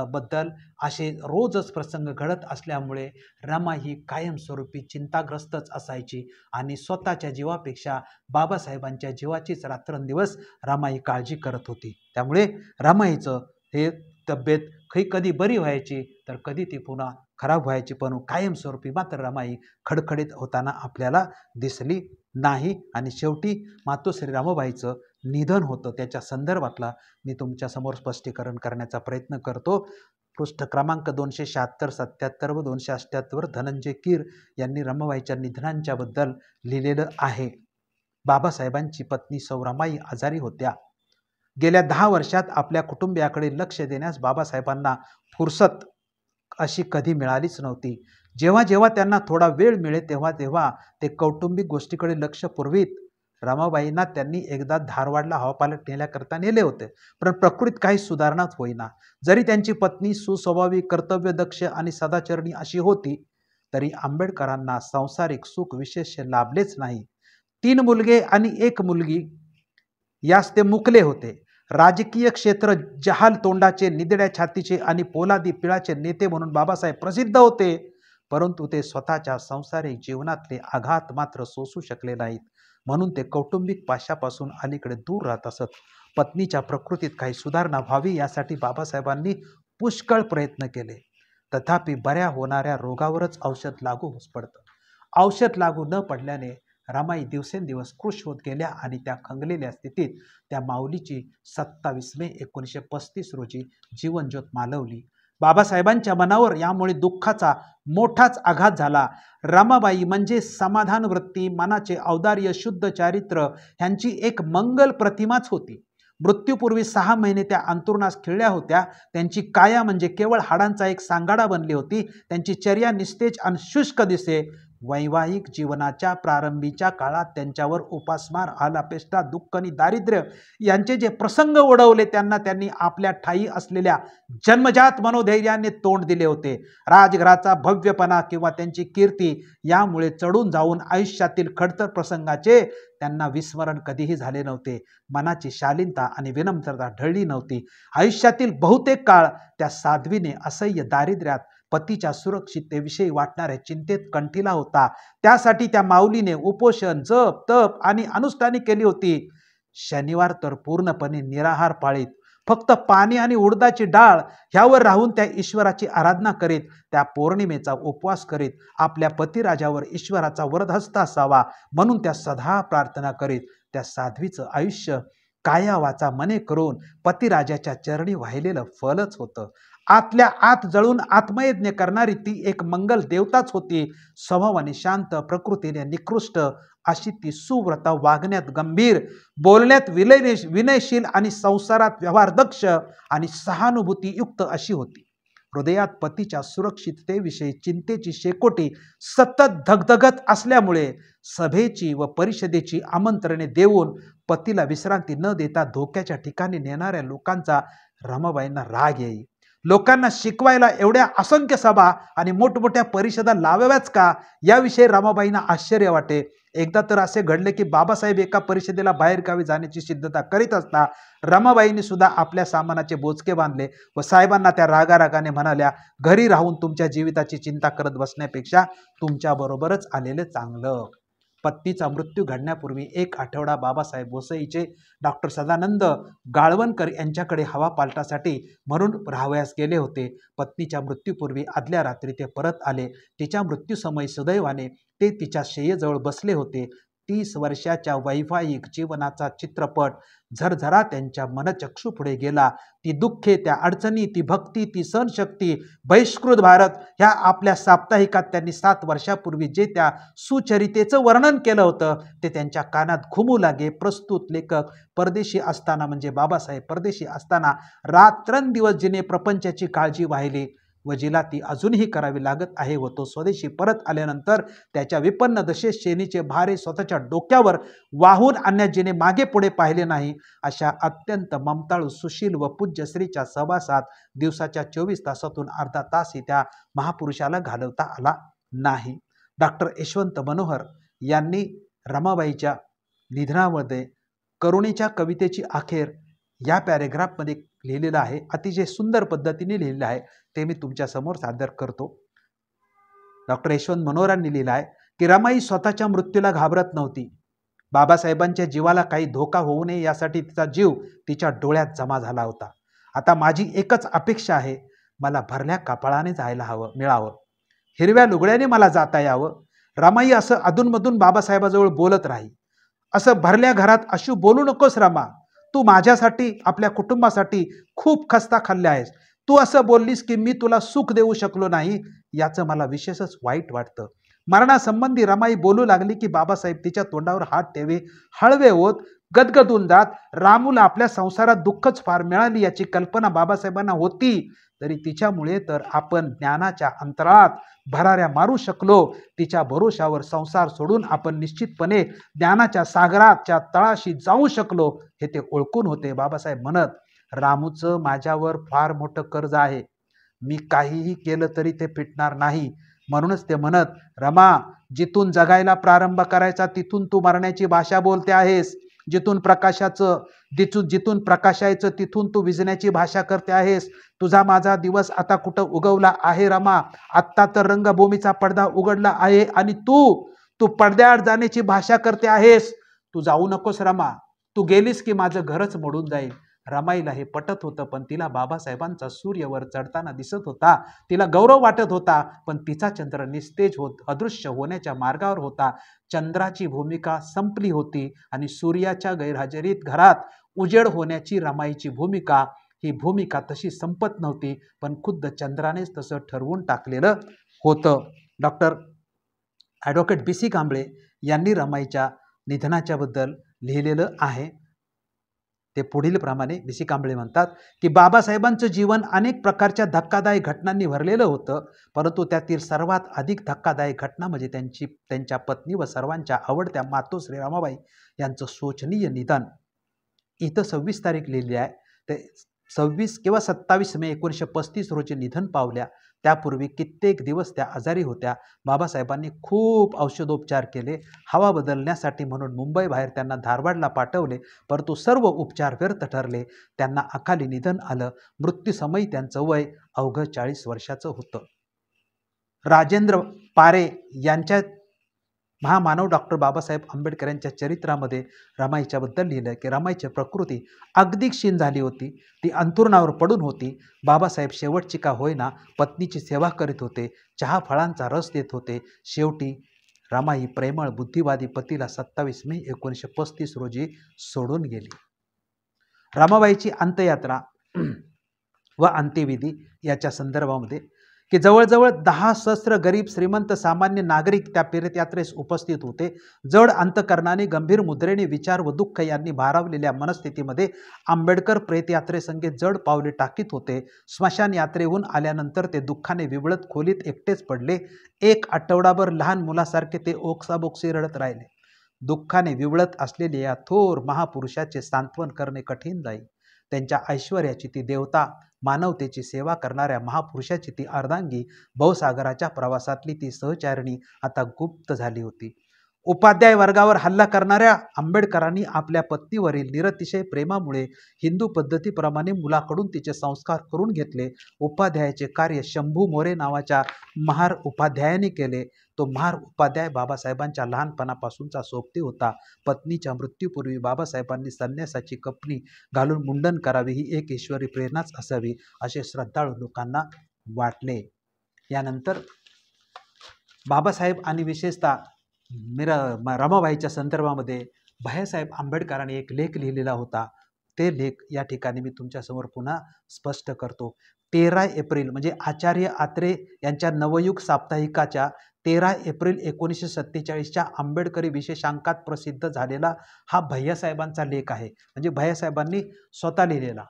बद्दल असे रोजच प्रसंग घडत असल्यामुळे रमा ही कायमस्वरूपी चिंताग्रस्तच असायची आणि स्वतःच्या जीवापेक्षा बाबासाहेबांच्या जीवाचीच रात्रंदिवस रमाई काळजी करत होती. त्यामुळे रमाईचं हे तब्येत कधी बरी व्हायची तर कधी ती पुन्हा खराब व्हायची, पण कायमस्वरूपी मात्र रमाई खडखडीत होताना आपल्याला दिसली नाही. आणि शेवटी मातोश्री रमाबाईचं निधन होतं. त्याच्या संदर्भातला मी तुमच्यासमोर स्पष्टीकरण करण्याचा प्रयत्न करतो. पृष्ठ क्रमांक 276, 77 व 278 धनंजय कीर यांनी रमाबाईच्या निधनांच्या बद्दल लिहिलेलं आहे. बाबासाहेबांची पत्नी सौ रमाई आजारी होत्या. गेल्या 10 वर्षात आपल्या कुटुंबियाकडे लक्ष देण्यास बाबासाहेबांना फुरसत अशी कधी मिळालीच नव्हती. जेव्हा जेव्हा त्यांना थोडा वेळ मिळे तेव्हा तेव्हा ते कौटुंबिक गोष्टीकडे लक्ष पुरवीत. रमाबाईंना त्यांनी एकदा धारवाडला हवापालट नेल्याकरता नेले होते, पण प्रकृतीत काही सुधारणाच होईना. जरी त्यांची पत्नी सुस्वभावी, कर्तव्यदक्ष आणि सदाचरणी अशी होती, तरी आंबेडकरांना सांसारिक सुख विशेष लाभलेच नाही. 3 मुलगे आणि 1 मुलगी यास ते मुकले होते. राजकीय क्षेत्र जहाल तोंडाचे, निधड्या छातीचे आणि पोलादी पिळाचे नेते म्हणून बाबासाहेब प्रसिद्ध होते, परंतु ते स्वतःच्या सांसारिक जीवनातले आघात मात्र सोसू शकले नाहीत. म्हणून ते कौटुंबिक पाशापासून अलीकडे दूर राहत असत. पत्नीच्या प्रकृतीत काही सुधारणा व्हावी यासाठी बाबासाहेबांनी पुष्कळ प्रयत्न केले. तथापि बऱ्या होणाऱ्या रोगावरच औषध लागू पडतं. औषध लागू न पडल्याने रमाई दिवसेंदिवस कृश होत गेल्या आणि त्या खंगलेल्या स्थितीत त्या माऊलीची 27 मे 1935 रोजी जीवनज्योत मालवली. बाबासाहेबांच्या मनावर यामुळे दुःखाचा मोठाच आघात झाला. रमाबाई म्हणजे समाधान वृत्ती, मनाचे औदार्य, शुद्ध चारित्र्य ह्यांची एक मंगल प्रतिमाच होती. मृत्यूपूर्वी 6 महिने त्या अंतुरणास खिळल्या होत्या. त्यांची काया म्हणजे केवळ हाडांचा एक सांगाडा बनली होती. त्यांची चर्या निस्तेज आणि शुष्क दिसे. वैवाहिक जीवनाच्या प्रारंभीच्या काळात त्यांच्यावर उपासमार, आलापेष्टा, दुःख आणि दारिद्र्य यांचे जे प्रसंग ओढवले त्यांनी आपल्या ठायी असलेल्या जन्मजात मनोधैर्याने तोंड दिले होते. राजघराचा भव्यपणा किंवा त्यांची कीर्ती यामुळे चढून जाऊन आयुष्यातील खडतर प्रसंगाचे त्यांना विस्मरण कधीही झाले नव्हते. मनाची शालीनता आणि विनम्रता ढळली नव्हती. आयुष्यातील बहुतेक काळ त्या साध्वीने असह्य दारिद्र्यात पतीच्या सुरक्षिततेविषयी वाटणाऱ्या चिंतेत कंठीला होता. त्यासाठी त्या माऊलीने उपोषण, जप, तप आणि अनुष्ठाने केली होती. शनिवार तर पूर्णपणे निराहार पाळीत फक्त पाणी आणि उडदाची डाळ ह्यावर राहून त्या ईश्वराची आराधना करीत, त्या पौर्णिमेचा उपवास करीत, आपल्या पतिराजावर ईश्वराचा वरदहस्त असावा म्हणून त्या सदा प्रार्थना करीत. त्या साध्वीचं आयुष्य काया वाचा मने करून पतिराजाच्या चरणी वाहिलेलं फलच होतं. आतल्या आत जळून आत्मयज्ञ करणारी ती एक मंगल देवताच होती. स्वभावाने शांत, प्रकृतीने निकृष्ट अशी ती सुव्रता, वागण्यात गंभीर, बोलण्यात विनयशील आणि संसारात व्यवहारदक्ष आणि सहानुभूतीयुक्त अशी होती. हृदयात पतीच्या सुरक्षिततेविषयी चिंतेची शेकोटी सतत धगधगत असल्यामुळे सभेची व परिषदेची आमंत्रणे देऊन पतीला विश्रांती न देता धोक्याच्या ठिकाणी नेणाऱ्या लोकांचा रमाबाईंना राग येई. लोकांना शिकवायला एवढ्या असंख्य सभा आणि मोठमोठ्या परिषदा लावाव्याच का याविषयी रमाबाईंना आश्चर्य वाटे. एकदा तर असे घडले की बाबासाहेब एका परिषदेला बाहेरगावी जाण्याची सिद्धता करीत असता रमाबाईंनी सुद्धा आपल्या सामानाचे बोचके बांधले व साहेबांना त्या रागारागाने म्हणाल्या, घरी राहून तुमच्या जीविताची चिंता करत बसण्यापेक्षा तुमच्याबरोबरच आलेले चांगलं. पत्नीचा मृत्यू घडण्यापूर्वी 1 आठवडा बाबासाहेब वसईचे डॉक्टर सदानंद गाळवणकर यांच्याकडे हवा पालटासाठी म्हणून राहावयास गेले होते. पत्नीच्या मृत्यूपूर्वी आदल्या रात्री ते परत आले. तिच्या मृत्यूसमयी सुदैवाने ते तिच्या शय्येजवळ बसले होते. 30 वर्षाच्या वैवाहिक जीवनाचा चित्रपट झरझरा त्यांच्या मनचक्षुपुढे गेला. ती दुःखे, त्या अडचणी, ती भक्ती, ती सहनशक्ती, बहिष्कृत भारत ह्या आपल्या साप्ताहिकात त्यांनी 7 वर्षापूर्वी जे त्या सुचरितेचं वर्णन केलं होतं ते त्यांच्या कानात घुमू लागे. प्रस्तुत लेखक परदेशी असताना म्हणजे बाबासाहेब परदेशी असताना रात्रंदिवस जिने प्रपंचाची काळजी वाहिली व जिला ती अजूनही करावी लागत आहे व तो स्वदेशी परत आल्यानंतर त्याच्या विपन्न दशेस शेनीचे भारे स्वतःच्या डोक्यावर वाहून आणण्यात जिने मागे पुढे पाहिले नाही, अशा अत्यंत ममताळू, सुशील व पूज्य स्त्रीच्या सहवासात दिवसाच्या 24 तासातून अर्धा तासही त्या महापुरुषाला घालवता आला नाही. डॉक्टर यशवंत मनोहर यांनी रमाबाईच्या निधनामध्ये करुणेच्या कवितेची अखेर या पॅरेग्राफमध्ये लिहिलेलं आहे. अतिशय सुंदर पद्धतीने लिहिलेलं आहे, ते मी तुमच्या समोर सादर करतो. डॉक्टर यशवंत मनोहरांनी लिहिलं आहे की रमाई स्वतःच्या मृत्यूला घाबरत नव्हती. बाबासाहेबांच्या जीवाला काही धोका होऊ नये यासाठी तिचा जीव तिच्या डोळ्यात जमा झाला होता. आता माझी एकच अपेक्षा आहे, मला भरल्या कपाळाने जायला मिळावं, हिरव्या लुगड्याने मला जाता यावं. रमाई असं अधूनमधून बाबासाहेबाजवळ बोलत राही. असं भरल्या घरात अशू बोलू नकोस रमा, तू माझ्यासाठी, आपल्या कुटुंबासाठी खूप खस्ता खाल्ल्या आहेस. तू असं बोललीस की मी तुला सुख देऊ शकलो नाही, याचं मला विशेषच वाईट वाटतं. मरणासंबंधी रमाई बोलू लागली की बाबासाहेब तिच्या तोंडावर हात ठेवे, हळवे होत गदगदून जात रामूला आपल्या संसारात दुःखच फार मिळाली याची कल्पना बाबासाहेबांना होती, तरी तिच्यामुळे तर आपण ज्ञानाच्या अंतराळात भराऱ्या मारू शकलो, तिच्या भरोशावर संसार सोडून आपण निश्चितपणे ज्ञानाच्या सागराच्या तळाशी जाऊ शकलो, हे ते ओळखून होते. बाबासाहेब म्हणत, रामूचं माझ्यावर फार मोठं कर्ज आहे, मी काहीही केलं तरी ते फिटणार नाही. म्हणूनच ते म्हणत, रमा, जिथून जगायला प्रारंभ करायचा तिथून तू मरण्याची भाषा बोलते आहेस, जिथून प्रकाशायचं तिथून तू विझण्याची भाषा करते आहेस. तुझा माझा दिवस आता कुठं उगवला आहे रमा? आत्ता तर रंगभूमीचा पडदा उघडला आहे आणि तू पडद्याआड जाण्याची भाषा करते आहेस. तू जाऊ नकोस रमा, तू गेलीस की माझं घरच मोडून जाईल. रमाईला हे पटत होतं, पण तिला बाबासाहेबांचा सूर्यवर चढताना दिसत होता, तिला गौरव वाटत होता, पण तिचा चंद्र निस्तेज होत अदृश्य होण्याच्या मार्गावर होता. चंद्राची भूमिका संपली होती आणि सूर्याच्या गैरहजेरीत घरात उजेड होण्याची रमाईची भूमिका, ही भूमिका तशी संपत नव्हती, पण खुद्द चंद्रानेच तसं ठरवून टाकलेलं होतं. Doctor advocate B C Kamble यांनी रमाईच्या निधनाच्या बद्दल लिहिलेलं आहे. ते पुढील प्रमाणे बी सी कांबळे म्हणतात की बाबासाहेबांचं जीवन अनेक प्रकारच्या धक्कादायक घटनांनी भरलेलं होतं, परंतु त्यातील सर्वात अधिक धक्कादायक घटना म्हणजे त्यांच्या पत्नी व सर्वांच्या आवडत्या मातोश्री रमाबाई यांचं शोचनीय निधन. इथं 26 तारीख लिहिली आहे, ते 26 किंवा 27 मे 1935 रोजी निधन पावल्या. त्यापूर्वी कित्येक दिवस त्या आजारी होत्या. बाबासाहेबांनी खूप औषधोपचार केले. हवा बदलण्यासाठी म्हणून मुंबई बाहेर त्यांना धारवाडला पाठवले, परंतु सर्व उपचार व्यर्थ ठरले. त्यांना अकाली निधन आलं. मृत्यूसमयी त्यांचं वय अवघं 40 वर्षाचं होतं. राजेंद्र पारे यांच्या महामानव डॉक्टर बाबासाहेब आंबेडकर यांच्या चरित्रामध्ये रमाईच्याबद्दल लिहिलं की रमाईची प्रकृती अगदी क्षीण झाली होती, ती अंथरुणावर पडून होती. बाबासाहेब शेवटची का होईना पत्नीची सेवा करीत होते, चहा फळांचा रस देत होते. शेवटी रमाई प्रेमळ बुद्धिवादी पतीला 27 मे 1935 रोजी सोडून गेली. रमाबाईची अंत्ययात्रा व अंत्यविधी याच्या संदर्भामध्ये की जवळजवळ 10 सहस्र गरीब श्रीमंत सामान्य नागरिक त्या तीर्थयात्रेस उपस्थित होते. जड अंतकरणाने गंभीर मुद्रेने विचार व दुःख यांनी भारावलेल्या मनस्थितीमध्ये आंबेडकर प्रेतयात्रेसंगे जड पावले टाकीत होते. स्मशान यात्रेहून आल्यानंतर ते दुःखाने विवळत खोलीत एकटेच पडले. 1 आठवडाभर लहान मुलासारखे ते ओक्साबोक्सी रडत राहिले. दुःखाने विवळत असलेले या थोर महापुरुषाचे सांत्वन करणे कठीण जाईल. त्यांच्या ऐश्वर्याची ती देवता, मानवतेची सेवा करणाऱ्या महापुरुषाची ती अर्धांगी, भवसागराच्या प्रवासातली ती सहचारिणी आता गुप्त झाली होती. उपाध्याय वर्गावर हल्ला करणाऱ्या आंबेडकरांनी आपल्या पत्नीवरील निरतिशय प्रेमामुळे हिंदू पद्धतीप्रमाणे मुलाकडून तिचे संस्कार करून घेतले. उपाध्यायाचे कार्य शंभू मोरे नावाच्या महार उपाध्यायाने केले. तो महार उपाध्याय बाबासाहेबांच्या लहानपणापासूनचा सोबती होता. पत्नीच्या मृत्यूपूर्वी बाबासाहेबांनी संन्यासाची कपनी घालून मुंडन करावे ही एक ईश्वरी प्रेरणाच असावी असे श्रद्धाळू लोकांना वाटले. यानंतर बाबासाहेब आणि विशेषतः रमाबाईच्या संदर्भामध्ये भैयासाहेब आंबेडकरांनी एक लेख लिहिलेला होता. ते लेख या ठिकाणी मी तुमच्यासमोर पुन्हा स्पष्ट करतो. 13 एप्रिल म्हणजे आचार्य आत्रे यांच्या नवयुग साप्ताहिकाच्या 13 एप्रिल 1947च्या आंबेडकरी विशेषांकात प्रसिद्ध झालेला हा भैयासाहेबांचा लेख आहे. म्हणजे भैयासाहेबांनी स्वतः लिहिलेला.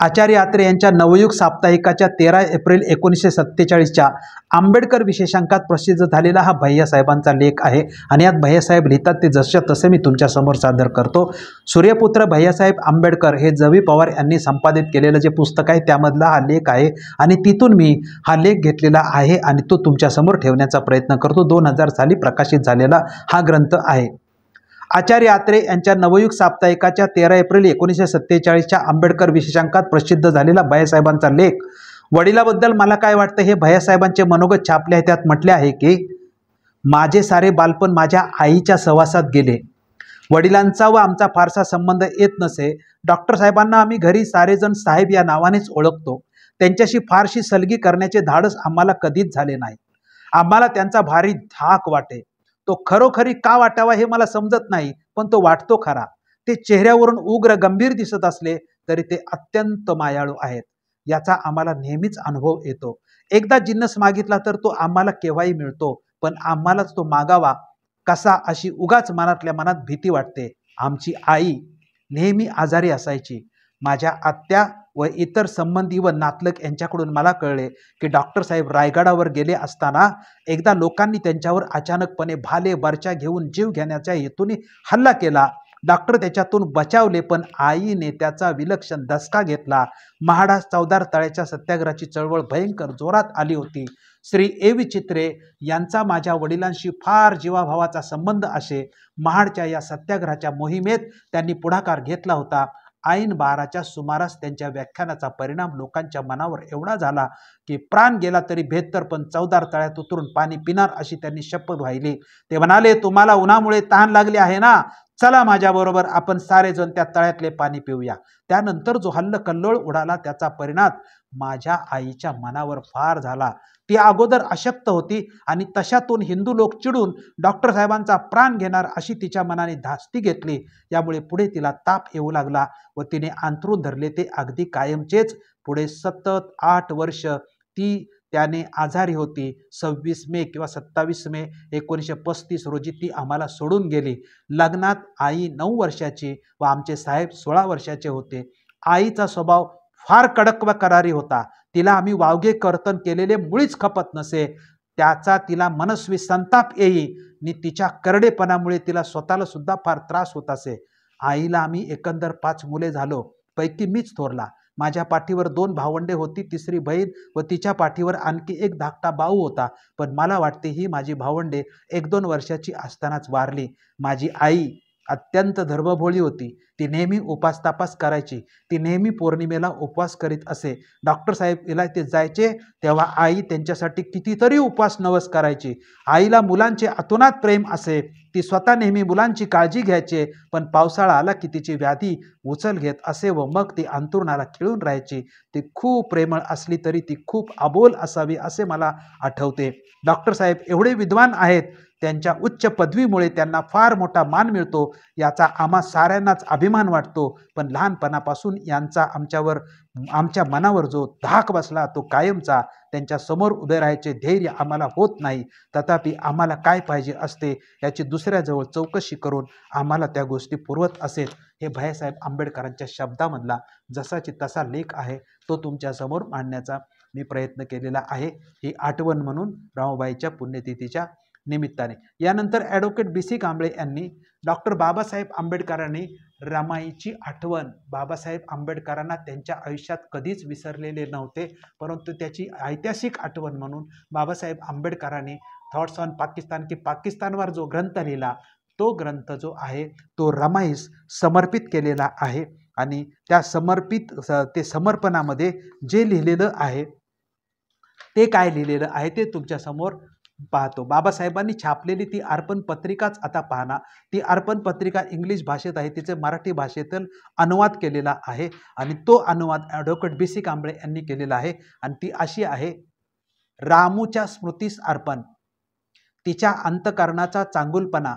आचार्य आत्रे यांच्या नवयुग साप्ताहिकाच्या 13 एप्रिल 1947च्या आंबेडकर विशेषांकात प्रसिद्ध झालेला हा भैयासाहेबांचा लेख आहे. आणि यात भैयासाहेब लिहितात ते जसे तसे मी तुमच्यासमोर सादर करतो. सूर्यपुत्र भैयासाहेब आंबेडकर हे जवी पवार यांनी संपादित केलेलं जे पुस्तक आहे त्यामधला हा लेख आहे आणि तिथून मी हा लेख घेतलेला आहे आणि तो तुमच्यासमोर ठेवण्याचा प्रयत्न करतो. 2000 साली प्रकाशित झालेला हा ग्रंथ आहे. आचार्य आत्रे यांच्या नवयुग साप्ताहिकाच्या 13 एप्रिल 1947च्या आंबेडकर विशेषांकात प्रसिद्ध झालेला भैयासाहेबांचा लेख. वडिलाबद्दल मला काय वाटतं हे भैयासाहेबांचे मनोगत छापले आहे. त्यात म्हटले आहे की माझे सारे बालपण माझ्या आईच्या सहवासात गेले. वडिलांचा व आमचा फारसा संबंध येत नसे. डॉक्टर साहेबांना आम्ही घरी सारेजण साहेब या नावानेच ओळखतो. त्यांच्याशी फारशी सलगी करण्याचे धाडस आम्हाला कधीच झाले नाही. आम्हाला त्यांचा भारी धाक वाटे. तो खरोखरी का वाटावा हे मला समजत नाही, पण तो वाटतो खरा. ते चेहऱ्यावरून उग्र गंभीर दिसत असले तरी ते अत्यंत मायाळू आहेत. याचा आम्हाला नेहमीच अनुभव येतो. एकदा जिन्नस मागितला तर तो आम्हाला केव्हाही मिळतो, पण आम्हालाच तो मागावा कसा अशी उगाच मनातल्या मनात भीती वाटते. आमची आई नेहमी आजारी असायची. माझ्या आत्या व इतर संबंधी व नातलग यांच्याकडून मला कळले की डॉक्टर साहेब रायगडावर गेले असताना एकदा लोकांनी त्यांच्यावर अचानकपणे भाले बर्च्या घेऊन जीव घेण्याच्या हेतूने हल्ला केला. डॉक्टर त्याच्यातून बचावले, पण आईने त्याचा विलक्षण धसका घेतला. महाडास चौदार तळ्याच्या सत्याग्रहाची चळवळ भयंकर जोरात आली होती. श्री ए.व्ही. चित्रे यांचा माझ्या वडिलांशी फार जीवाभावाचा संबंध असे. महाडच्या या सत्याग्रहाच्या मोहिमेत त्यांनी पुढाकार घेतला होता. ऐन 12च्या सुमारास त्यांच्या व्याख्यानाचा परिणाम लोकांच्या मनावर एवढा झाला की प्राण गेला तरी बेहत्तर, पण चौदार तळ्यात उतरून पाणी पिणार अशी त्यांनी शपथ वाहिली. ते म्हणाले, तुम्हाला उन्हामुळे तहान लागली आहे ना, चला माझ्याबरोबर, आपण सारेजण त्या तळ्यातले पाणी पिऊया. त्यानंतर जो हल्लकल्लोळ उडाला त्याचा परिणाम माझ्या आईच्या मनावर फार झाला. ती अगोदर अशक्त होती आणि तशातून हिंदू लोक चिडून डॉक्टर साहेबांचा प्राण घेणार अशी तिच्या मनाने धास्ती घेतली. यामुळे पुढे तिला ताप येऊ लागला व तिने अंथरूण धरले, ते अगदी कायमचेच. पुढे सतत 8 वर्ष ती त्याने आजारी होती. 26 मे किंवा 27 मे 1935 रोजी ती आम्हाला सोडून गेली. लग्नात आई 9 वर्षाची व आमचे साहेब 16 वर्षाचे होते. आईचा स्वभाव फार कडक व करारी होता. तिला आम्ही वावगे कर्तन केलेले मुळीच खपत नसे. त्याचा तिला मनस्वी संताप येई आणि तिच्या करडेपणामुळे तिला स्वतःला सुद्धा फार त्रास होत असे. आईला आम्ही एकंदर 5 मुले झालो, पैकी मीच थोरला. माझ्या पाठीवर 2 भावंडे होती, तिसरी बहीण व तिच्या पाठीवर आणखी एक धाकटा भाऊ होता. पण मला वाटते ही माझी भावंडे 1-2 वर्षाची असतानाच वारली. माझी आई अत्यंत धर्मभोळी होती. ती नेहमी उपास तापास करायची. ती नेहमी पौर्णिमेला उपवास करीत असे. डॉक्टर साहेब इलायते जायचे तेव्हा आई त्यांच्यासाठी कितीतरी उपवास नवस करायची. आईला मुलांचे अतोनात प्रेम असे. ती स्वतः नेहमी मुलांची काळजी घ्यायचे, पण पावसाळा आला की तिची व्याधी उचल घेत असे व मग ती अंथरुणाला खिळून राहायची. ती खूप प्रेमळ असली तरी ती खूप अबोल असावी असे मला आठवते. डॉक्टर साहेब एवढे विद्वान आहेत, त्यांच्या उच्च पदवीमुळे त्यांना फार मोठा मान मिळतो, याचा आम्हा साऱ्यांनाच अभिमान वाटतो. पण लहानपणापासून यांचा आमच्या मनावर जो धाक बसला तो कायमचा. त्यांच्या समोर उभे राहायचे धैर्य आम्हाला होत नाही. तथापि आम्हाला काय पाहिजे असते याची दुसऱ्याजवळ चौकशी करून आम्हाला त्या गोष्टी पुरवत असेल. हे भैयासाहेब आंबेडकरांच्या शब्दामधला जसाची तसा लेख आहे, तो तुमच्यासमोर मांडण्याचा मी प्रयत्न केलेला आहे. ही आठवण म्हणून रमाबाईच्या पुण्यतिथीच्या निमित्ताने. यानंतर ॲडव्होकेट बी.सी. कांबळे यांनी डॉक्टर बाबासाहेब आंबेडकरांनी रमाईची आठवण, बाबासाहेब आंबेडकरांना त्यांच्या आयुष्यात कधीच विसरलेले नव्हते, परंतु त्याची ऐतिहासिक आठवण म्हणून बाबासाहेब आंबेडकरांनी थॉट्स ऑन पाकिस्तान की पाकिस्तानवर जो ग्रंथ लिहिला, तो ग्रंथ जो आहे तो रमाईस समर्पित केलेला आहे. आणि त्या समर्पणामध्ये जे लिहिलेलं आहे ते काय लिहिलेलं आहे ते तुमच्यासमोर पाहतो. बाबासाहेबांनी छापलेली ती अर्पण पत्रिकाच आता पाहना. ती अर्पण पत्रिका इंग्लिश भाषेत आहे, तिचे मराठी भाषेतील अनुवाद केलेला आहे आणि तो अनुवाद ॲडव्होकेट बी.सी. कांबळे यांनी केलेला आहे. आणि ती अशी आहे: रामूच्या स्मृतीस अर्पण. तिच्या अंतकरणाचा चांगुलपणा,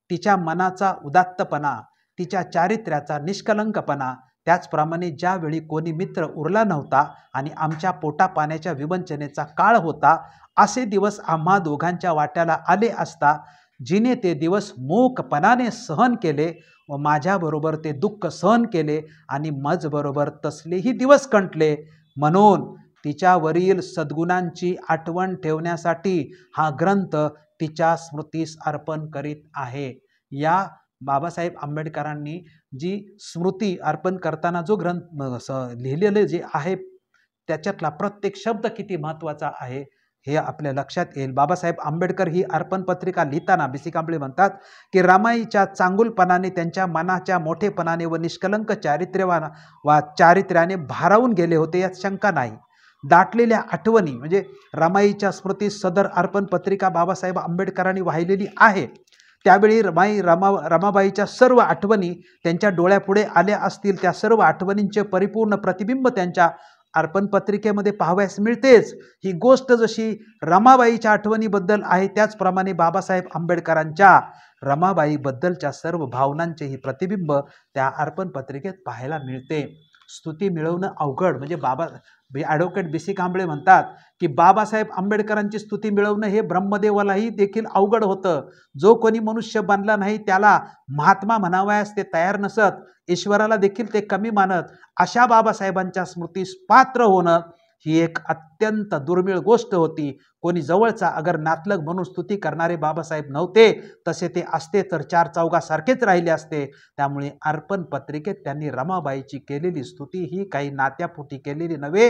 तिच्या मनाचा उदात्तपणा, तिच्या चारित्र्याचा निष्कलंकपणा, त्याचप्रमाणे ज्यावेळी कोणी मित्र उरला नव्हता आणि आमच्या पोटापाण्याच्या विवंचनेचा काळ होता, असे दिवस आम्हा दोघांच्या वाट्याला आले असता जिने ते दिवस मूकपणाने सहन केले व माझ्याबरोबर ते दुःख सहन केले आणि मजबरोबर तसलेही दिवस कंटले. म्हणून तिच्यावरील सद्गुणांची आठवण ठेवण्यासाठी हा ग्रंथ तिच्या स्मृतीस अर्पण करीत आहे. या बाबासाहेब आंबेडकरांनी जी स्मृती अर्पण करताना जो ग्रंथ लिहिलेले जे आहे त्याच्यातला प्रत्येक शब्द किती महत्त्वाचा आहे हे आपल्या लक्षात येईल. बाबासाहेब आंबेडकर ही अर्पण पत्रिका लिहिताना बी.सी. कांबळे म्हणतात की रमाईच्या चांगुलपणाने, त्यांच्या मनाच्या मोठेपणाने व निष्कलंक चारित्र्याने भारावून गेले होते, यात शंका नाही. दाटलेल्या आठवणी म्हणजे रमाईच्या स्मृतीस सदर अर्पण पत्रिका बाबासाहेब आंबेडकरांनी वाहिलेली आहे. त्यावेळी रमाबाईच्या सर्व आठवणी त्यांच्या डोळ्यापुढे आल्या असतील. त्या सर्व आठवणींचे परिपूर्ण प्रतिबिंब त्यांच्या अर्पण पत्रिकेमध्ये पाहावयास मिळतेच. ही गोष्ट जशी रमाबाईच्या आठवणीबद्दल आहे, त्याचप्रमाणे बाबासाहेब आंबेडकरांच्या रमाबाईबद्दलच्या सर्व भावनांचे ही प्रतिबिंब त्या अर्पण पत्रिकेत पाहायला मिळते. स्तुती मिळवणं अवघड, म्हणजे ॲडव्होकेट बी सी कांबळे म्हणतात की बाबासाहेब आंबेडकरांची स्तुती मिळवणं हे ब्रह्मदेवालाही देखील अवघड होतं. जो कोणी मनुष्य बनला नाही त्याला महात्मा म्हणावयास ते तयार नसत, ईश्वराला देखील ते कमी मानत. अशा बाबासाहेबांच्या स्मृतीस पात्र होणं ही एक अत्यंत दुर्मिळ गोष्ट होती. कोणी जवळचा अगर नातलग म्हणून स्तुती करणारे बाबासाहेब नव्हते, तसे ते असते तर चार चौघासारखेच राहिले असते. त्यामुळे अर्पण पत्रिकेत त्यांनी रमाबाईची केलेली स्तुती ही काही नात्यापोटी केलेली नव्हे.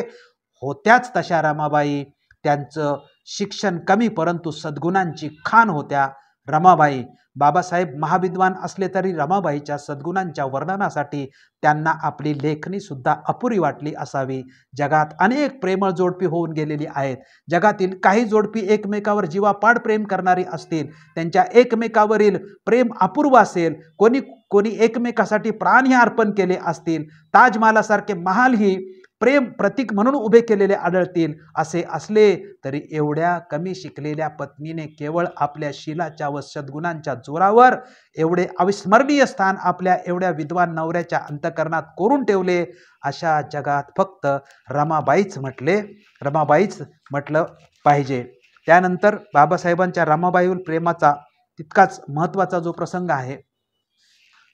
होत्याच तशा रमाबाई. त्यांचं शिक्षण कमी परंतु सद्गुणांची खाण होत्या रमाबाई. बाबासाहेब महाविद्वान असले तरी रमाबाईच्या सद्गुणांच्या वर्णनासाठी त्यांना आपली लेखणी सुद्धा अपुरी वाटली असावी. जगात अनेक प्रेमळ जोडपी होऊन गेलेली आहेत. जगातील काही जोडपी एकमेकावर जीवापाड प्रेम करणारी असतील, त्यांच्या एकमेकावरील प्रेम अपूर्व असेल, कोणी एकमेकासाठी प्राणही अर्पण केले असतील, ताजमहालासारखे महालही प्रेम प्रतीक म्हणून उभे केलेले आढळतील. असे असले तरी एवढ्या कमी शिकलेल्या पत्नीने केवळ आपल्या शीलाच्या व सद्गुणांच्या जोरावर एवढे अविस्मरणीय स्थान आपल्या एवढ्या विद्वान नवऱ्याच्या अंतःकरणात कोरून ठेवले. अशा जगात फक्त रमाबाईच म्हटलं पाहिजे. त्यानंतर बाबासाहेबांच्या रमाबाईवर प्रेमाचा तितकाच महत्त्वाचा जो प्रसंग आहे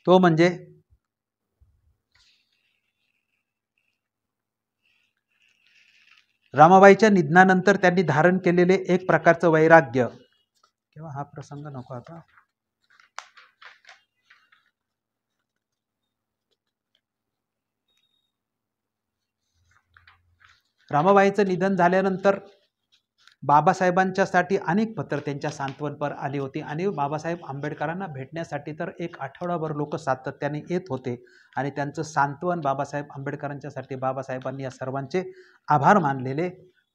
तो म्हणजे रमाबाईच्या निधनानंतर त्यांनी धारण केलेले एक प्रकारचं वैराग्य. किंवा हा प्रसंग नको आता. रमाबाईचं निधन झाल्यानंतर बाबासाहेबांच्यासाठी अनेक पत्र त्यांच्या सांत्वनपर आली होती आणि बाबासाहेब आंबेडकरांना भेटण्यासाठी तर एक आठवडाभर लोक सातत्याने येत होते आणि त्यांचं सांत्वन बाबासाहेब आंबेडकरांच्यासाठी बाबासाहेबांनी या सर्वांचे आभार मानलेले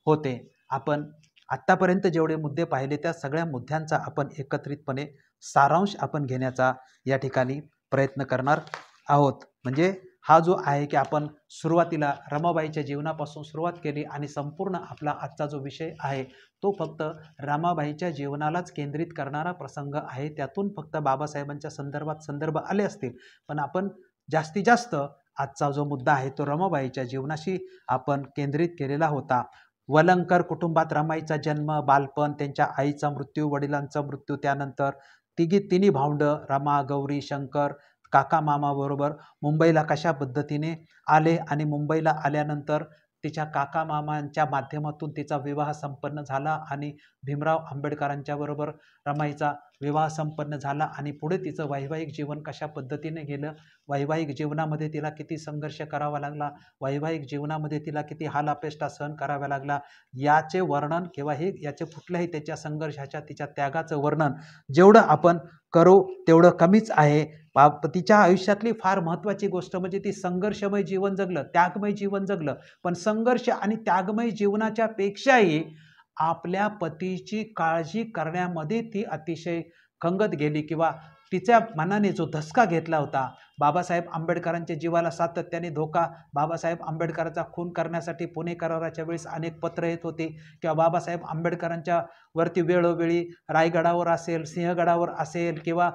होते. आपण आत्तापर्यंत जेवढे मुद्दे पाहिले त्या सगळ्या मुद्द्यांचा आपण एकत्रितपणे सारांश आपण घेण्याचा या ठिकाणी प्रयत्न करणार आहोत. म्हणजे हा जो आहे की आपण सुरुवातीला रमाबाईच्या जीवनापासून सुरुवात केली आणि संपूर्ण आपला आजचा जो विषय आहे तो फक्त रमाबाईच्या जीवनालाच केंद्रित करणारा प्रसंग आहे. त्यातून फक्त बाबासाहेबांच्या संदर्भ आले असतील, पण आपण जास्तीत जास्त आजचा जो मुद्दा आहे तो रमाबाईच्या जीवनाशी आपण केंद्रित केलेला होता. वलंकर कुटुंबात रमाईचा जन्म, बालपण, त्यांच्या आईचा मृत्यू, वडिलांचा मृत्यू, त्यानंतर तिन्ही भावंड रमा, गौरी, शंकर काका मामा बरोबर मुंबईला कशा पद्धतीने आले आणि मुंबईला आल्यानंतर तिच्या काका मामांच्या माध्यमातून तिचा विवाह संपन्न झाला आणि भीमराव आंबेडकरांच्या बरोबर रमाईचा विवाह संपन्न झाला आणि पुढे तिचं वैवाहिक जीवन कशा पद्धतीने गेलं, वैवाहिक जीवनामध्ये तिला किती संघर्ष करावा लागला, वैवाहिक जीवनामध्ये तिला किती हाल अपेष्टा सहन कराव्या लागला, याचे वर्णन किंवा याचे कुठल्याही त्याच्या संघर्षाच्या तिच्या त्यागाचं वर्णन जेवढं आपण करू तेवढं कमीच आहे. तिच्या आयुष्यातली फार महत्त्वाची गोष्ट म्हणजे ती संघर्षमय जीवन जगलं, त्यागमय जीवन जगलं. पण संघर्ष आणि त्यागमय जीवनाच्या पेक्षाही आपल्या पतीची काळजी करण्यामध्ये ती अतिशय खंगत गेली किंवा तिच्या मनाने जो धसका घेतला होता. बाबासाहेब आंबेडकरांच्या जीवाला सातत्याने धोका, बाबासाहेब आंबेडकरांचा खून करण्यासाठी पुणे कराराच्या वेळेस अनेक पत्र येत होते किंवा बाबासाहेब आंबेडकरांच्या वरती वेळोवेळी रायगडावर असेल, सिंहगडावर असेल किंवा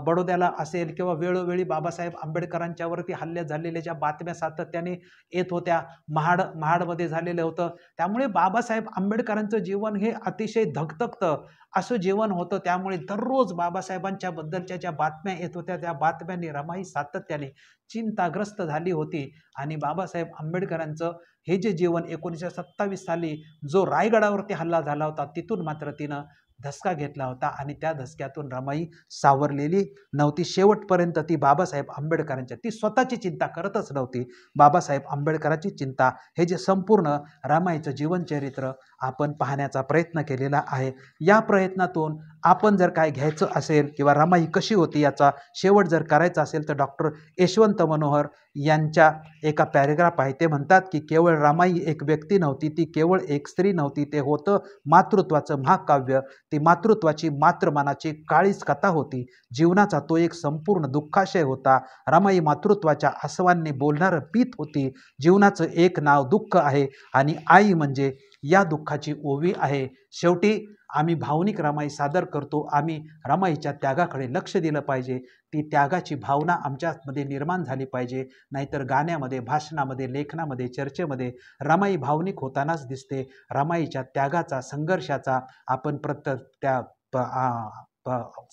बडोद्याला असेल किंवा वेळोवेळी बाबासाहेब आंबेडकरांच्यावरती हल्ले झालेल्या ज्या बातम्या सातत्याने येत होत्या, महाडमध्ये झालेलं होतं. त्यामुळे बाबासाहेब आंबेडकरांचं जीवन हे अतिशय धगधगतं असं जीवन होतं. त्यामुळे दररोज बाबासाहेबांच्या बद्दलच्या ज्या बातम्या येत होत्या त्या बातम्यांनी रमाई सातत्याने चिंताग्रस्त झाली होती आणि बाबासाहेब आंबेडकरांचं हे जे जीवन 1927 साली जो रायगडावरती हल्ला झाला होता तिथून मात्र तिनं धसका घेतला होता आणि त्या धसक्यातून रमाई सावरलेली नव्हती. शेवटपर्यंत ती बाबासाहेब आंबेडकरांच्या ती स्वतःची चिंता करतच नव्हती, बाबासाहेब आंबेडकरांची चिंता. हे जे संपूर्ण रमाईचं जीवनचरित्र आपण पाहण्याचा प्रयत्न केलेला आहे. या प्रयत्नातून आपण जर काय घ्यायचं असेल किंवा रमाई कशी होती याचा शेवट जर करायचा असेल तर डॉक्टर यशवंत मनोहर यांच्या एका पॅरेग्राफ आहे. ते म्हणतात की केवळ रमाई एक व्यक्ती नव्हती, ती केवळ एक स्त्री नव्हती, ते होतं मातृत्वाचं महाकाव्य. ती मातृत्वाची मातृमानाची काळीच कथा होती. जीवनाचा तो एक संपूर्ण दुःखाशय होता. रमाई मातृत्वाच्या आसवांनी बोलणारं पीत होती. जीवनाचं एक नाव दुःख आहे आणि आई म्हणजे या दुःखाची ओवी आहे. शेवटी आम्ही भावनिक रमाई सादर करतो, आम्ही रमाईच्या त्यागाकडे लक्ष दिलं पाहिजे. ती त्यागाची भावना आमच्यामध्ये निर्माण झाली पाहिजे. नाहीतर गाण्यामध्ये, भाषणामध्ये, लेखनामध्ये, चर्चेमध्ये रमाई भावनिक होतानाच दिसते. रमाईच्या त्यागाचा, संघर्षाचा आपण त्या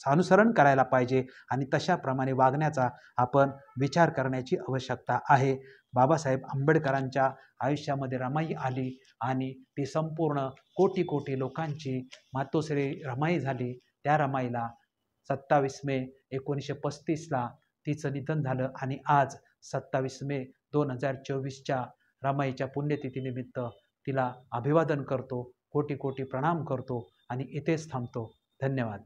अनुसरण करायला पाहिजे आणि तशाप्रमाणे वागण्याचा आपण विचार करण्याची आवश्यकता आहे. बाबासाहेब आंबेडकरांच्या आयुष्यामध्ये रमाई आली आणि ती संपूर्ण कोटी कोटी लोकांची मातोश्री रमाई झाली. त्या रमाईला 27 मे 1935ला तिचं निधन झालं आणि आज 27 मे 2024च्या रमाईच्या पुण्यतिथीनिमित्त तिला अभिवादन करतो, कोटी कोटी प्रणाम करतो आणि इथेच थांबतो. धन्यवाद.